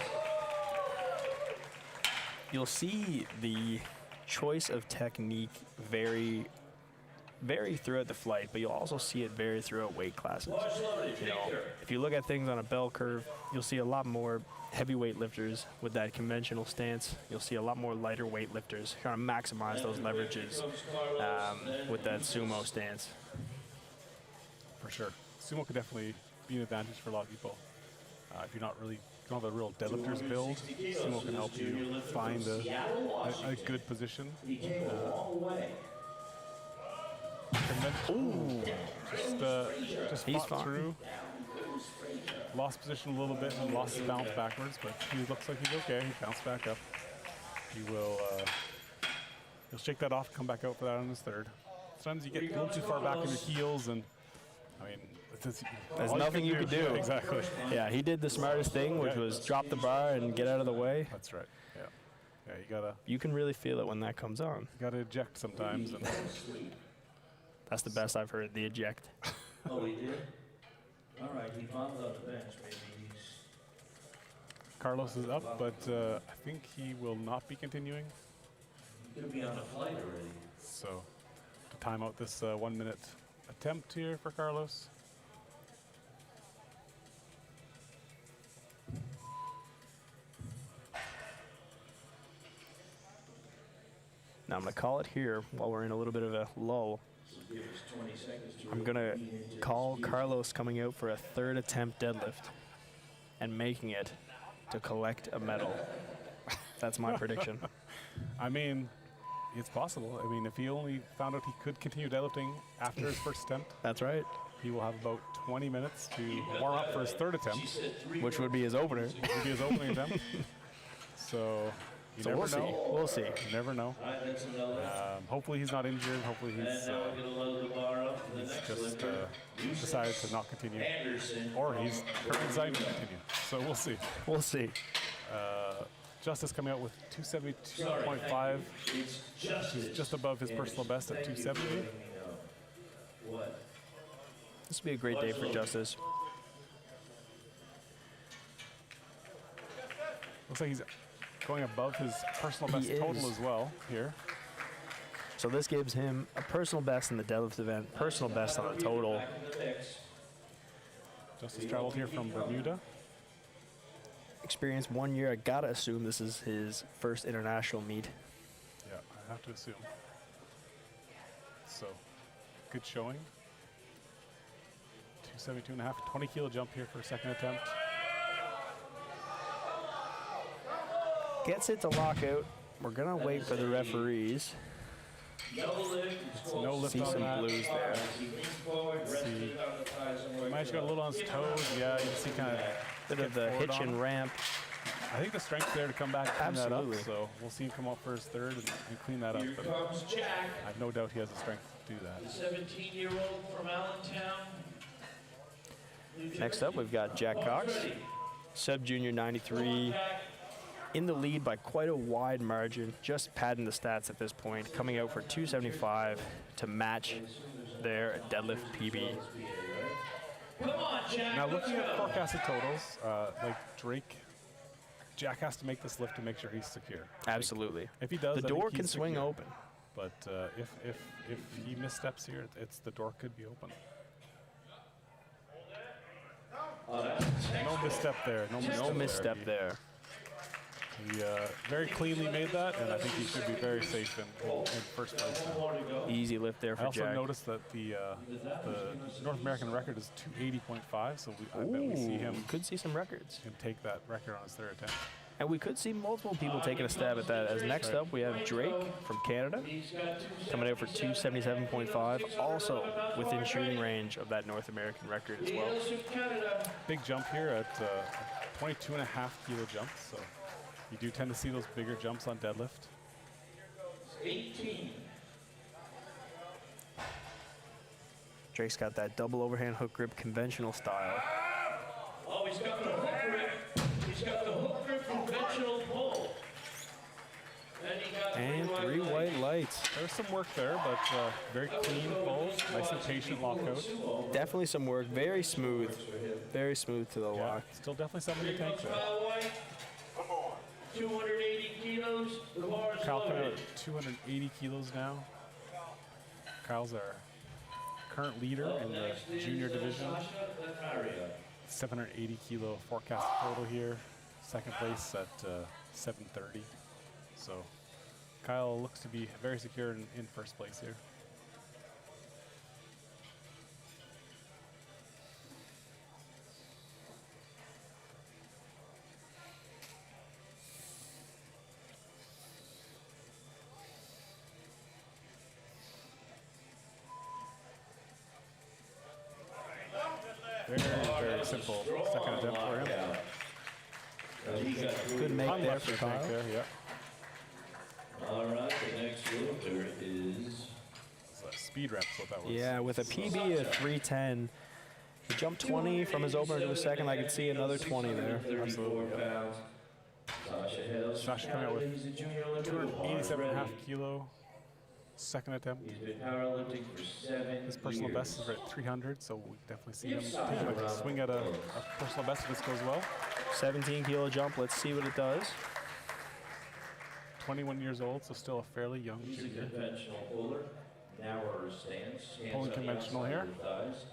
You'll see the choice of technique vary throughout the flight, but you'll also see it vary throughout weight classes. You know, if you look at things on a bell curve, you'll see a lot more heavyweight lifters with that conventional stance. You'll see a lot more lighter weight lifters trying to maximize those leverages with that sumo stance. For sure. Sumo could definitely be an advantage for a lot of people. If you're not really, don't have a real deadlifter's build, sumo can help you find a good position. He came a long way. Just He's fought fine. through. lost position a little bit and lost his bounce backwards, but he looks like he's okay. He bounced back up. He will he'll shake that off, come back out for that on his third. Sometimes you get a little too far back on your heels, and I mean, there's nothing you can do. Yeah, exactly. Yeah, he did the smartest thing, which was drop the bar and get out of the way. That's right. Yeah, You can really feel it when that comes on. you gotta eject sometimes, and That's the best I've heard, the eject. Oh, he did? All right, he found on the bench. Maybe he's... Carlos is up, but I think he will not be continuing. He could be on a flight already. So to time out this 1 minute attempt here for Carlos. Now I'm going to call it here while we're in a little bit of a lull. Give us 20 seconds to I'm going to call Carlos coming out for a third attempt deadlift and making it to collect a medal. That's my prediction. I mean, it's possible. I mean, if he only found out he could continue deadlifting after his first attempt, That's right. he will have about 20 minutes to warm up for his third attempt, Which would be his opener. which will be his opening attempt. So you So never we'll see. know. We'll see. You never know. All right, that's another. Hopefully he's not injured. Hopefully And he's now we're going to load the bar up for the next just lifter. decided to not continue. Anderson. Or he's currently deciding to continue. So we'll see. We'll see. Justice coming out with 272.5, It's which is just above his personal best at 270. What? This will be a great day for Justice. Looks like he's going above his personal best He total is. as well here. So this gives him a personal best in the deadlift event, personal best on the total. Back in the mix. Justice traveled here from Bermuda. Experience 1 year. I gotta assume this is his first international meet. Yeah, I have to assume. So, good showing. 272.5, 20 kilo jump here for a second attempt. Gets it to lock out. We're gonna wait for the referees. No lift. It's no lift See on some that. blues there. He leans forward, rested see. it on the thighs and worked Might have got a little on his toes. Yeah, you can see kind of Bit of the hitch and ramp. I think the strength there to come back and clean Absolutely. that up. So we'll see him come up for his third and clean that up. Here But comes Jack, I have no doubt he has the strength to do that. the 17-year-old from Allentown. Next up, we've got Jack Cox, sub-junior 93, in the lead by quite a wide margin, just padding the stats at this point, coming out for 275 to match their deadlift PB. Come on, Jack. Now looking let's at go. forecasted totals, like Jack has to make this lift to make sure he's secure. Absolutely. If he does, The I think door he's can swing secure. open. But if he missteps here, it's the door could be open. Oh, that's No misstep there. No misstep there. He very cleanly made that, and I think he should be very safe in first place now. more to go. Easy lift there I for also Jack. noticed that the North American record is 280.5, so I bet we see him Could see some records. take that record on his third attempt. And we could see multiple people taking a stab at that. As next up, we have Drake from Canada, He's got two coming out for 277.5, also within shooting range of that North American record as well. Hails from Canada. Big jump here at 22.5 kilo jump, so you do tend to see those bigger jumps on deadlift. 18. Drake's got that double overhand hook grip conventional style. Oh, he's got the hook grip. He's got the hook grip conventional pull. And three white lights. There's some work there, but very clean pull, nice and patient lockout. Definitely some work. Very smooth. Very smooth to the Yeah, lock. still definitely something to tank there. Kyle White. 280 kilos. The bar is Kyle coming out loaded. at 280 kilos now. Kyle's our current leader in the junior division. 780 kilo forecast total here. Second place at 730. So Kyle looks to be very secure in first place here. Very, very simple He got Good make there Unlucky for make Kyle. there, yeah. All right, the next lifter is It's a speed reps, what that was. Yeah, with a PB of 310. He jumped 20 from his opener to his second. I could see another 20 there. 34 pounds. Sasha coming out with He's a junior lifter. 287.5 kilo second attempt. He's been powerlifting for 7 His personal years. best is right at 300, so we definitely see him taking a swing at a personal best if this goes well. 17 kilo jump. Let's see what it does. 21 years old, so still a fairly young He's a junior. conventional puller. Narrower stance. Hands Pulling on the conventional outside here. of the thighs.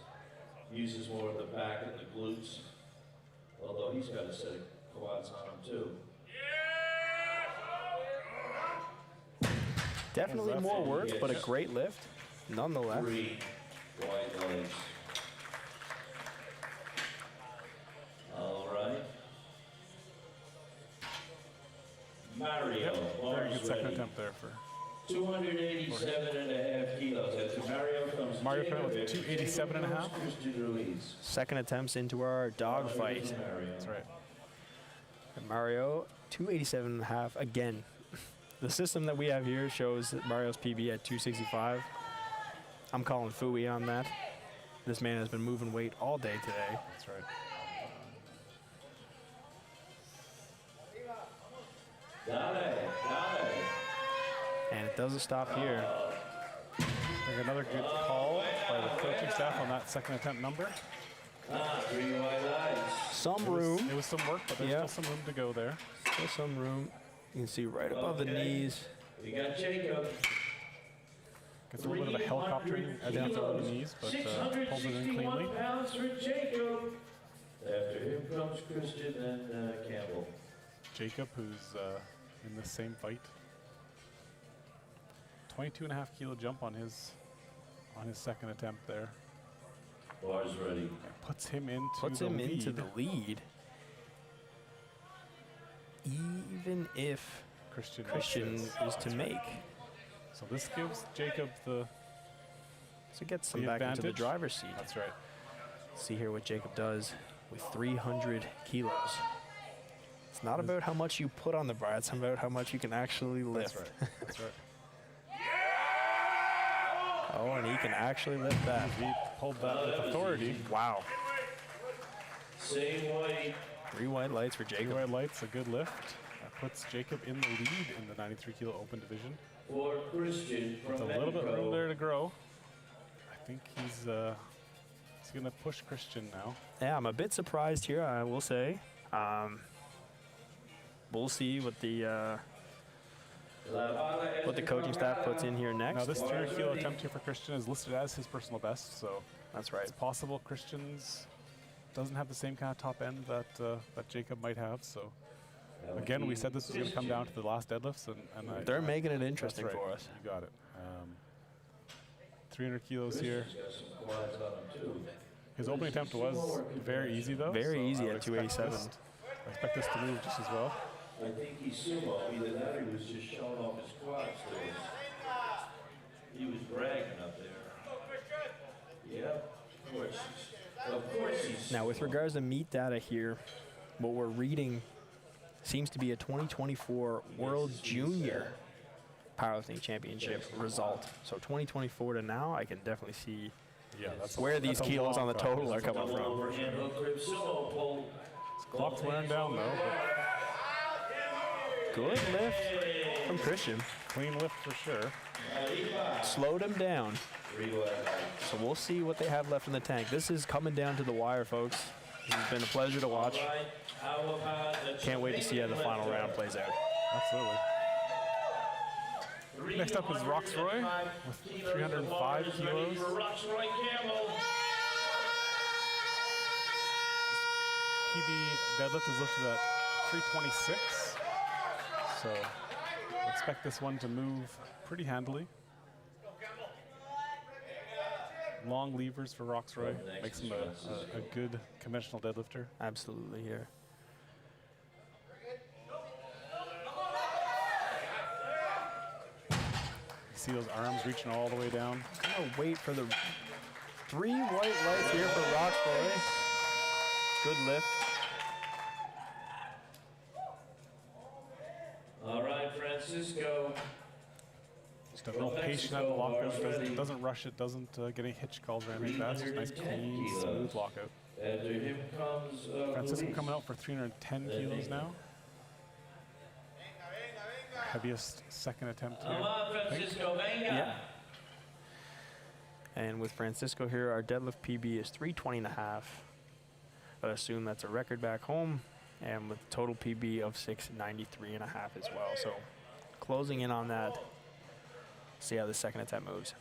Uses more of the back and the glutes. Although he's got a set of quads on him too. Definitely more work, but a great lift nonetheless. 3 wide legs. All right. Mario. Very good arms second ready. attempt there for 287.5 kilos. After Mario comes Mario Jacob, coming out with after 287.5. Christian Ruiz. Second attempts into our dog fight. Mario. That's right. And Mario, 287.5 again. The system that we have here shows that Mario's PB at 265. I'm calling phooey on that. This man has been moving weight all day today. That's right. Dale. And it doesn't stop here. I think another good call by the coaching staff on that second attempt number. 3 wide legs. Some room. It was some work, but there's Yeah. still some room to go there. Still some room. You can see right above the knees. We got Jacob. Gets a little bit of a helicoptering as he gets over the knees, but pulls it in cleanly. 661 pounds for Jacob. After him comes Christian and Campbell. Jacob, who's in the same fight. 22.5 kilo jump on his second attempt there. Bars ready. Puts him into Puts the him lead. into the lead. Even if Christian is to make. So this gives Jacob the. So gets some The back into the advantage. driver's seat. That's right. See here what Jacob does with 300 kilos. It's not about how much you put on the bar, it's about how much you can actually lift. That's right. That's right. Oh, and he can actually lift that. He pulled that with authority. Wow. Same weight. 3 white lights for Three Jacob. white lights, a good lift. That puts Jacob in the lead in the 93 kilo open division. For Christian from With a little bit of room Mexico. there to grow. I think he's going to push Christian now. Yeah, I'm a bit surprised here, I will say. We'll see what the coaching staff puts in here Now next. this 300 kilo attempt here for Christian is listed as his personal best, so That's right. it's possible Christian's doesn't have the same kind of top end that that Jacob might have. So again, we said this was going to come down to the last deadlifts, and They're making it that's interesting right. for us. You got it. 300 kilos here. Christian's got some quads on him too. His opening attempt was very easy though. Very so easy I would at expect 287. this- I expect this to move just as well. I think he's sumo. Either that or he was just showing off his quads to us. He was bragging up there. Yep, of course. Of course he's Now, with sumo. regards to meet data here, what we're reading seems to be a 2024 World Junior Powerlifting Championship result. So 2024 to now, I can definitely see Yeah, that's where these that's a kilos long on the call. total are coming Double from. overhand hook grip sumo pull. Clock's wearing down though. Good lift from Christian. Clean lift for sure. Slowed him down. 3 wide legs. So we'll see what they have left in the tank. This is coming down to the wire, folks. It's been a pleasure to watch. All right, how about the Can't wait to see how the final round plays out. Absolutely. Next up is Roxroy with 305 kilos. Roxroy Campbell. PB deadlift is lifted at 326. So expect this one to move pretty handily. Long levers for Roxroy. Makes him a good conventional deadlifter. Absolutely here. You see those arms reaching all the way down. Gonna wait for the 3 white lights here for Roxroy. Good lift. Francisco. Just a real patient at the lockout. Doesn't rush it. Doesn't get any hitch calls or anything like that. Just nice, clean, smooth lockout. After him comes Francisco Luis. coming out for 310 kilos now. Heaviest second attempt here. Come on, Francisco, venga. Yeah. And with Francisco here, our deadlift PB is 320.5. I assume that's a record back home, and with total PB of 693.5 as well. So closing in on that. See how the second attempt moves.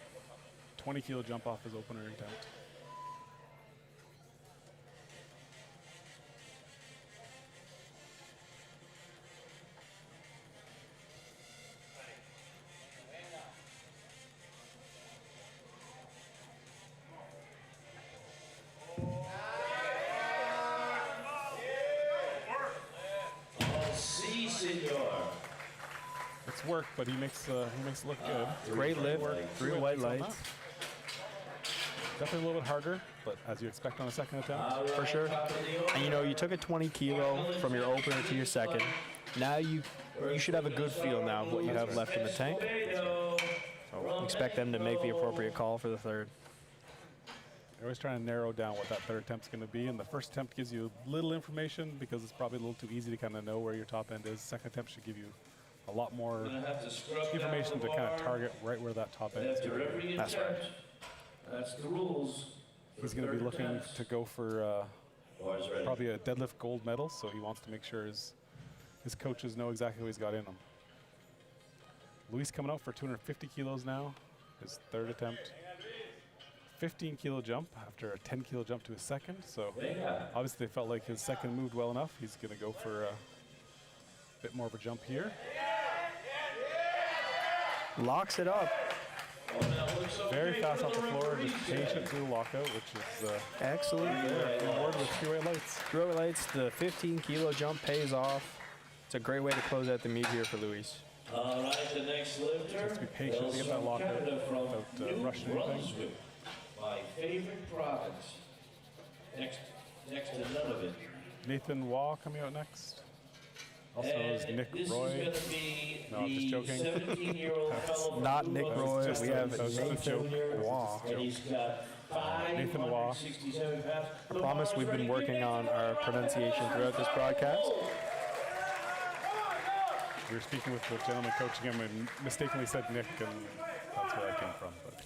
20 kilo jump off his opener attempt. Si, senor. It's work, but he makes it look good. Great lift, Work, 3 good white on lights. that. Definitely a little bit harder, but as you expect on a second attempt. For sure. And you know, you took a 20 kilo from your opener to your second. Now you should have a good feel now of what you have left in the tank. So expect them to make the appropriate call for the third. You're always trying to narrow down what that third attempt's going to be, and the first attempt gives you little information because it's probably a little too easy to kind of know where your top end is. Second attempt should give you a lot more information to kind of target right where that top end is going to be. That's right. That's the rules. He's going to be looking to go for probably a deadlift gold medal, so he wants to make sure his coaches know exactly what he's got in him. Luis coming out for 250 kilos now, his third attempt. 15 kilo jump after a 10 kilo jump to his second, so obviously they felt like his second moved well enough. He's going to go for a bit more of a jump here. Locks it up. Very fast off the floor, just patient through the lockout, which is Excellent. reward with 3 white lights. 3 white lights, the 15 kilo jump pays off. It's a great way to close out the meet here for Luis. All right, the next lifter. Just be patient to get that lockout without rushing anything. My favorite province. Next to none of it. Nathan Waugh coming out next. Also is Nick This Roy. is going to be No, I'm just the joking. 17-year-old fellow from Not Nick Brooklyn. Roy. just We a- have that was just a Nathan joke. Waugh. And he's got Nathan Waugh. 567 pounds. I promise we've been working on our pronunciation throughout this broadcast. We were speaking with the gentleman coaching him and mistakenly said Nick, and that's where I came from. But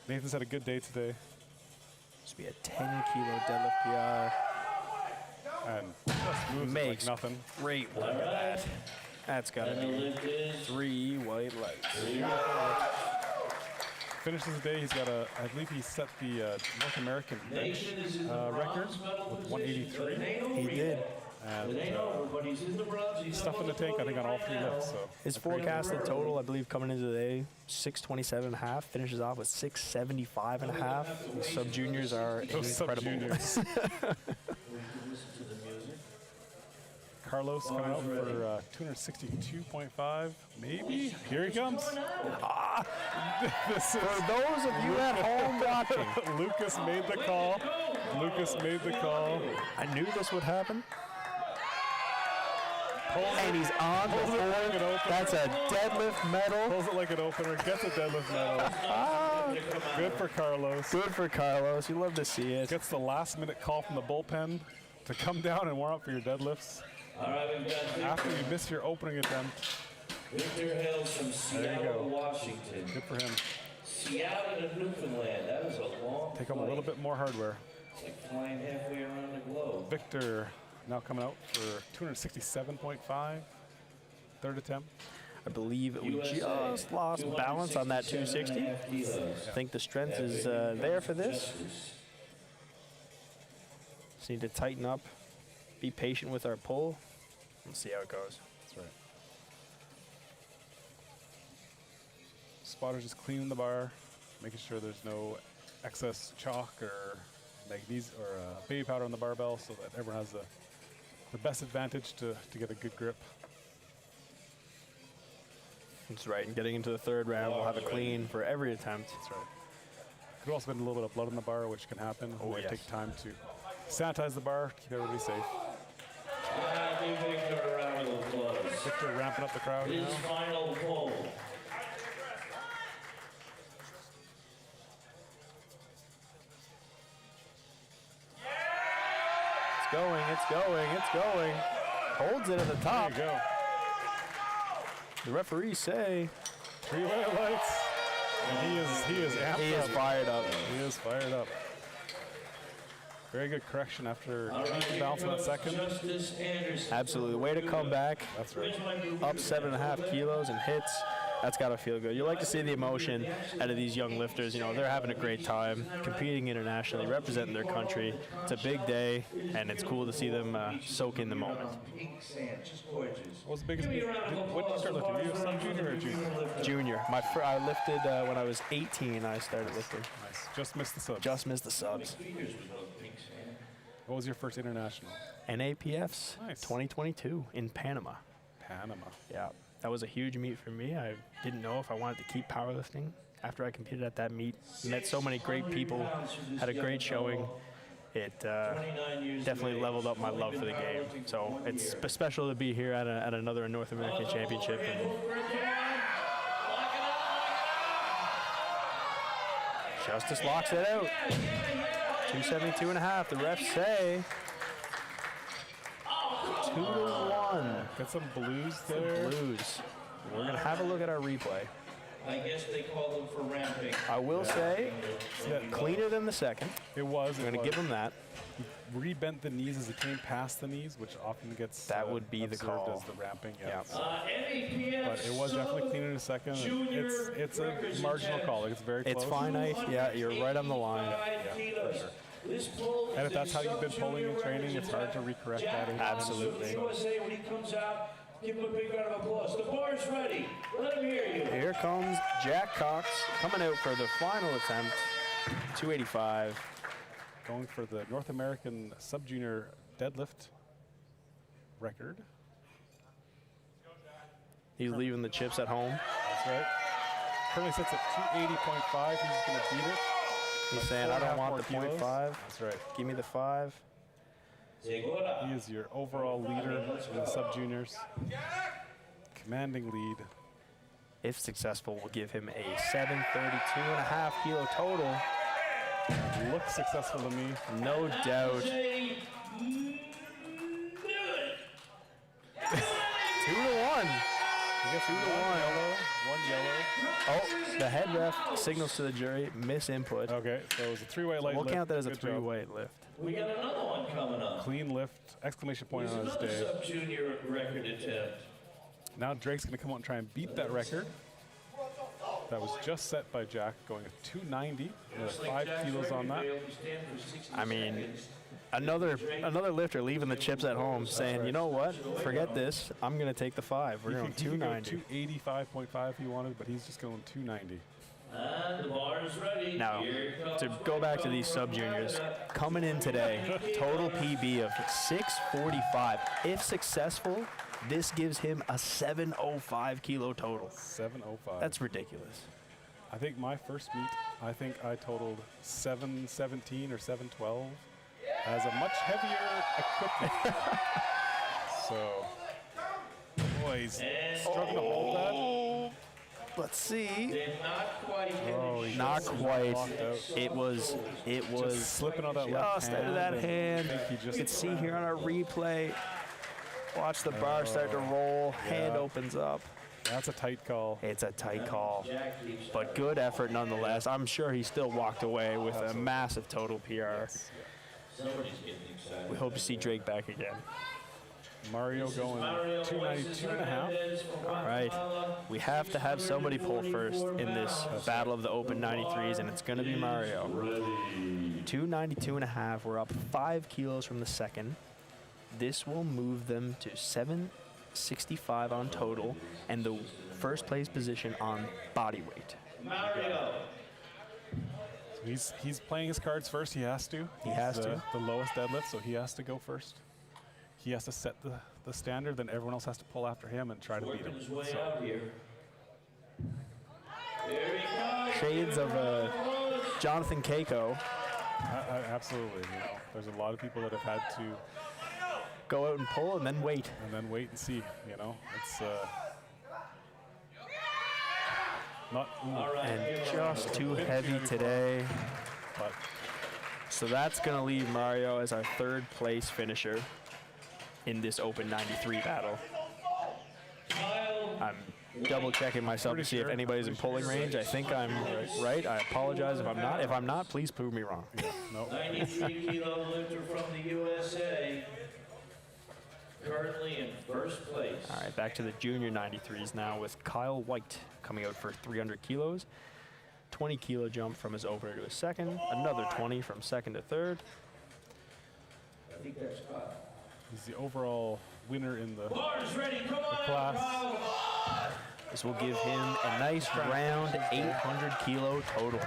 Nathan's had a good day today, This will be a 10 kilo deadlift PR. and just moves it like Makes nothing. great work of that. That's got to And the be lift is 3 white lights. Finishes the day. He's got I believe he set the North American bench Nathan is in the record bronze medal with position, but 183. it ain't over He yet. did. And It ain't over, but he's in the bronze. He's stuff in the tank, I think, on all 3 lifts. So His a great- forecasted total, I believe, coming into the day, 627.5. Finishes off with 675.5. The sub juniors are Those incredible. sub-juniors. Listen to the music. Carlos coming out for 262.5. Maybe. Here he comes. This is For those of you at home watching, Lucas made the call. Lucas made the call. I knew this would happen. Pulls And he's on the Pulls it like an floor. opener. That's a deadlift medal. Pulls it like an opener. Gets a deadlift medal. Good for Carlos. Good for Carlos. You love to see it. Gets the last minute call from the bullpen to come down and warm up for your deadlifts. All right, we've got After you miss your opening attempt. Victor hails from There you Seattle, go. Washington. Good for him. Seattle to Newfoundland. That was a long Take him a flight. little bit more hardware. It's like flying halfway around the globe. Victor now coming out for 267.5. Third attempt. I believe we USA, just lost balance on that 260. 267.5 kilos. I think the strength is there for this. Just need to tighten up, be patient with our pull, and see how it goes. That's right. Spotter's just cleaning the bar, making sure there's no excess chalk or magnesium or baby powder on the barbell, so that everyone has the best advantage to get a good grip. That's right. And getting into the third round, we'll have it clean for every attempt. That's right. Could have also been a little bit of blood on the bar, which can happen. Oh, It yes. take time to sanitize the bar, keep everybody safe. Yeah, give Victor a round of applause. Victor ramping up the crowd his now. final pull. It's going, it's going, it's going. Holds it at the There top. you go. The referees say 3 white lights. And he is amped he is up. fired up. He is fired up. Very good correction after bouncing that second. Justice Anderson. Absolutely. Way to come back. That's right. Up 7.5 kilos and hits. That's got to feel good. You like to see the emotion out of these young lifters. You know, they're having a great time competing internationally, representing their country. It's a big day, and it's cool to see them soak in the moment. Pink sand, just gorgeous. What was the biggest meet? When did you start lifting? Were you a sub-junior or a junior? Junior. I lifted when I was 18. I started lifting. Nice. Just missed the subs. Just missed the subs. What was your first international? NAPF's Nice. 2022 in Panama. Panama. Yeah, that was a huge meet for me. I didn't know if I wanted to keep powerlifting. After I competed at that meet, met so many great people, had a great showing. It definitely leveled up my love for the game. So it's special to be here at another North American Championship. And Justice locks it out. 272.5. The refs say 2-1. Got some blues there. Blues. We're going to have a look at our replay. I guess they call them for ramping. I will say, cleaner than the second. It was. I'm going to give him that. Rebent the knees as it came past the knees, which often gets That would be the observed call. as the ramping. Yeah. Yeah. But it was definitely cleaner in a second. And it's a marginal call. Like, it's very close. It's finite. Yeah, you're right on the line. Yeah, for sure. And if that's how you've been pulling in training, it's hard to recorrect that. Absolutely. USA, when he comes out, give him a big round of applause. The bar's ready. Let him hear you. Here comes Jack Cox coming out for the final attempt. 285. Going for the North American sub-junior deadlift record. He's leaving the chips at home. That's right. Currently sits at 280.5. He's going to beat it. He's saying, I don't want the 0.5. That's right. Give me the 5. He is your overall leader in the sub-juniors. Commanding lead. If successful, we'll give him a 732.5 kilo total. Looks successful to me. No doubt. 2-1. I guess 1 yellow. Oh, the head ref signals to the jury, miss input. Okay, so it was a 3-way light We'll lift. count that as a Good job. 3-way lift. We got another one coming up. Clean lift, exclamation point on his Another day. sub-junior record attempt. Now Drake's going to come out and try and beat that record. That was just set by Jack, going at 290. Another 5 kilos on that. I mean, another lifter leaving the chips at home saying, you know what, forget this, I'm going to take the 5. We're going He could go 290. 285.5 if he wanted, but he's just going 290. And the bar is ready. Now, Here comes to go back to these sub-juniors, coming in today, total PB of 645. If successful, this gives him a 705 kilo total. 705. That's ridiculous. I think my first meet, I think I totaled 717 or 712 as a much heavier equipment. So, boy, he's struggling to hold that. Let's see. Did not quite hit Oh, it. he Not just quite. walked out. It was Just slipping on that left just out of hand, that and hand. I think he You just- can see here on our replay. Watch the bar start to roll. Hand Yeah. opens up. That's a tight call. It's a tight call, but good effort nonetheless. I'm sure he still walked away with a massive total PR. Somebody's getting excited. We hope to see Drake back again. Mario going Mario 292.5. All right, we have to have somebody pull first in this battle of the open 93s, and it's going to be Mario. 292.5. We're up 5 kilos from the second. This will move them to 765 on total, and the first place position on body weight. Mario. He's playing his cards first. He has to. He has He's to. The lowest deadlift, so he has to go first. He has to set the standard, then everyone else has to pull after him and try to beat Working him. his way So, out here. There he comes. Shades of Jonathan Keiko. absolutely. You know, there's a lot of people that have had to go out and pull and then wait. And then wait and see, you know. It's not And just too heavy today. but So that's going to leave Mario as our third place finisher in this Open 93 battle. I'm double checking myself to see if anybody's in pulling range. I think I'm right. I apologize if I'm not. If I'm not, please prove me wrong. yeah, no. 93 kilo lifter from the USA, currently in first place. All right, back to the junior 93s now with Kyle White coming out for 300 kilos. 20 kilo jump from his opener to his second. Another 20 from second to third. I think that's Kyle. He's the overall winner in the Bars ready, come on, class. Kyle. This will give him a nice round 800 kilo total.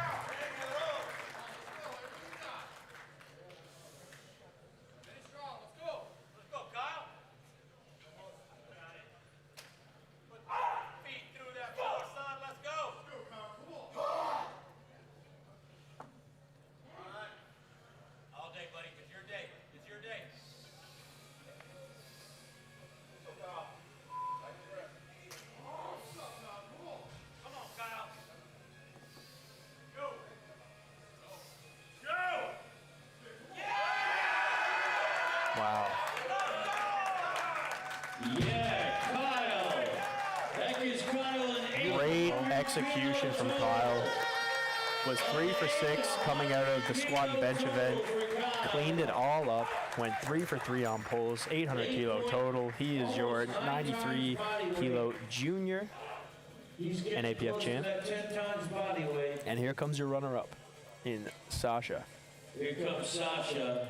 Wow. Yeah, Kyle. That gives Kyle an 8. Great execution from Kyle. Was 3 for 6 coming out of the squat and bench event. Cleaned it all up. Went 3 for 3 on pulls. 800 kilo total. He is your 93 kilo junior NAPF champ. 10 times body weight. And here comes your runner-up in Sasha Here comes Sasha.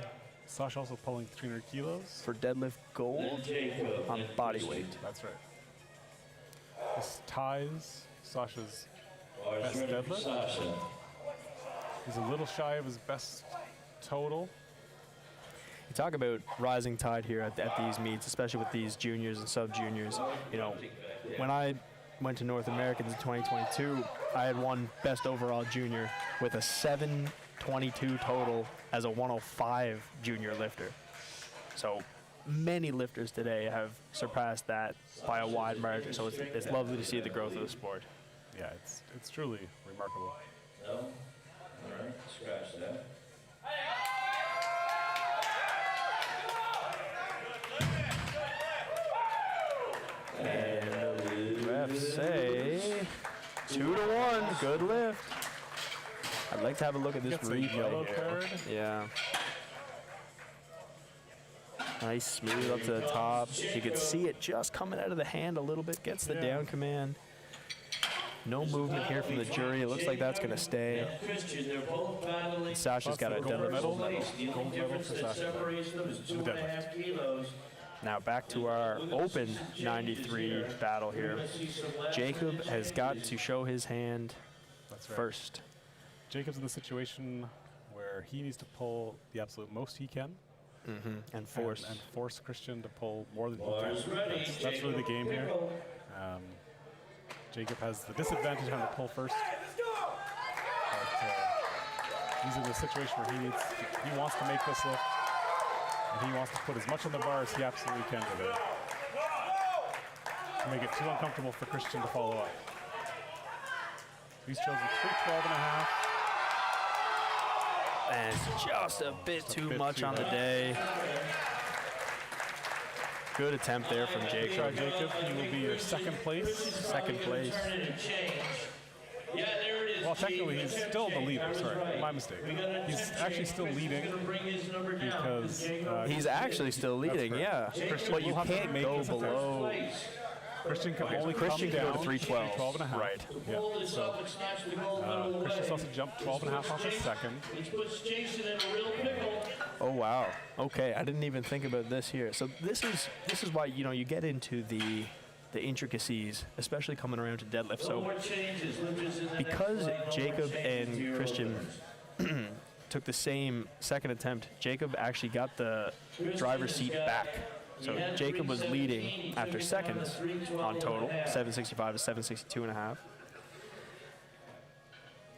Sasha also pulling 300 kilos. for deadlift gold Jacob. on body weight. That's right. This ties Sasha's Bars best ready for deadlift. Sasha. He's a little shy of his best total. You talk about rising tide here at these meets, especially with these juniors and sub-juniors. You know, when I went to North Americans in 2022, I had won best overall junior with a 722 total as a 105 junior lifter. So many lifters today have surpassed that by a wide margin. So it's lovely to see the growth of the sport. Yeah, it's truly remarkable. No? All right, scratch that. And the refs say 2-1, good lift. I'd like to have a look at this Gets a yellow replay here. card. Yeah. Nice smooth up to the top. You could see it just coming out of the hand a little bit. Gets the down command. No movement here from the jury. It looks like that's going to stay. Christian, they're both battling. Sasha's got a Gold deadlift. medal. Place. The Gold only medal difference for that Sasha. separates them is 2.5 kilos. Now back to our open 93 battle here. Jacob has got to show his hand That's right. first. Jacob's in the situation where he needs to pull the absolute most he can. And force. And force Christian to pull more than he Bars can. ready. That's really the game here. Pickel. Jacob has the disadvantage having to pull first. But he's in the situation where he wants to make this lift. And he wants to put as much on the bar as he absolutely can today. To make it too uncomfortable for Christian to follow up. He's chosen 312.5. And it's just a bit too much on the day. Good attempt there from Try Jacob. Jacob. He will be your second place. Second place. Turn it and change. Yeah, there it is. Well, technically, he's still the leader. Sorry, my mistake. He's actually still leading because He's actually still leading, yeah. Christian But you will have to can't make go this attempt. below. Christian can only Christian come can go down to 312. 312.5. Right. Yeah. Pull this So up and snatch the gold medal Christian's away. also jumped 12.5 off his second. Which puts Jason in a real pickle. Oh wow. Okay, I didn't even think about this here. So this is why you get into the intricacies, especially coming around to deadlift. No So more changes. Lifters in the next because line. No more Jacob changes to and your Christian orders. took the same second attempt, Jacob actually got the driver's seat back. So Jacob was leading after seconds on total, 765 to 762.5.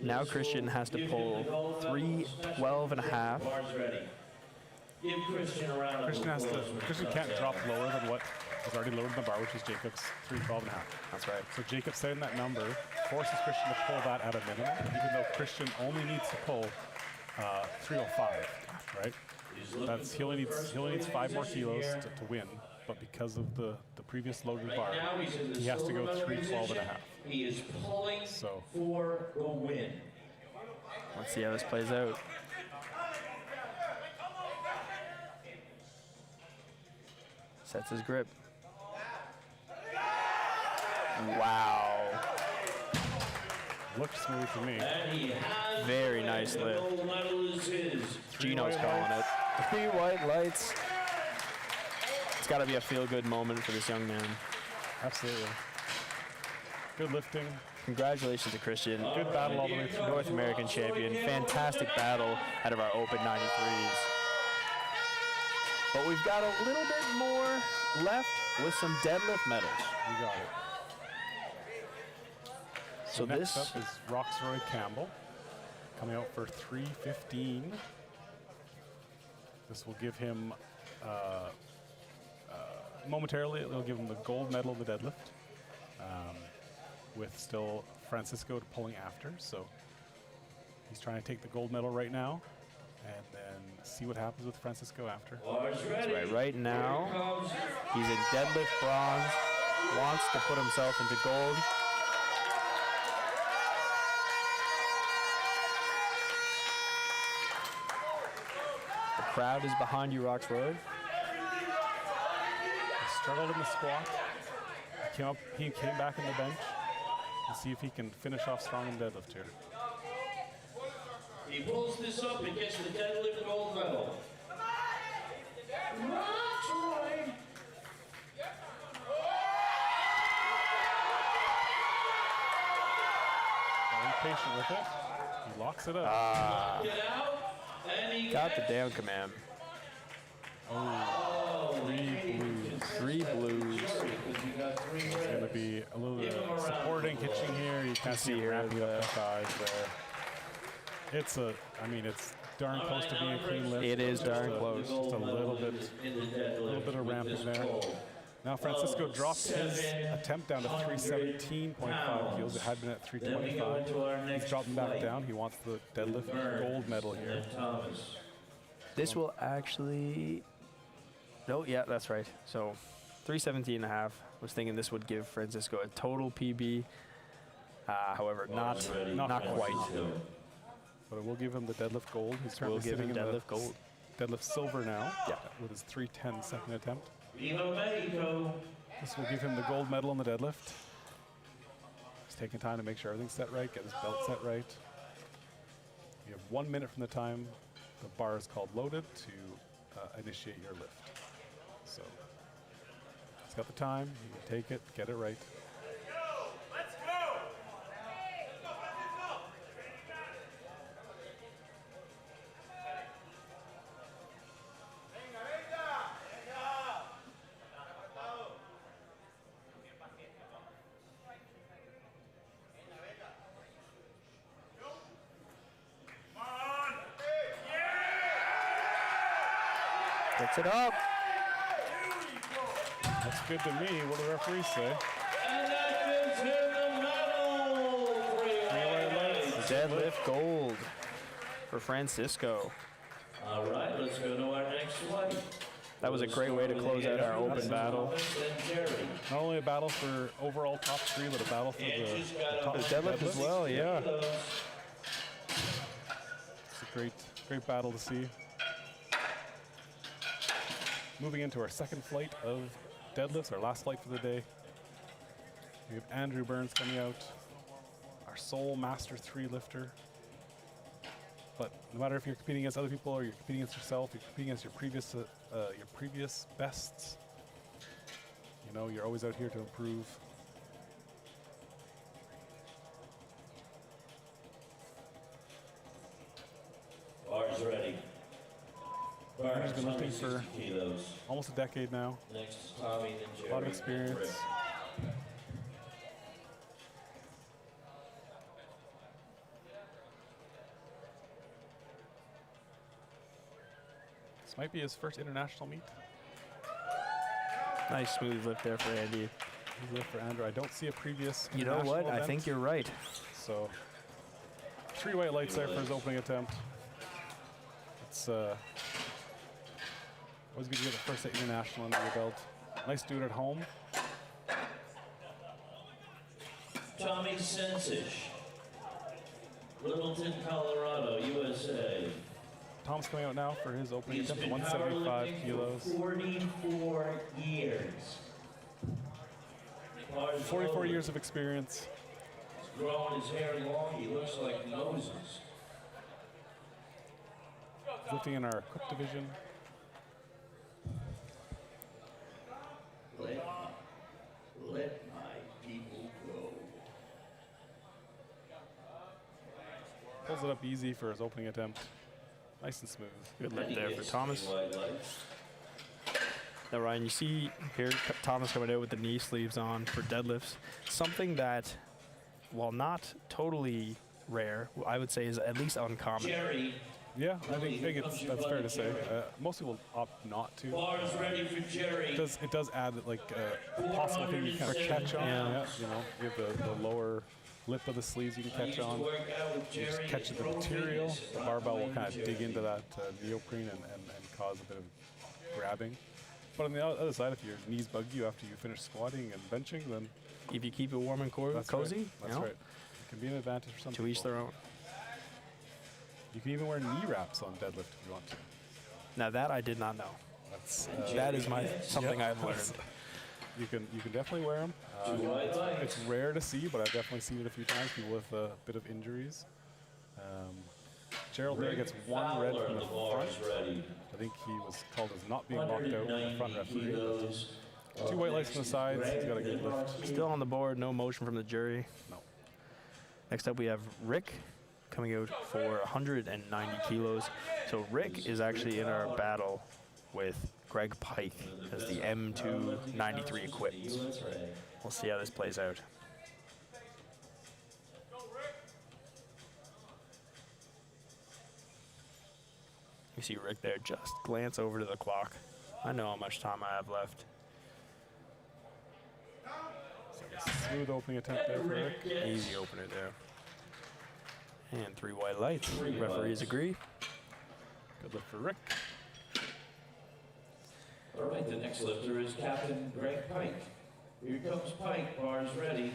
Now Christian has to pull 312.5 Bars ready. Give Christian a round of applause. Christian can't drop lower than what is already lowered in the bar, which is Jacob's 312.5. That's right. So Jacob setting that number forces Christian to pull that at a minimum, even though Christian only needs to pull 305, right? He only needs 5 more kilos to win, but because of the previous loaded bar, he has to go 312.5. He is pulling for the win. Let's see how this plays out. Sets his grip. Wow. Looks smooth to me. Very nice lift. Gino's calling it. 3 white lights. It's got to be a feel-good moment for this young man. Absolutely. Good lifting. Congratulations to Christian. Good battle all the way through. North American champion. Fantastic battle out of our Open 93s. But we've got a little bit more left with some deadlift medals. You got it. So next this up is Roxroy Campbell, coming out for 315. This will give him, momentarily, it'll give him the gold medal of the deadlift, with still Francisco pulling after. So he's trying to take the gold medal right now, and then see what happens with Francisco after. That's right. Right now, he's in deadlift bronze, wants to put himself into gold. The crowd is behind you, Roxroy. He struggled in the squat. He came back in the bench. Let's see if he can finish off strong in deadlift here. He pulls this up and gets the deadlift gold medal. Roxroy. Very patient with it. He locks it up. Get out. And he Got the down command. Three blues. It's going to be a little bit of supporting, hitching here. You can see here ramping up the thighs there. It's darn close to being a clean lift. It is darn Just close. Just a little bit of ramping there. Now Francisco dropped his attempt down to 317.5 kilos. It had been at 325. He's dropping back down. He wants the deadlift gold medal here. This will actually, no, yeah, that's right. So 317.5. Was thinking this would give Francisco a total PB. However, not quite. But it will give him the deadlift gold. He's We'll currently give sitting him in the deadlift gold. deadlift silver now. Yeah. With his 310 second attempt. Viva Mexico. This will give him the gold medal in the deadlift. He's taking time to make sure everything's set right, get his belt set right. You have 1 minute from the time the bar is called loaded to initiate your lift. So he's got the time, he can take it, get it right. Gets it up. That's good to me. What do the referees say? And that gives him the medal. Deadlift gold for Francisco. All right, let's go to our next fight. That was a great way to close out our open battle. Not only a battle for overall top 3, but a battle for the top The deadlift as well, yeah. It's a great battle to see. Moving into our second flight of deadlifts, our last flight for the day. We have Andrew Burns coming out, our sole Master 3 lifter. But no matter if you're competing against other people or you're competing against yourself, you're competing against your previous bests. You know, you're always out here to improve. Bars ready. Andrew's been lifting for 60 kilos. almost a decade now. Next is Tommy, then Jerry. A lot of experience. might be his first international meet. Nice smooth lift there for Andy. He's lift for Andrew. I don't see a previous You know international what? I event, think you're right. So 3 white lights there for his opening attempt. It's always good to get the first international under your belt. Nice to do it at home. Tommy Sensich, Littleton, Colorado, USA. Tom's coming out now for his opening He's attempt at been 175 powerlifting kilos. for 44 years. Bars 44 loaded. years of experience. He's growing his hair long. He looks like Moses. He's lifting in our cook division. Let my people go. Pulls it up easy for his opening attempt. Nice and smooth. Good lift there for Thomas. White lights. Now, Ryan, you see here Thomas coming out with the knee sleeves on for deadlifts. Something that, while not totally rare, I would say is at least uncommon. Jerry, Yeah, I think that's fair to say. Most people opt not to. bars ready for Jerry. It does add like a possible thing you kind of catch on. Yeah. You know, you have the lower lip of the sleeves you can I catch used to on. work out with You just Jerry catch at the Pro material. Fitness. The barbell will kind of dig Jerry. into that neoprene and cause a bit of grabbing. But on the other side, if your knees bug you after you finish squatting and benching, then If you keep it warm and that's cozy, right. That's you know, right. It can be an advantage for some to each people. their own. You can even wear knee wraps on deadlift if you want to. Now that I did not know. That's That is something yeah. I've learned. You can definitely wear them. White lights. It's rare to see, but I've definitely seen it a few times. People with a bit of injuries. Gerald there gets one red Fowler, from the the front. bars ready. I think he was called as not being locked out by the front 190 referee. kilos. 2 white lights on the sides. He's got a good lift. Still on the board, no motion from the jury. No. Next up, we have Rick coming out for 190 kilos. So Rick is actually in our battle with Greg Pike as the M293 equipped. We'll see how this plays out. You see Rick there just glance over to the clock. I know how much time I have left. Smooth opening attempt there for Rick. Easy opener there. And 3 white lights. Referees agree. Good lift for Rick. All right, the next lifter is Captain Greg Pike. Here comes Pike, bars ready,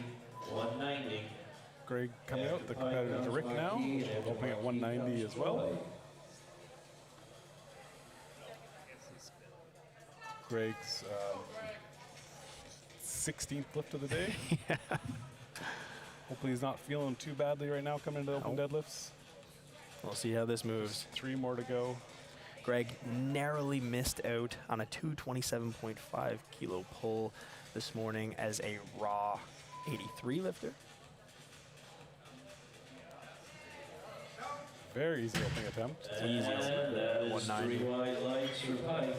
190. Greg coming out, the competitor to Rick now. Opening at 190 as well. Greg's 16th lift of the day. Hopefully he's not feeling too badly right now coming into open deadlifts. We'll see how this moves. 3 more to go. Greg narrowly missed out on a 227.5 kilo pull this morning as a raw 83 lifter. Very easy opening attempt. Easy. And that is 190. 3 white lights for Pike.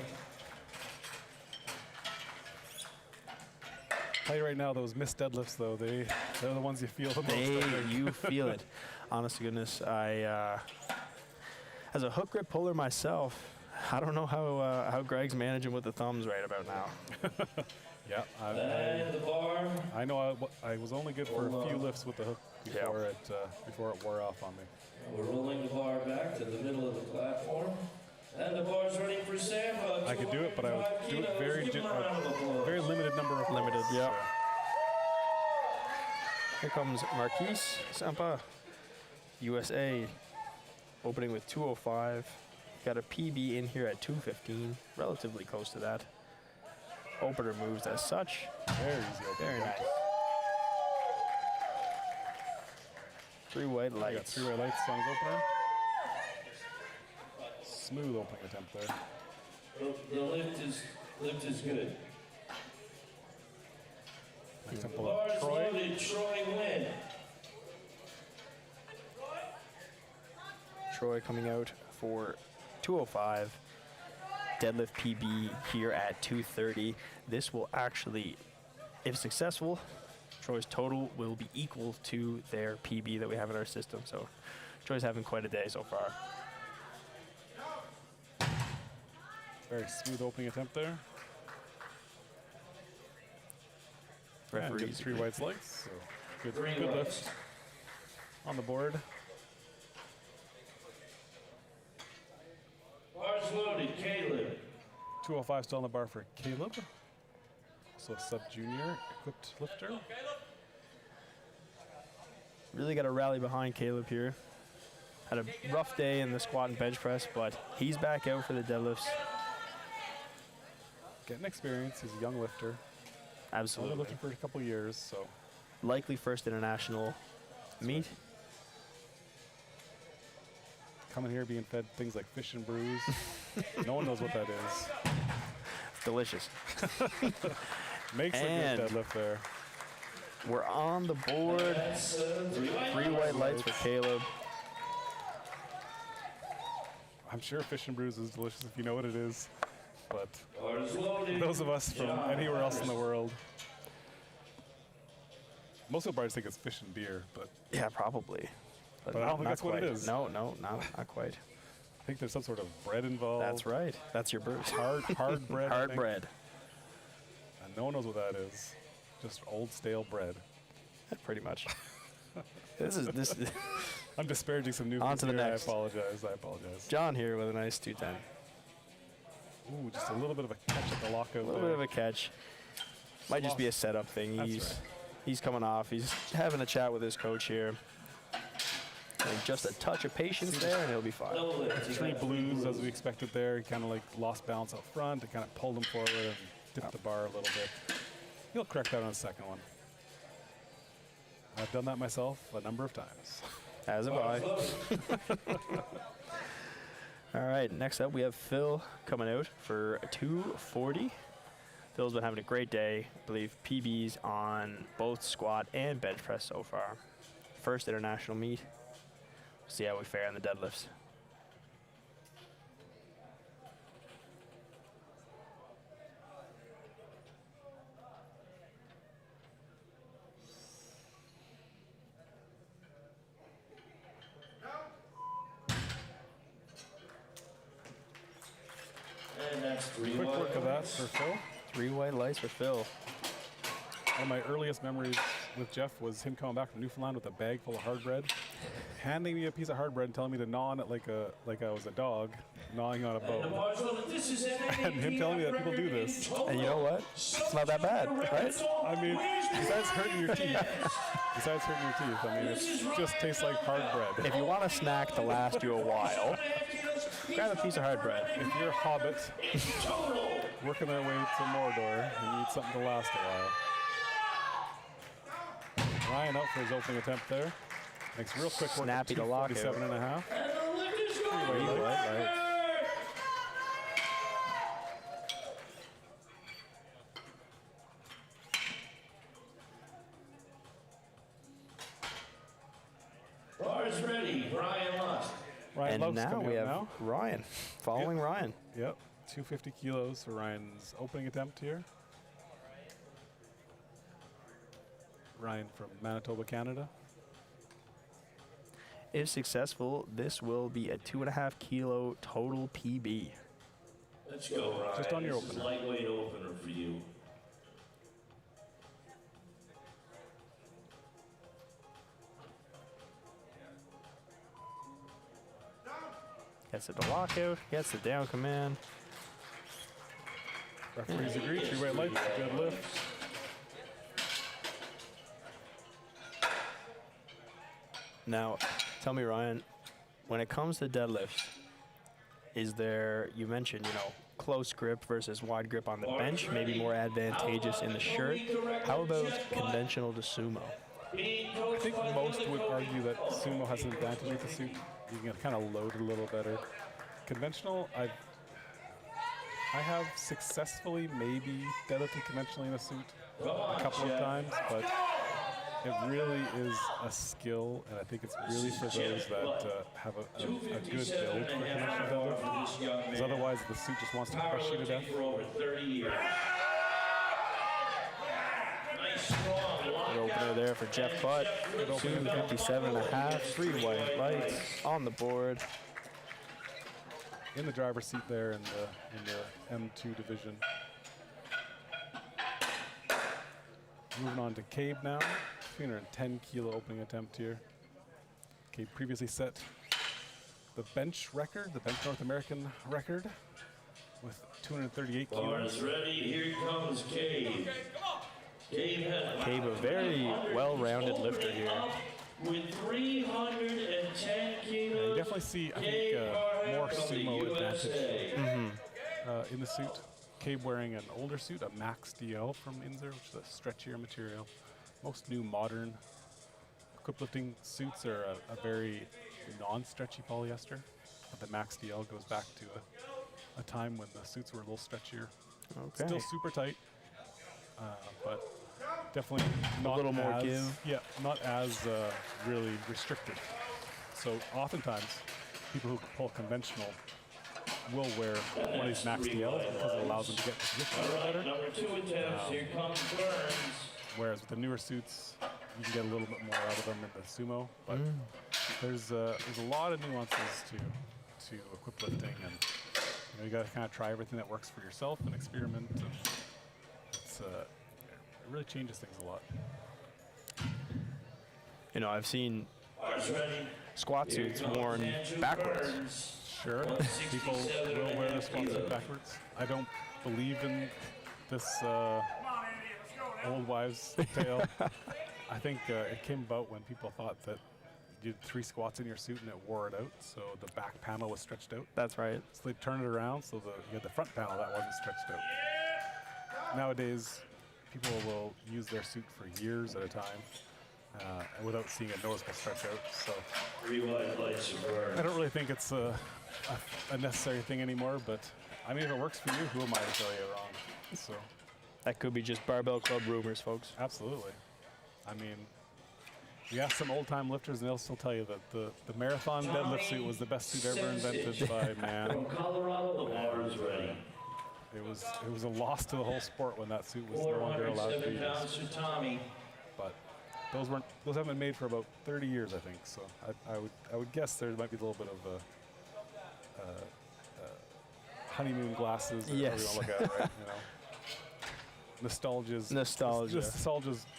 Tell you right now, those missed deadlifts though, they're the ones you feel the most. Hey, I think. you feel it. Honest to goodness, I, as a hook grip puller myself, I don't know how Greg's managing with the thumbs right about now. Yeah, And the bar. I know I was only good for a few lifts with the hook before it wore off on me. We're rolling the bar back to the middle of the platform. And the bar's ready for Sam. I could do it, but I would do it very very limited number of Limited, lifts, yeah. so. Here comes Marquise Sampa, USA, opening with 205. Got a PB in here at 215, relatively close to that. Opener moves as such. Very easy opening. Very nice. 3 white We got lights. 3 white lights on his opener. Smooth opening attempt there. The lift is good. Next time pull up Bars Troy. loaded, Troy win. Troy coming out for 205. Deadlift PB here at 230. This will actually, if successful, Troy's total will be equal to their PB that we have in our system. So Troy's having quite a day so far. Very smooth opening attempt there. And Referees gets 3 agree. white slice. So good, Three good whites. lift on the board. Bars loaded, Caleb. 205 still on the bar for Caleb. Also a sub-junior equipped lifter. Really got to rally behind Caleb here. Had a rough day in the squat and bench press, but he's back out for the deadlifts. Getting experience. He's a young lifter. Only Absolutely. lifting for a couple years, so Likely first international meet. coming here being fed things like fish and brews. No one knows what that is. Delicious. Makes a And- good deadlift there. We're on the board. That's 3 3 white lights for Caleb. I'm sure fish and brews is delicious if you know what it is, but Bars loaded. those of us from anywhere else in the world, most of the bars think it's fish and beer, but Yeah, probably. But I don't think not that's what it quite. is. No, not quite. I think there's some sort of bread involved. That's right. That's your bruise. Hard bread. I Hard think. bread. And no one knows what that is. Just old stale bread. Pretty much. This. I'm disparaging some new On to the here. next. I apologize. John here with a nice 210. Ooh, just a little bit of a catch at the lockout A little there. bit of a catch. Might just be a setup thing. That's He's right. he's coming off. He's having a chat with his coach here. And just a touch of patience there, and he'll be fine. Double lift. 3 blues as we expected there. He kind of like lost balance up front. It kind of pulled him forward and dipped the bar a little bit. He'll correct that on the second one. I've done that myself a number of times. As have I. All right, next up we have Phil coming out for 240. Phil's been having a great day. I believe PBs on both squat and bench press so far. First international meet. See how we fare on the deadlifts. And that's 3 Quick white work of that lights. for Phil. 3 white lights for Phil. One of my earliest memories with Jeff was him coming back from Newfoundland with a bag full of hard bread, handing me a piece of hard bread and telling me to gnaw on it like I was a dog gnawing on a The bone. bars loaded. This is an And him telling me that people do this. And you know what? It's not that bad, right? I mean, besides hurting your teeth, I mean, it just tastes like hard bread. If you want a snack to last you a while, grab a piece of hard bread. If you're a hobbit working their way to Mordor and you need something to last a while. Ryan up for his opening attempt there. Makes real quick work. Snappy to lock out. 47.5. And the lift is going. Three white lights. Bars ready. Brian Lust. Ryan And Love's now coming we up have now. Ryan, following Ryan. Yep, 250 kilos for Ryan's opening attempt here. Ryan from Manitoba, Canada. If successful, this will be a 2.5 kilo total PB. Let's go, Ryan. Just on your This is opener. lightweight opener for you. Gets it to lockout, gets the down command. Referees agree, 3 white lights, good lift. Now, tell me, Ryan, when it comes to deadlifts, is there, you mentioned, close grip versus wide grip on the bench, maybe more advantageous in the shirt. How about conventional to sumo? I think most would argue that sumo has an advantage with the suit. You can kind of load it a little better. Conventional, I have successfully maybe deadlifted conventionally in a suit a couple of times, but it really is a skill, and I think it's really for those that have a good build for conventional deadlift. Because otherwise, the suit just wants to crush you to death. For over 30 years. Nice, strong Good opener there for Jeff Butt. 257.5, 3 white lights on the board. in the driver's seat there in the M2 division. Moving on to Cabe now, 310 kilo opening attempt here. Cabe previously set the bench record, the bench North American record, with 238 kilos. Bars ready, here comes Cabe. Cabe a very well-rounded lifter here. With 310 kilos. Yeah, you definitely see, I think, more sumo advantage in the suit. Cabe wearing an older suit, a Max DL from Inzer, which is a stretchier material. Most new modern equiplifting suits are a very non-stretchy polyester, but the Max DL goes back to a time when the suits were a little stretchier. Okay. Still super tight, but definitely not a little more as, give. Yeah, not as really restricted. So oftentimes, people who pull conventional will wear one of these Max DLs because it allows them to get the position a little better. Number 2 attempts, here comes Burns. Whereas with the newer suits, you can get a little bit more out of them in the sumo. But there's a lot of nuances to equiplifting, and you got to kind of try everything that works for yourself and experiment. And it really changes things a lot. You know, I've seen Bars ready. squat suits worn backwards. Burns. Sure, people will wear the squat suit backwards. I don't believe in this old wives' tale. I think it came about when people thought that you did 3 squats in your suit and it wore it out, so the back panel was stretched out. That's right. So they turned it around, so you had the front panel that wasn't stretched out. Nowadays, people will use their suit for years at a time without seeing a noticeable stretch out. So 3 white lights of Burns. I don't really think it's a necessary thing anymore, but I mean, if it works for you, who am I to tell you wrong? So That could be just barbell club rumors, folks. absolutely. I mean, you ask some old-time lifters, and they'll still tell you that the marathon deadlift suit was the best suit ever invented by man. From Colorado, the bars ready. It was a loss to the whole sport when that suit was no longer allowed to be 407 used. pounds for Tommy. But those haven't been made for about 30 years, I think. So I would guess there might be a little bit of honeymoon glasses. Or Yes. whatever you want to look at it, right? You know, nostalgia's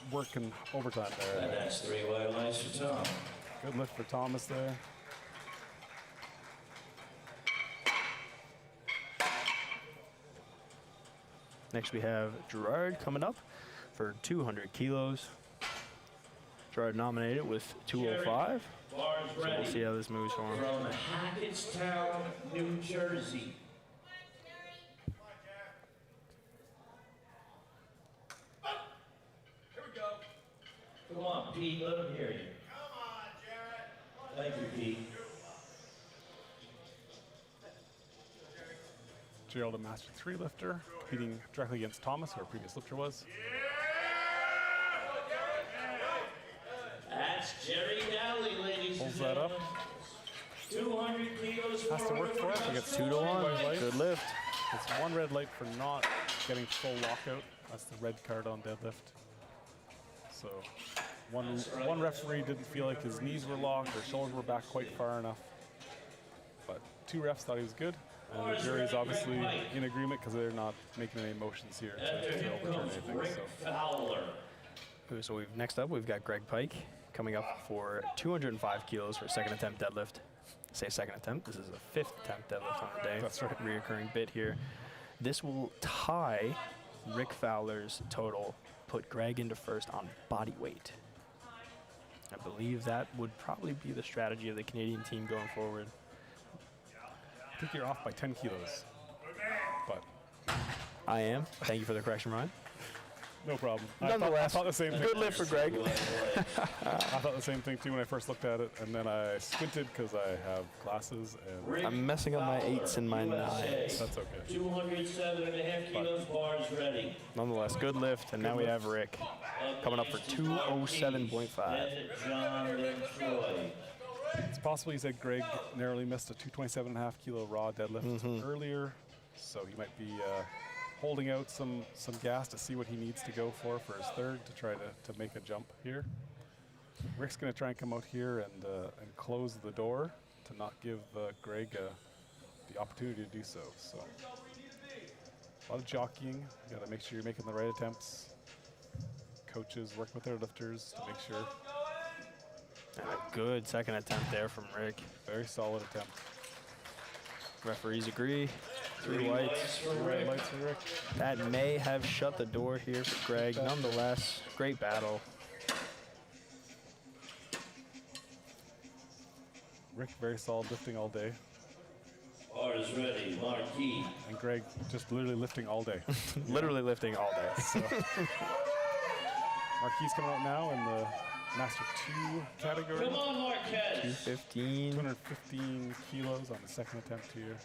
working overtime And there. that's 3 white lights for Tom. Good lift for Thomas there. Next we have Gerard coming up for 200 kilos. Gerard nominated with 205. Bars So we'll ready. see how this moves for him. From Hackettstown, New Jersey. Come on, Pete, let him hear you. Come on, Jared. Thank you, Pete. Gerald, a Master 3 lifter, competing directly against Thomas, who our previous lifter was. That's Jerry Dowley, ladies Pulls and that up. gentlemen. 200 kilos. Has to work for it. He gets 2 to 1. Good lift. It's 1 red light for not getting full lockout. That's the red card on deadlift. So one referee didn't feel like his knees were locked or shoulders were back quite far enough. But 2 refs thought he was good. And the jury is obviously in agreement because they're not making any motions here to overturn anything. So. Fowler. So next up, we've got Greg Pike coming up for 205 kilos for second attempt deadlift. Say second attempt. This is a 5th attempt deadlift on the day. That's right. Reoccurring bit here. This will tie Rick Fowler's total, put Greg into first on body weight. I believe that would probably be the strategy of the Canadian team going forward. I think you're off by 10 kilos. But I am. Thank you for the correction, Ryan. no problem. Nonetheless, I thought the same thing. good lift for Greg. I thought the same thing too when I first looked at it, and then I squinted because I have glasses, and I'm messing up my 8s and my 9s. that's okay. 207.5 kilos, bars ready. Nonetheless, good lift, and now we have Rick coming up for 207.5. John and Troy. It's possible he said Greg narrowly missed a 227.5 kilo raw deadlift earlier, so he might be holding out some gas to see what he needs to go for his third to try to make a jump here. Rick's going to try and come out here and close the door to not give Greg the opportunity to do so. So a lot of jockeying. You got to make sure you're making the right attempts. Coaches work with their lifters to make sure. And a good second attempt there from Rick. Very solid attempt. Referees agree. 3 whites. 3 white lights for Rick. That may have shut the door here for Greg. Nonetheless, great battle. Rick very solid lifting all day. Bars ready, Marquis. And Greg just literally lifting all day. Literally lifting all day. So Marquis coming out now in the Master 2 category. Come on, Marquez. 215. 215 kilos on the second attempt here.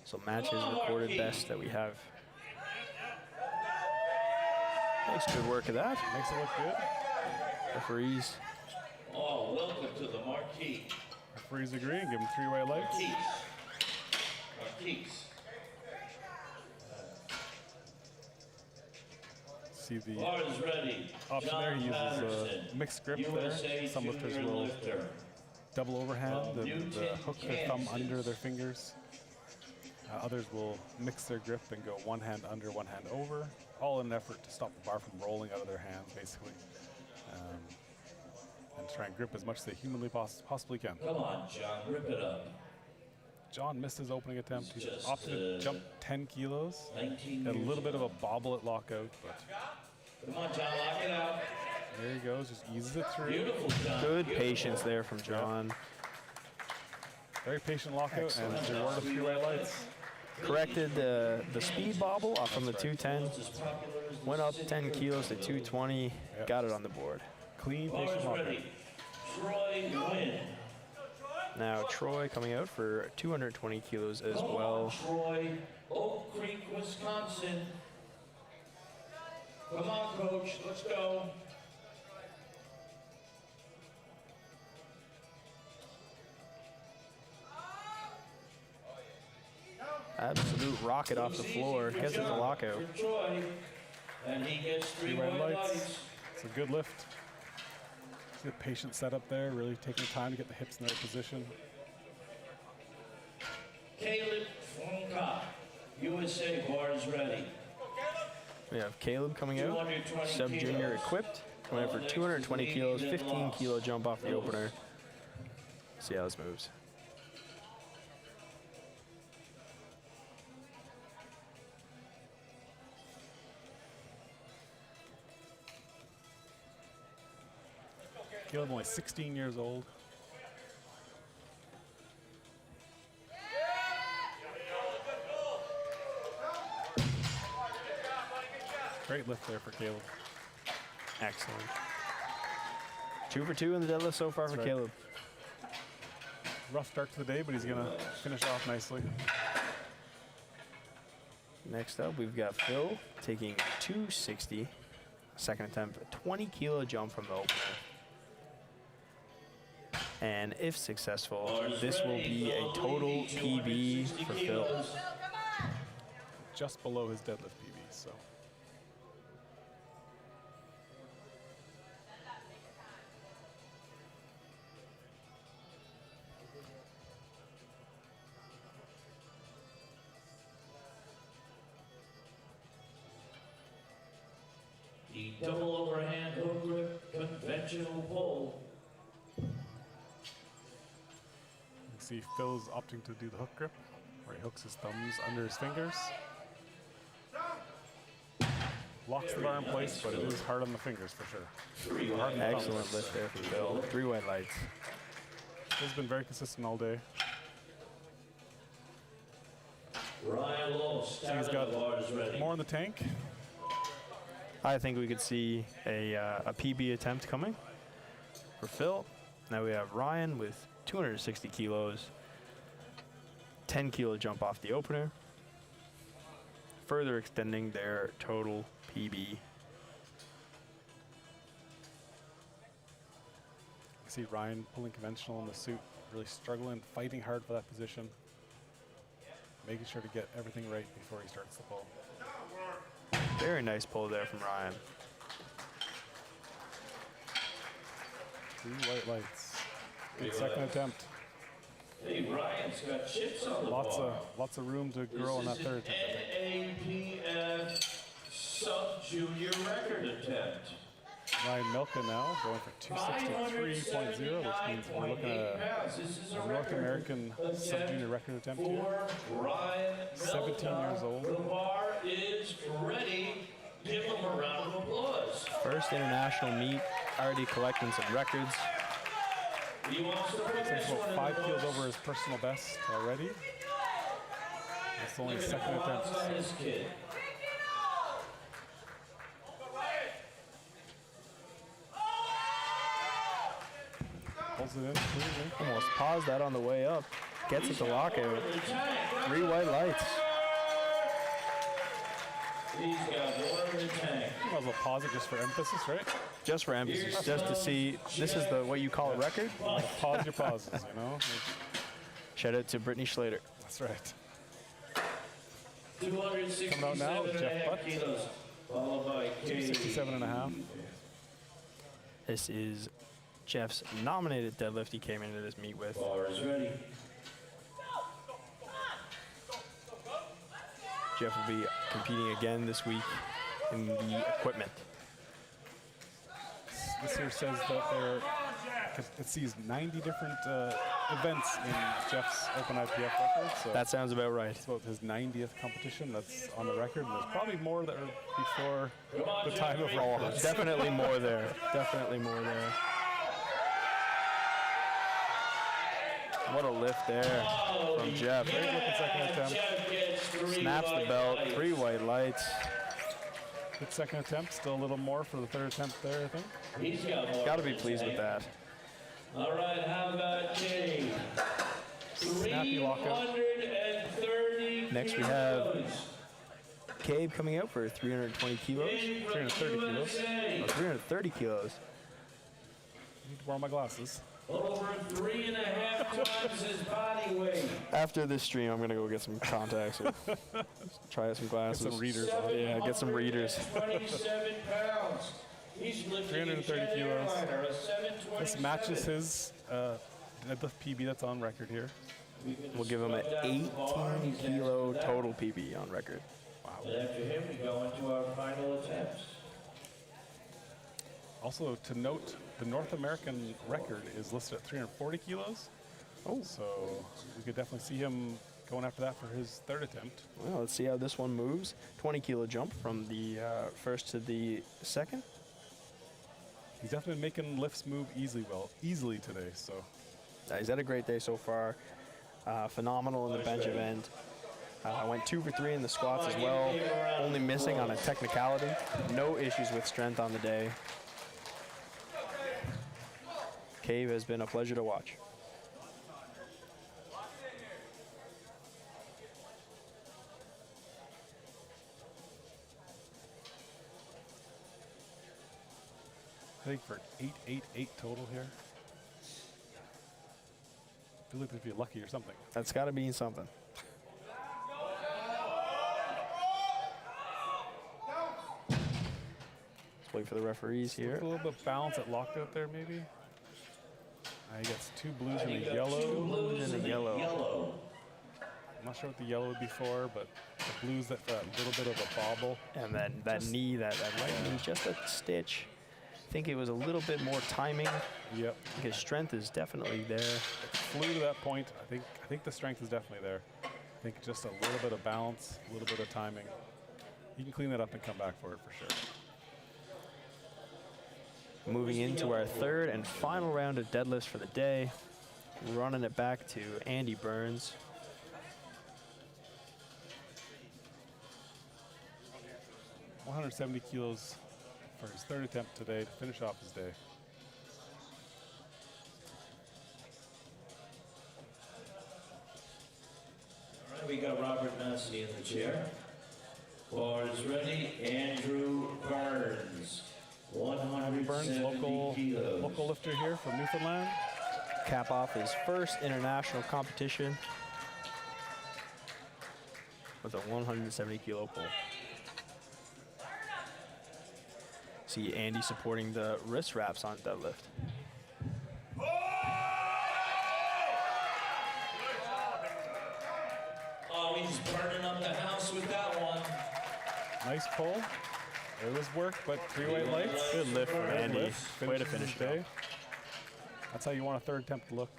So match his recorded best that we have. Makes good work of that. Makes it look good. Referees. Oh, welcome to the Marquis. Referees agree and give him 3 white lights. Marquis. See the Bars ready. option there. He uses Patterson, a mixed grip USA there. Some lifters junior will lifter. double overhand and Newton, hook their thumb Kansas. under their fingers. Others will mix their grip and go one hand under, one hand over, all in an effort to stop the bar from rolling out of their hands, basically. And try and grip as much as they humanly possibly can. Come on, John, rip it up. John missed his opening attempt. He Just, opted to jump 10 kilos. 19 Had a years little bit of young. a bobble at lockout, but Come on, John, lock it out. there he goes, just eases it through. Beautiful, John. Good Beautiful. patience there from John. Very patient lockout and the reward of 3 white lights. Corrected the speed bobble off from the 210. As popular as the Went up city 10 kilos to 220. Yep. Got it on the board. Clean, Bars patient lockout. ready. Troy Wynn. Now Troy coming out for 220 kilos as Come well. on, Troy. Oak Creek, Wisconsin. Come on, coach. Let's go. Absolute rocket off the floor. Gets it to lockout. For Troy. And he gets 3 3 white white lights. lights. It's a good lift. See the patient setup there, really taking time to get the hips in the right position. Caleb Fonka. USA bars ready. We have Caleb coming out. 220 Sub-junior kilos. equipped. Coming out for 220 kilos. 15 kilo jump off the opener. See how this moves. Caleb only 16 years old. Great lift there for Caleb. Excellent. 2 for 2 in the deadlift so far for right. Caleb. Rough start to the day, but he's gonna finish off nicely. Next up, we've got Phil taking 260. Second attempt, a 20 kilo jump from the opener. And if successful, this will be a total PB for Phil. Just below his deadlift PB, so. The double overhand hook grip conventional pull. You can see Phil's opting to do the hook grip, where he hooks his thumbs under his fingers. Locks the bar in place, but it is hard on the fingers for sure. Hard on the thumbs. Excellent lift there from Phil. 3 white lights. Phil's been very consistent all day. Ryan Lowe's So he's got bars ready. more in the tank. I think we could see a PB attempt coming for Phil. Now we have Ryan with 260 kilos. 10 kilo jump off the opener. Further extending their total PB. You see Ryan pulling conventional in the suit, really struggling, fighting hard for that position. Making sure to get everything right before he starts the pull. Very nice pull there from Ryan. 3 white lights. Good second attempt. Hey, Ryan's got chips on the bar. Lots of room to grow on that This third is attempt. NAPF sub-junior record attempt. Ryan Milka now going for 263.0, which means we're looking at This is a North American sub-junior record attempt here. for Ryan 17 years old. The bar is ready. Give him a round of applause. First international meet, already collecting some records. He wants to put He's this one about in 5 the kilos books. over his personal best already. That's only his second attempt. Thoughts on this kid? Pulls it in cleanly. Almost paused that on the way up. Gets it to lockout. The tank. 3 white lights. He's got more in the tank. Might as well pause it just for emphasis, right? Just for emphasis, just to see. This is the what you call a record. Pause your pauses, you know? Shout out to Brittany Schlater. That's right. 267 Coming out now, and a Jeff half Butt. kilos, followed by Cabe. 67.5. This is Jeff's nominated deadlift he came into this meet with. Bar is ready. Jeff will be competing again this week in the equipment. This here says that there, it sees 90 different events in Jeff's Open IPF record. So That sounds about right. it's about his 90th competition that's on the record. And there's probably more that are before the time of record. Definitely more there. Definitely more there. What a lift there from Jeff. Great looking second attempt. Jeff gets 3 Snaps the white belt, lights. 3 white lights. Good second attempt. Still a little more for the third attempt there, I think. He's got more Got to in be the pleased with tank. that. All right, how about Cabe? Snappy lockout. 330 Next we have Cabe coming out for 320 kilos. 330 kilos. Oh, 330 kilos. Need to borrow my glasses. Over 3.5 times his body weight. After this stream, I'm going to go get some contacts or try out some glasses. Some readers. Yeah, get some readers. 27 pounds. He's lifting 330 kilos. a This 727. matches his deadlift PB that's on record here. We'll give him an 18 kilo total PB on record. And after him, we go into our final attempts. Also, to note, the North American record is listed at 340 kilos. Oh. So we could definitely see him going after that for his third attempt. Well, let's see how this one moves. 20 kilo jump from the first to the second. He's definitely making lifts move easily today. So He's had a great day so far. Phenomenal in the bench event. Went 2 for 3 in the squats as well. Only missing on a technicality. No issues with strength on the day. Cabe has been a pleasure to watch. I think for 888 total here. I feel like they'd be lucky or something. That's got to mean something. Let's wait for the referees here. A little bit of balance at lockout there, maybe. He gets 2 blues and a Two yellow. blues and a yellow. I'm not sure what the yellow would be for, but the blues that for a little bit of a bobble. And then that knee, that right knee, just a stitch. I think it was a little bit more timing. Yep. His strength is definitely there. Flew to that point. I think the strength is definitely there. I think just a little bit of balance, a little bit of timing. You can clean that up and come back for it for sure. Moving into our third and final round of deadlifts for the day. Running it back to Andy Burns. $170 kilos for his third attempt today to finish off his day. All right, we got Robert Massey in the chair. Bar is ready. Andrew Burns. 170 Burns, kilos. local lifter here from Newfoundland. Cap off his first international competition with a 170 kilo pull. See Andy supporting the wrist wraps on deadlift. Nice pull. It was work, but 3 white lights. Good lift for Good Andy. lift. Way to Finishes finish the it day. off. That's how you want a third attempt to look.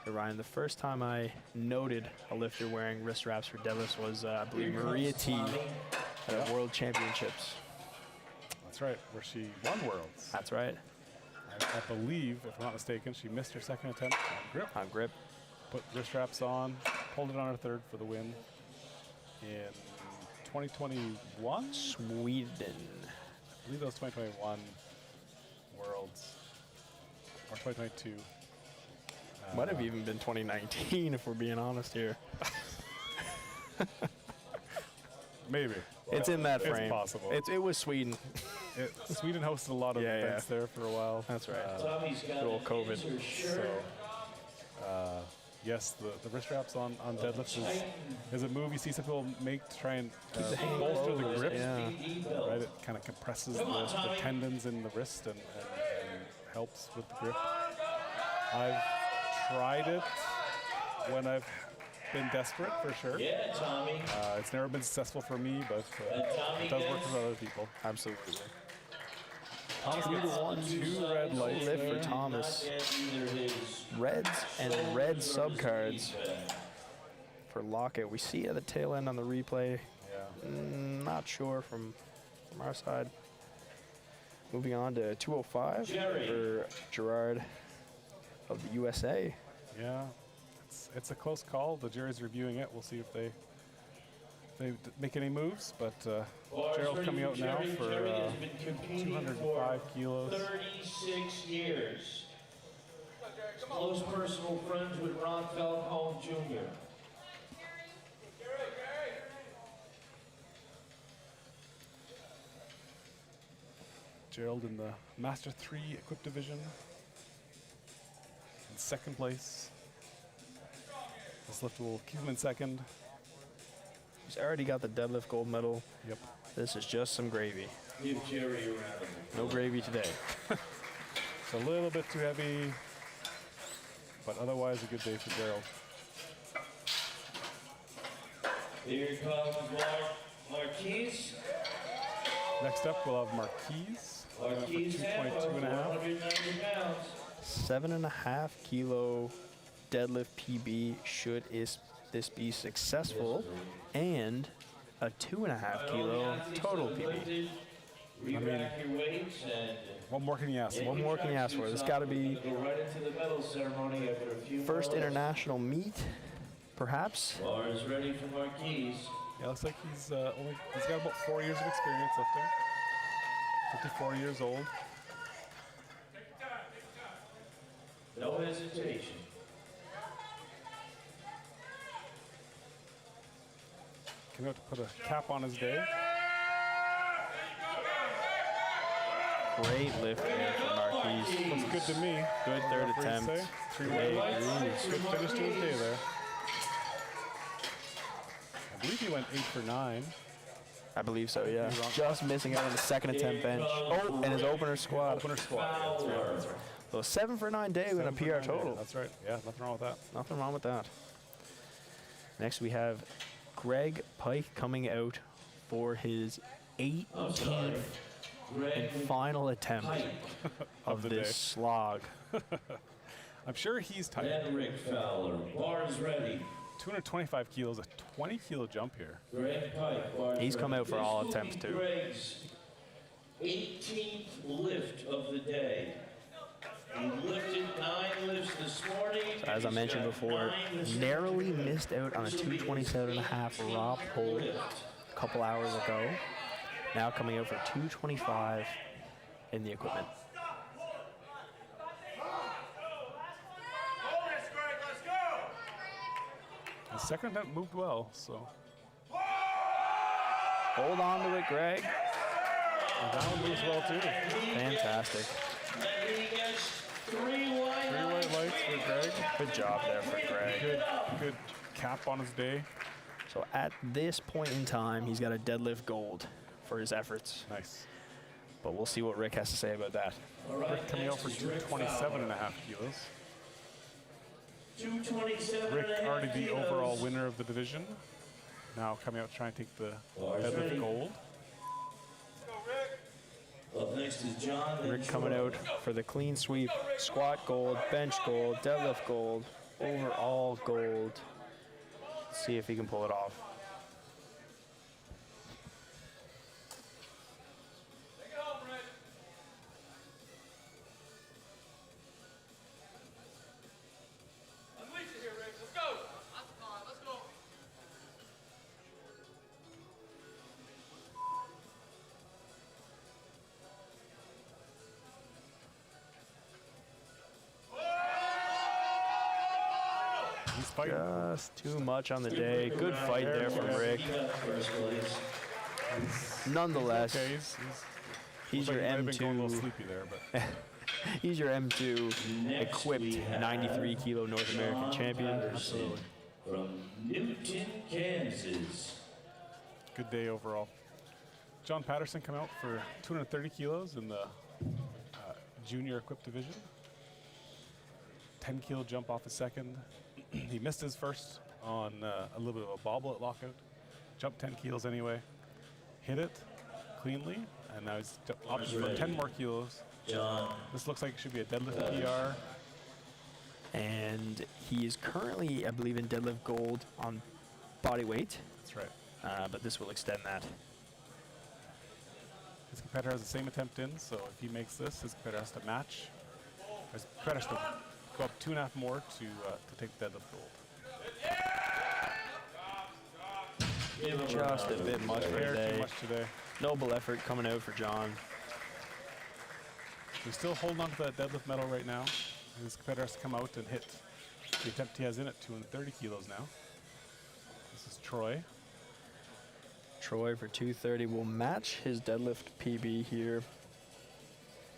Hey, Ryan, the first time I noted a lifter wearing wrist wraps for deadlifts was, I believe, Maria T at World Championships. That's right, where she won Worlds. That's right. I believe, if I'm not mistaken, she missed her second attempt on grip. On grip. Put wrist straps on, pulled it on her third for the win in 2021. Sweden. I believe that was 2021 Worlds or 2022. Might have even been 2019 if we're being honest here. Maybe. It's in that frame. It's possible. It was Sweden. Sweden hosted a lot of events there for a while. That's right. Tommy's got Good old an COVID. answer shirt. So, yes, the wrist straps on deadlifts is a move you see some people make to try and bolster the grip. Yeah. Right, it kind of compresses the tendons in the wrist and helps with the grip. I've tried it when I've been desperate, for sure. Yeah, Tommy. It's never been successful for me, but it does work for other people. Absolutely. Thomas gets 2 red lights Lift for there. Thomas. Either his Reds and red subcards for lockout. We see at the tail end on the replay. Yeah. Not sure from our side. Moving on to 205 for Gerard of the USA. Yeah, it's a close call. The jury's reviewing it. We'll see if they make any moves. But Gerald's coming out now for 205 kilos. 36 years. Close personal friends with Ron Falcone Jr. Gerald in the Master 3 equipped division. In second place. This lift will keep him in second. He's already got the deadlift gold medal. Yep. This is just some gravy. Give Jerry a round of applause. No gravy today. It's a little bit too heavy, but otherwise a good day for Gerald. Here comes Marquise. Next up, we'll have Marquise. Marquise For Hampa, 222 and a half. 190 pounds. 7.5 kilo deadlift PB should this be successful, and a 2.5 kilo total PB. Re-rack your weights and What more can you ask? What more can you ask for? This got to be go right into the medal ceremony after a few first more. international meet, perhaps. Bar is ready for Marquise. Yeah, looks like he's got about 4 years of experience lifting. 54 years old. No hesitation. Came out to put a cap on his day. Great lift there for Marquise. Looks good to me. Good third Referees attempt. say. 3 Great. red lights. Good finish to his day there. I believe he went 8 for 9. I believe so, yeah. Just missing out on the second attempt bench. Oh, and his opener squat. Opener squat. Yeah, that's right. That's right. So 7 for 9 day with a 7 for PR 9. total. That's right. Yeah, nothing wrong with that. Nothing wrong with that. Next we have Greg Pike coming out for his 18th and final attempt of the this day. slog. I'm sure he's tired. And Rick Fowler. Bar is ready. 225 kilos, a 20 kilo jump here. Greg Pike. Bar is He's come ready. out for This all will attempts, be too. Greg's 18th lift of the day. He lifted 9 lifts this morning. As I He's mentioned got before, 9 this narrowly missed out on a 227.5 raw pull a couple hours ago. Now coming out for 225 in the equipment. The second attempt moved well, so Hold on to it, Greg. and that one moves well too. Fantastic. And he gets 3 3 white lights for Greg. Good job there for Greg. Good cap on his day. So at this point in time, he's got a deadlift gold for his efforts. Nice. But we'll see what Rick has to say about that. Rick coming out for 227.5 kilos. 227. Rick already the overall winner of the division. now coming out to try and take the Bars deadlift ready. gold. Up next is John. then Rick coming Troy. out for the clean sweep, squat gold, bench gold, deadlift gold, overall gold. Let's see if he can pull it off. He's fighting. Just too much on the day. Good fight there from Rick. He got first place. Nonetheless, Okay, he's your might have been going a little M2. sleepy there, but He's your M2 Next equipped we have 93 kilo North American champion. Anderson from Newton, Kansas. good day overall. John Patterson come out for 230 kilos in the junior equipped division. 10 kilo jump off his second. He missed his first on a little bit of a bobble at lockout. Jumped 10 kilos anyway. Hit it cleanly, and now he's up for 10 more kilos. John. This looks like it should be a deadlift PR. And he is currently, I believe, in deadlift gold on body weight, That's right. but this will extend that. His competitor has the same attempt in, so if he makes this, his competitor has to match. His competitor has to go up 2.5 more to take the deadlift gold. Give him a Just a round bit of much for Fair too today. much today. Noble effort coming out for John. He's still holding on to that deadlift medal right now. And his competitor has to come out and hit the attempt he has in at 230 kilos now. This is Troy. Troy for 230 will match his deadlift PB here.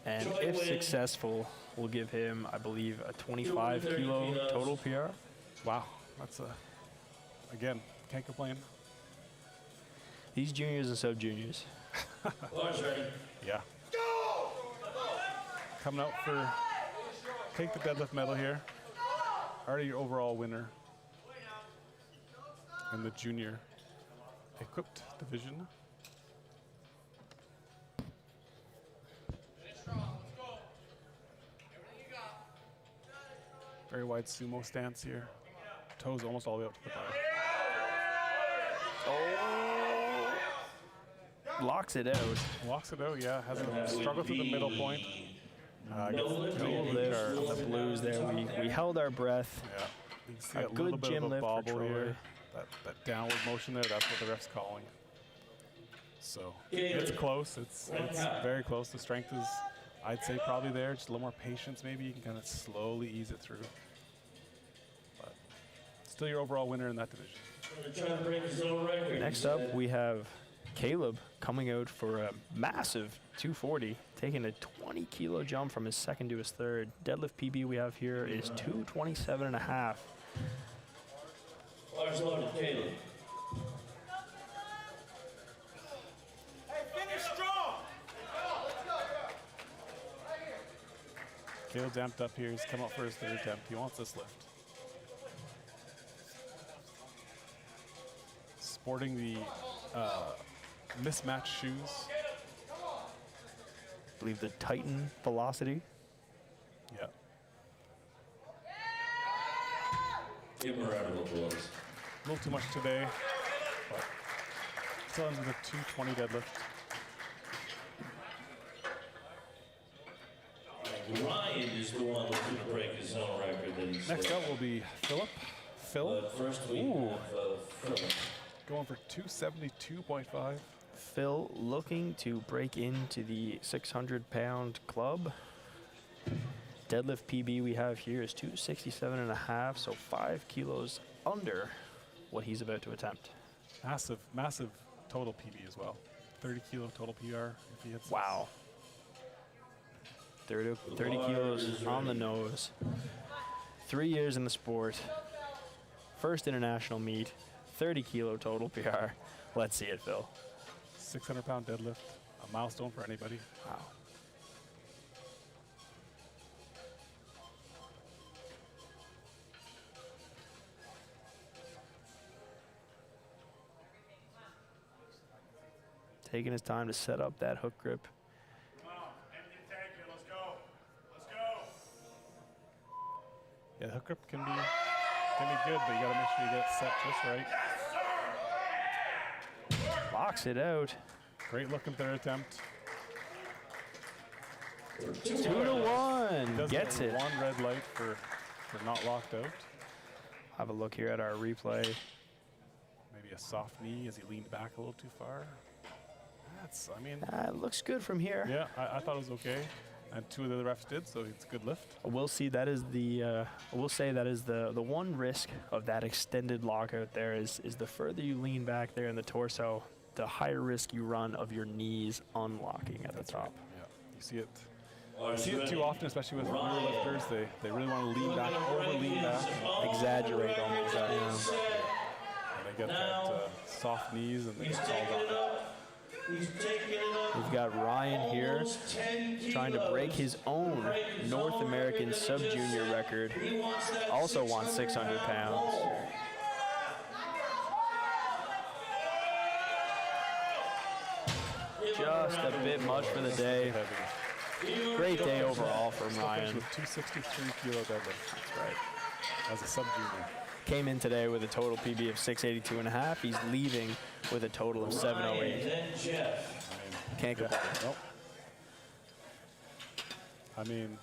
And Troy if wins. successful, will give him, I believe, a 25 kilo kilos. total PR. Wow, that's again, can't complain. These juniors and sub-juniors. Bars ready. Yeah. Coming out for take the deadlift medal here. Already your overall winner in the junior equipped division. Very wide sumo stance here. Toes almost all the way up to the bar. Locks it out. Walks it out, yeah. Has a struggle through the middle point. Gets the Little clean lift card. on the blues there. We held our breath. Yeah. You can see A a little good bit gym of a lift for bobble Troy. here. That downward motion there, that's what the ref's calling. So it's close. It's very close. The strength is, I'd say, probably there. Just a little more patience, maybe. You can kind of slowly ease it through. But still your overall winner in that division. Trying to break his own record. Next up, we have Caleb coming out for a massive 240, taking a 20 kilo jump from his second to his third. Deadlift PB we have here is 227 and a half. Bars loaded, Caleb. Caleb's amped up here. He's come up for his third attempt. He wants this lift. Sporting the mismatched shoes. I believe the Titan Velocity. Yeah. Give him a round of applause. A little too much today, but still ends with a 220 deadlift. Ryan is the one looking to break his own record that he's Next up will be Philip. Phil But first we Ooh. have Philip. going for 272.5. Phil looking to break into the 600-pound club. Deadlift PB we have here is 267 and a half, so 5 kilos under what he's about to attempt. Massive, massive total PB as well. 30 kilo total PR if he hits. Wow. 30 kilos on the nose. 3 years in the sport. First international meet. 30 kilo total PR. Let's see it, Phil. 600-pound deadlift, a milestone for anybody. Wow. taking his time to set up that hook grip. Come on, empty the tank here. Let's go. Let's go. Yeah, the hook grip can be good, but you got to make sure you get it set just right. Locks it out. Great looking third attempt. 2-1. Does Gets get it. one red light for not locked out. Have a look here at our replay. Maybe a soft knee as he leaned back a little too far. That's, I mean, It looks good from here. yeah, I thought it was okay. And two of the other refs did, so it's a good lift. We'll see. That is the. We'll say that is the one risk of that extended lockout. There is the further you lean back there in the torso, the higher risk you run of your knees unlocking at the top. Yeah, you see it. You see it too often, especially with rear lifters. They really want to lean back, over lean back, Exaggerate almost. Yeah. and they get that soft knees and they get called off. He's taking it up. We've got Ryan here Almost 10 trying to break his own North American sub-junior record. He wants that Also wants 600 pounds. Just a bit much for the day. Heavy. Great day overall from Finished Ryan. with 263 kilo deadlift. That's right. As a sub-junior. Came in today with a total PB of 682.5. He's leaving with a total of 708. Then Jeff. Can't complain. Nope. I mean,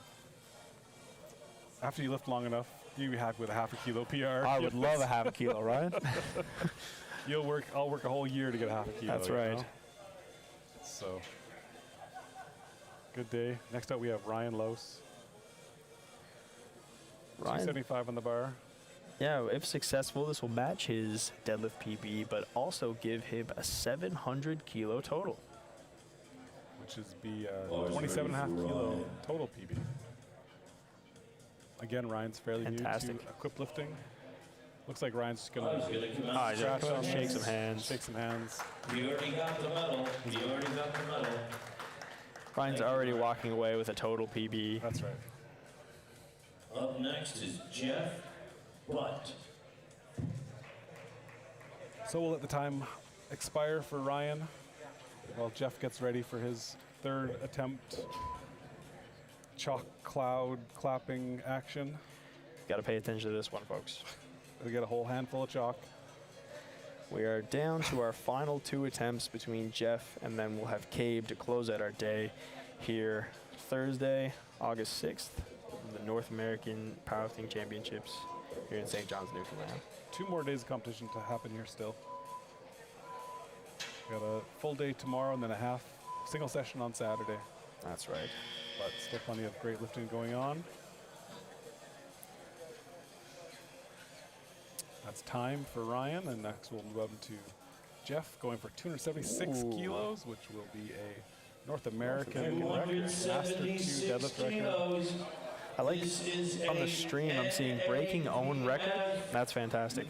after you lift long enough, you'd be happy with a half a kilo PR. I would love a half a kilo, Ryan. I'll work a whole year to get a half a kilo. That's you right. know? So, good day. Next up, we have Ryan Lose. Ryan, 275 on the bar. yeah, if successful, this will match his deadlift PB, but also give him a 700 kilo total. Which is 27.5 kilo total PB. Again, Ryan's fairly Fantastic. new to equip lifting. Looks like Ryan's just gonna Ah, just scratch on shake these, some hands. Shake some hands. You already got the medal. You already got the medal. Ryan's already walking away with a total PB. That's right. Up next is Jeff Butt. So we'll let the time expire for Ryan while Jeff gets ready for his third attempt. Chalk cloud clapping action. Got to pay attention to this one, folks. We get a whole handful of chalk. We are down to our final two attempts between Jeff and then we'll have Cabe to close out our day here Thursday, August 6th, the North American Powerlifting Championships here in St. John's, Newfoundland. 2 more days of competition to happen here still. We got a full day tomorrow and then a half single session on Saturday. That's right. But still plenty of great lifting going on. That's time for Ryan, and next we'll move up to Jeff going for 276 kilos, which will be a North American record, Master 2 deadlift record. Kilos. I like This is on a the stream, I'm seeing breaking own record. That's fantastic.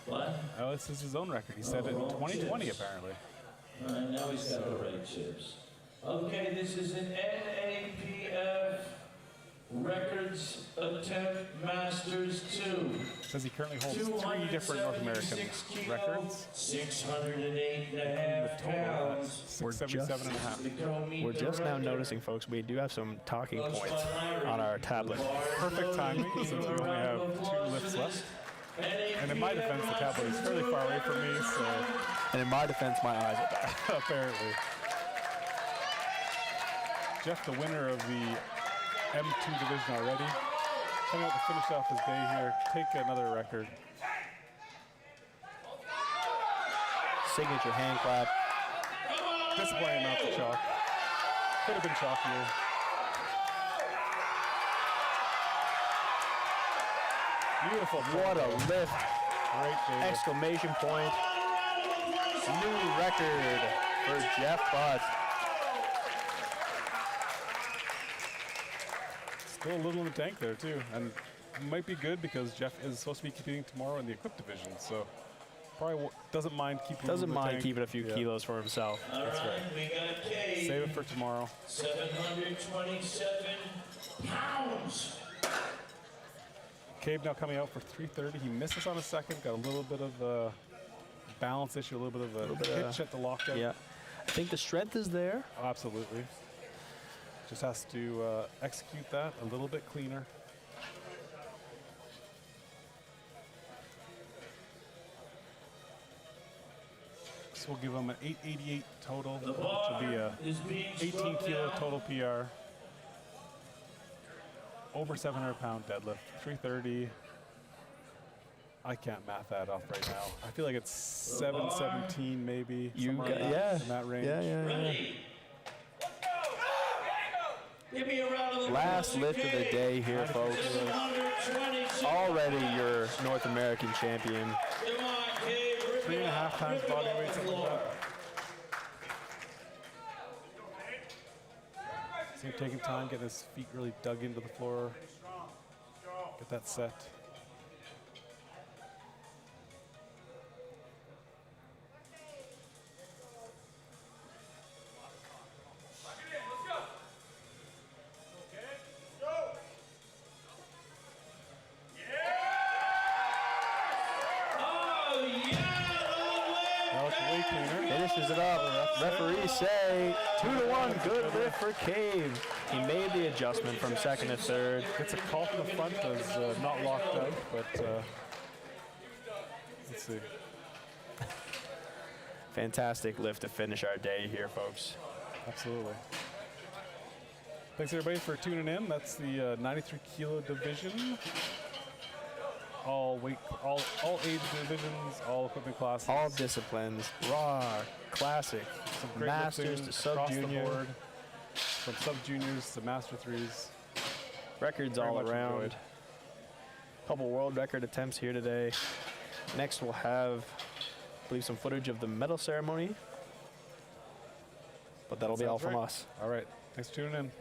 What? Oh, this is his own record. He set it in 2020, apparently. Now he's got the right chips. Okay, this is an NAPF Records Attempt Masters 2. Says he currently holds 3 different North American 276 kilos, records. 608.5 The total pounds. 677.5. We're just now noticing, folks, we do have some talking points on our tablet. Perfect timing since we only have 2 lifts left. And in my defense, the tablet is fairly far away from me, so And in my defense, my eyes are bad. apparently. Jeff, the winner of the M2 division already, coming out to finish off his day here, take another record. Signature hand clap. Disappointing amount of chalk. Could have been chalkier. Beautiful. What a lift. Great day. Exclamation point. New record for Jeff Butt. Still a little in the tank there too, and might be good because Jeff is supposed to be competing tomorrow in the equipped division, so probably doesn't mind keeping. Doesn't in the mind tank. keeping a few Yeah, kilos for himself. That's right. We got Cabe. Save it for tomorrow. 727 pounds. Cabe now coming out for 330. He misses on a second. Got a little bit of a balance issue, a little bit of a hitch at the lockout. Yeah. I think the strength is there. Oh, absolutely. Just has to execute that a little bit cleaner. So we'll give him an 888 total, The which bar will be a is being 18 struck kilo down. total PR. Over 700 pound deadlift, 330. I can't math that off right now. I feel like it's 717 maybe. You somewhere got, in that, yeah. in that range. Yeah. Ready? Give me a round of applause. Last lift of the day here, folks. 726. Already your North American champion. Come on, Cabe. 3.5 times body weight, something like that. So he's taking time, getting his feet really dug into the floor. Get that set. Oh, yeah, That was way cleaner. Finishes it up. Referees say 2-1. Good lift for Cabe. He made the adjustment from second to third. Gets a call from the front as not locked out, but let's see. Fantastic lift to finish our day here, folks. Absolutely. Thanks everybody for tuning in. That's the 93 kilo division. All weight, all age divisions, all equipment classes. All disciplines. Raw, classic, Some great masters lifting to across the sub-junior. board, from sub-juniors to master threes. Records Very all much around. enjoyed. Couple world record attempts here today. Next we'll have, I believe, some footage of the medal ceremony. But that'll be all Sounds from right. us. All right. Thanks for tuning in.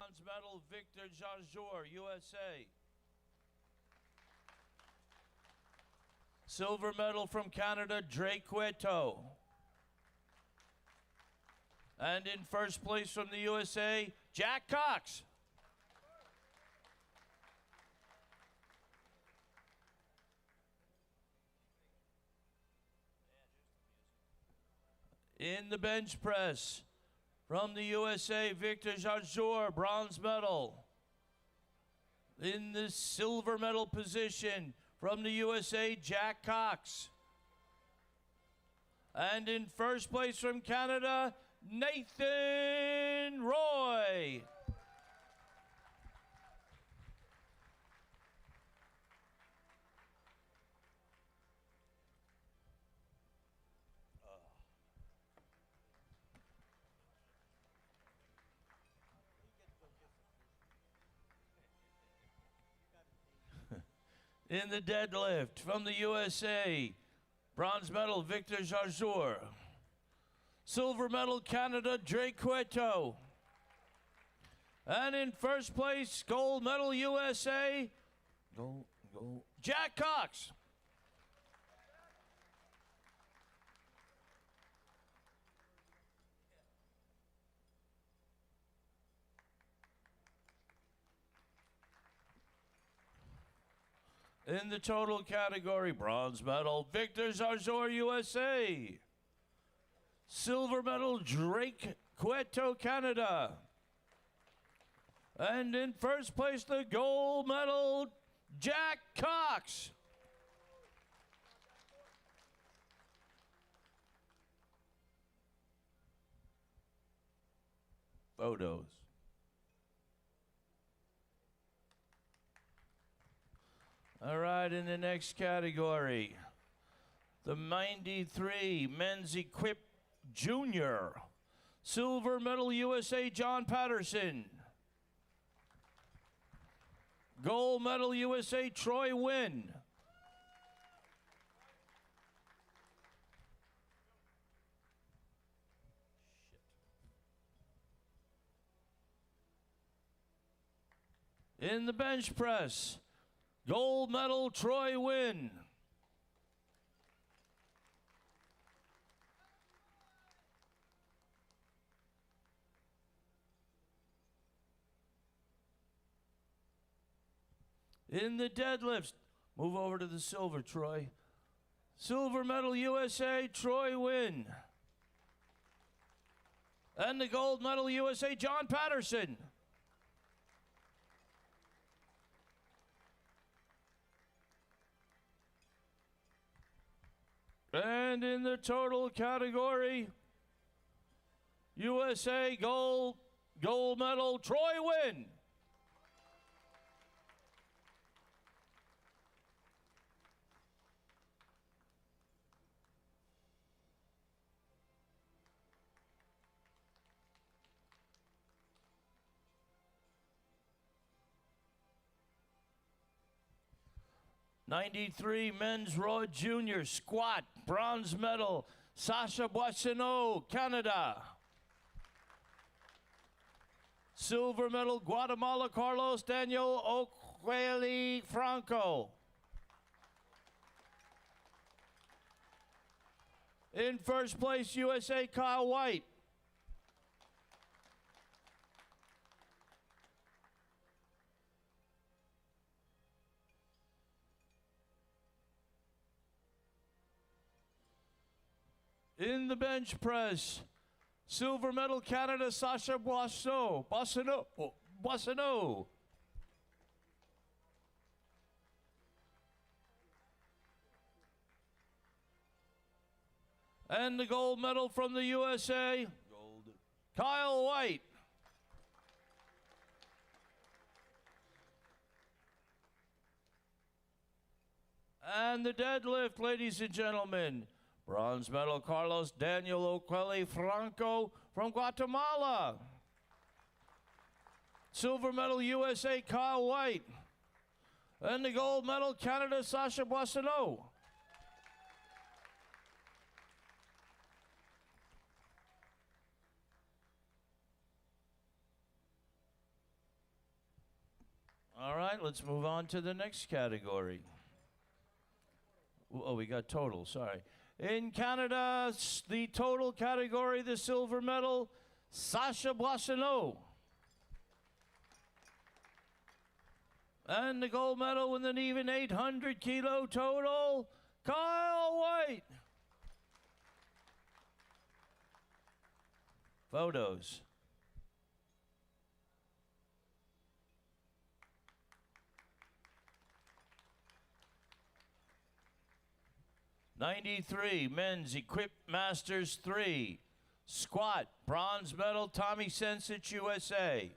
Bronze medal, Victor Jamarri, USA. Silver medal from Canada, Drake Cueto. And in first place from the USA, Jack Cox. In the bench press, from the USA, Victor Jamarri, bronze medal. In the silver medal position, from the USA, Jack Cox. And in first place from Canada, Nathan Roy. In the deadlift, from the USA, bronze medal, Victor Jamarri. Silver medal, Canada, Drake Cueto. And in first place, gold medal, USA, Jack Cox. In the total category, bronze medal, Victor Jamarri, USA. Silver medal, Drake Cueto, Canada. And in first place, the gold medal, Jack Cox. Photos. All right, in the next category, the 93 men's equip junior. Silver medal, USA, John Patterson. Gold medal, USA, Troy Wynn. In the bench press, gold medal, Troy Wynn. In the deadlifts, move over to the silver, Troy. Silver medal, USA, Troy Wynn. And the gold medal, USA, John Patterson. And in the total category, USA gold medal, Troy Wynn. '93 men's Raw Junior squat, bronze medal, Sasha Boissonneau, Canada. Silver medal, Guatemala, Carlos Daniel Oqueli Franco. In first place, USA, Kyle White. In the bench press, silver medal, Canada, Sasha Boissonneau. And the gold medal from the USA, Kyle White. And the deadlift, ladies and gentlemen. Bronze medal, Carlos Daniel Oqueli Franco from Guatemala. Silver medal, USA, Kyle White. And the gold medal, Canada, Sasha Boissonneau. All right, let's move on to the next category. Oh, we got total, sorry. In Canada, the total category, the silver medal, Sasha Boissonneau. And the gold medal with an even 800 kilo total, Kyle White. Photos. '93 Men's Equip Masters 3. Squat, bronze medal, Tommy Sensich, USA.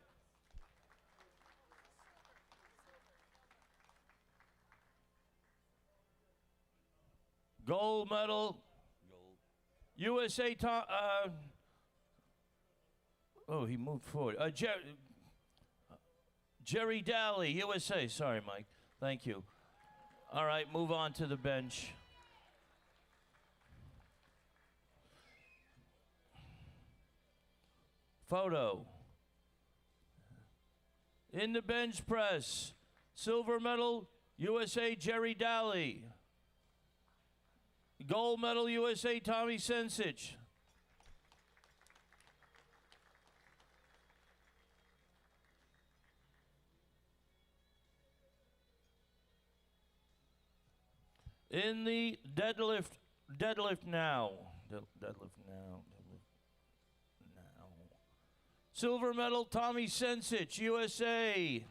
Gold medal, USA, oh, he moved forward. Jerry Daly, USA. Sorry, Mike. Thank you. All right, move on to the bench. Photo. In the bench press, silver medal, USA, Jerry Daly. Gold medal, USA, Tommy Sensich. In the deadlift now. Silver medal, Tommy Sensich, USA.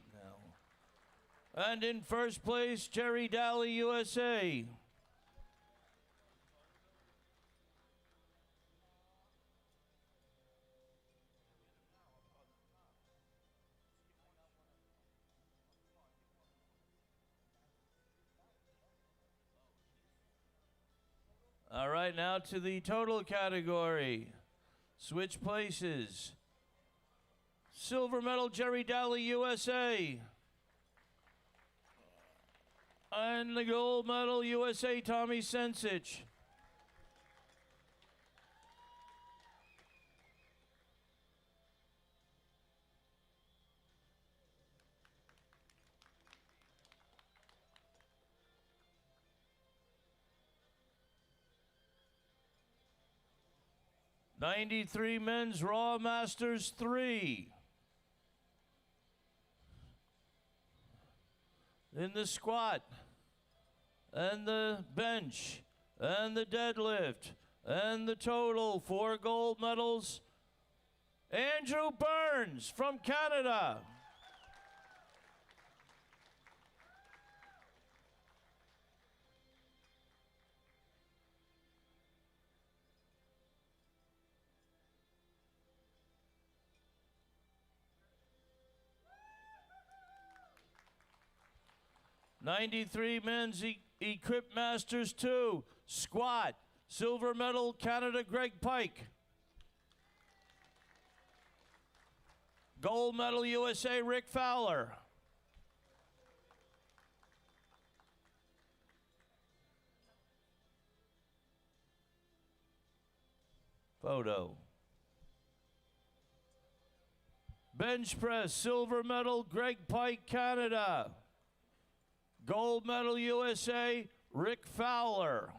And in first place, Jerry Daly, USA. All right, now to the total category. Switch places. Silver medal, Jerry Daly, USA. And the gold medal, USA, Tommy Sensich. '93 Men's Raw Masters 3. In the squat, and the bench, and the deadlift, and the total, 4 gold medals. Andrew Burns from Canada. '93 Men's Equip Masters 2. Squat. Silver medal, Canada, Greg Pike. Gold medal, USA, Rick Fowler. Photo. Bench press, silver medal, Greg Pike, Canada. Gold medal, USA, Rick Fowler.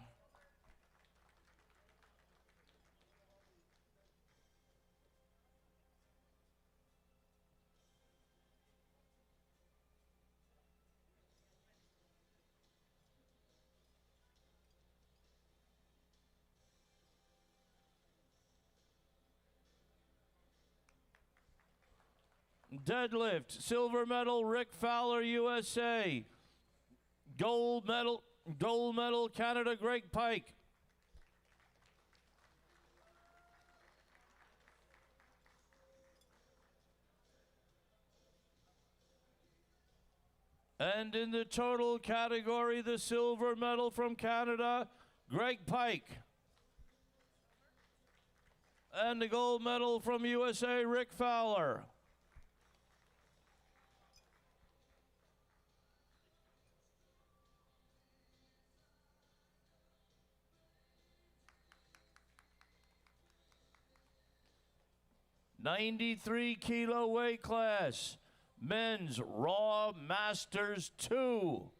Deadlift, silver medal, Rick Fowler, USA. Gold medal, Canada, Greg Pike. And in the total category, the silver medal from Canada, Greg Pike. And the gold medal from USA, Rick Fowler. '93 kilo weight class. Men's Raw Masters 2.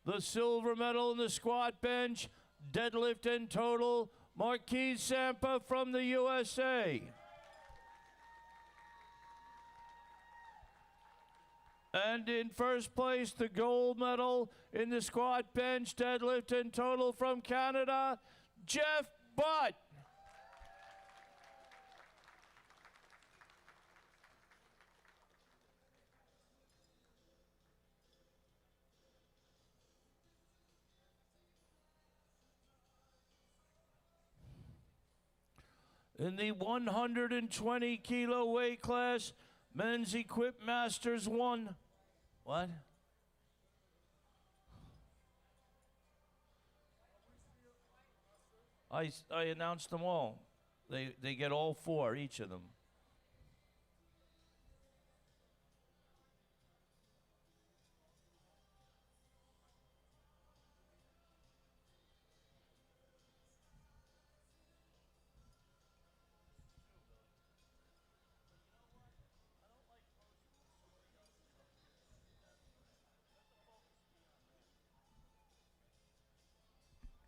The silver medal in the squat bench, deadlift and total, Marquis Sampa from the USA. And in first place, the gold medal in the squat bench, deadlift and total from Canada, Jeff Butt. In the 120 kilo weight class, men's Equip Masters 1. What? I announced them all. They get all 4, each of them.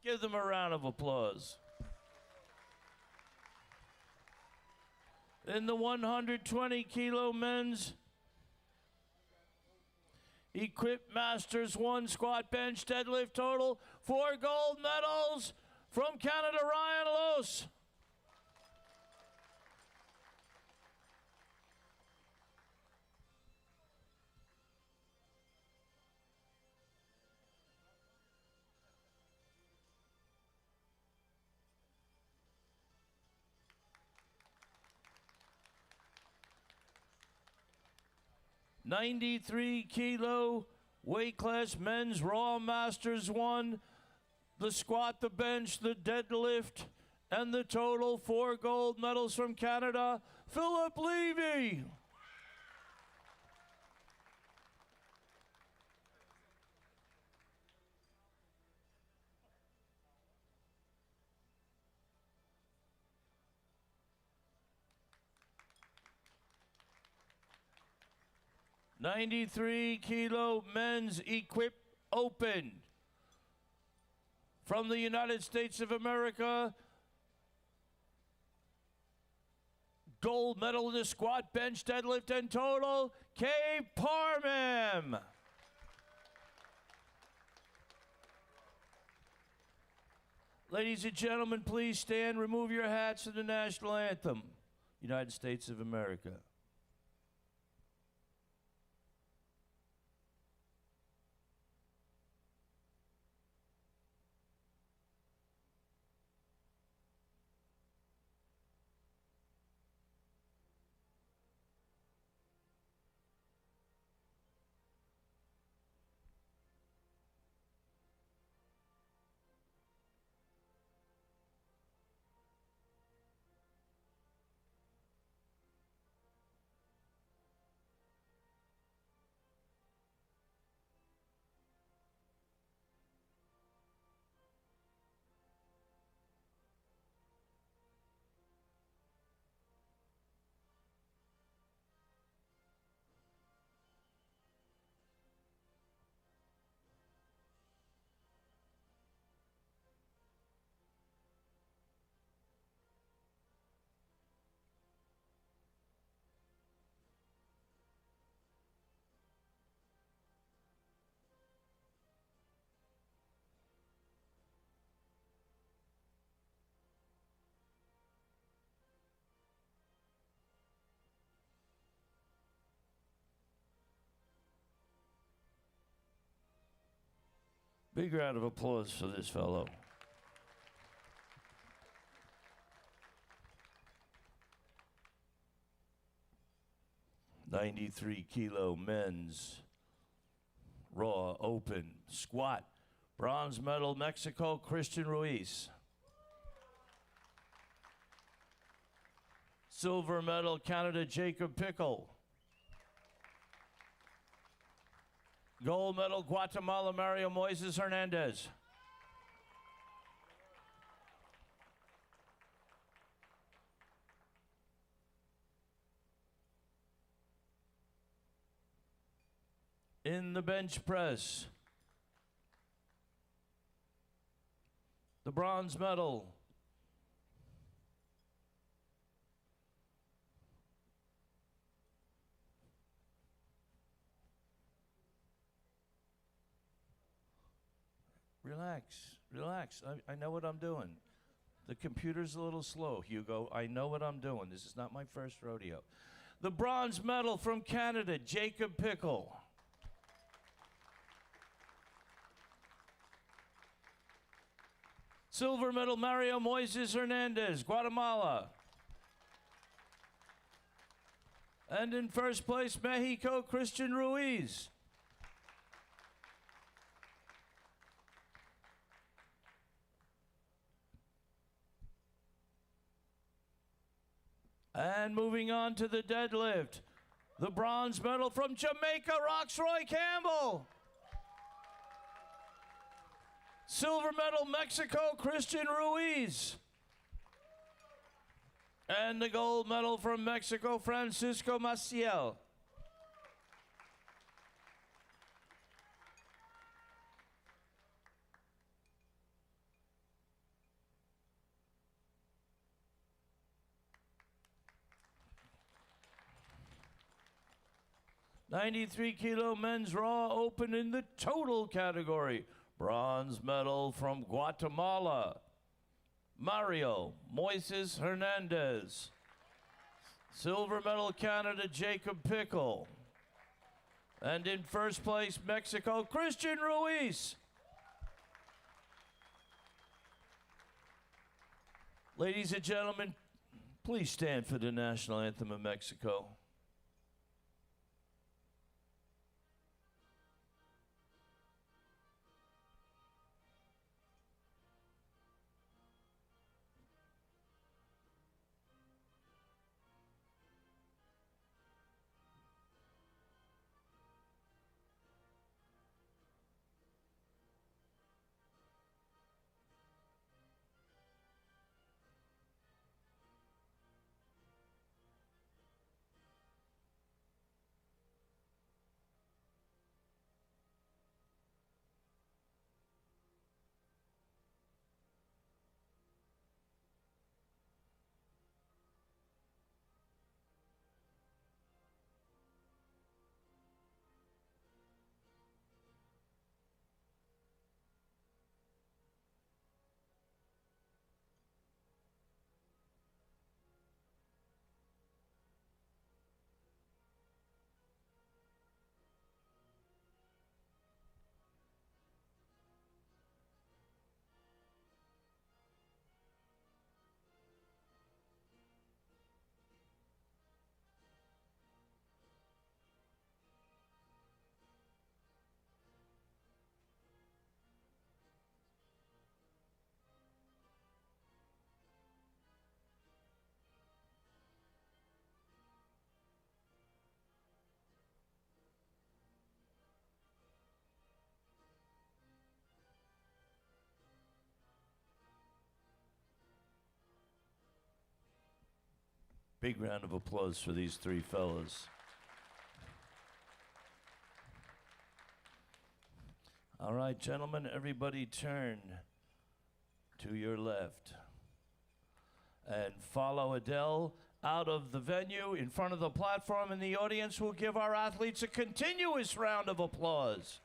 Give them a round of applause. In the 120 kilo men's Equip Masters 1 squat bench deadlift total, 4 gold medals from Canada, Ryan Lose. '93 kilo weight class men's Raw Masters 1, the squat, the bench, the deadlift, and the total, 4 gold medals from Canada, Philip Levy. '93 kilo men's Equip Open. From the United States of America, gold medal in the squat, bench, deadlift, and total, Cabe Parham. Ladies and gentlemen, please stand, remove your hats to the national anthem. United States of America. Big round of applause for this fellow. '93 kilo men's Raw Open squat. Bronze medal, Mexico, Christian Ruiz. Silver medal, Canada, Jacob Pickel. Gold medal, Guatemala, Mario Moises Hernandez. in the bench press, the bronze medal Relax. I know what I'm doing. The computer's a little slow, Hugo. I know what I'm doing. This is not my first rodeo. The bronze medal from Canada, Jacob Pickel. Silver medal, Mario Moises Hernandez, Guatemala. And in first place, Mexico, Christian Ruiz. And moving on to the deadlift, the bronze medal from Jamaica, Roxroy Campbell. Silver medal, Mexico, Christian Ruiz. And the gold medal from Mexico, Francisco Maciel. $93-kilo men's raw open in the total category. Bronze medal from Guatemala, Mario Moises Hernandez. Silver medal Canada, Jacob Pickel. And in first place, Mexico, Christian Ruiz. Ladies and gentlemen, please stand for the national anthem of Mexico. Big round of applause for these three fellas. All right, gentlemen, everybody turn to your left and follow Adele out of the venue in front of the platform, and the audience will give our athletes a continuous round of applause.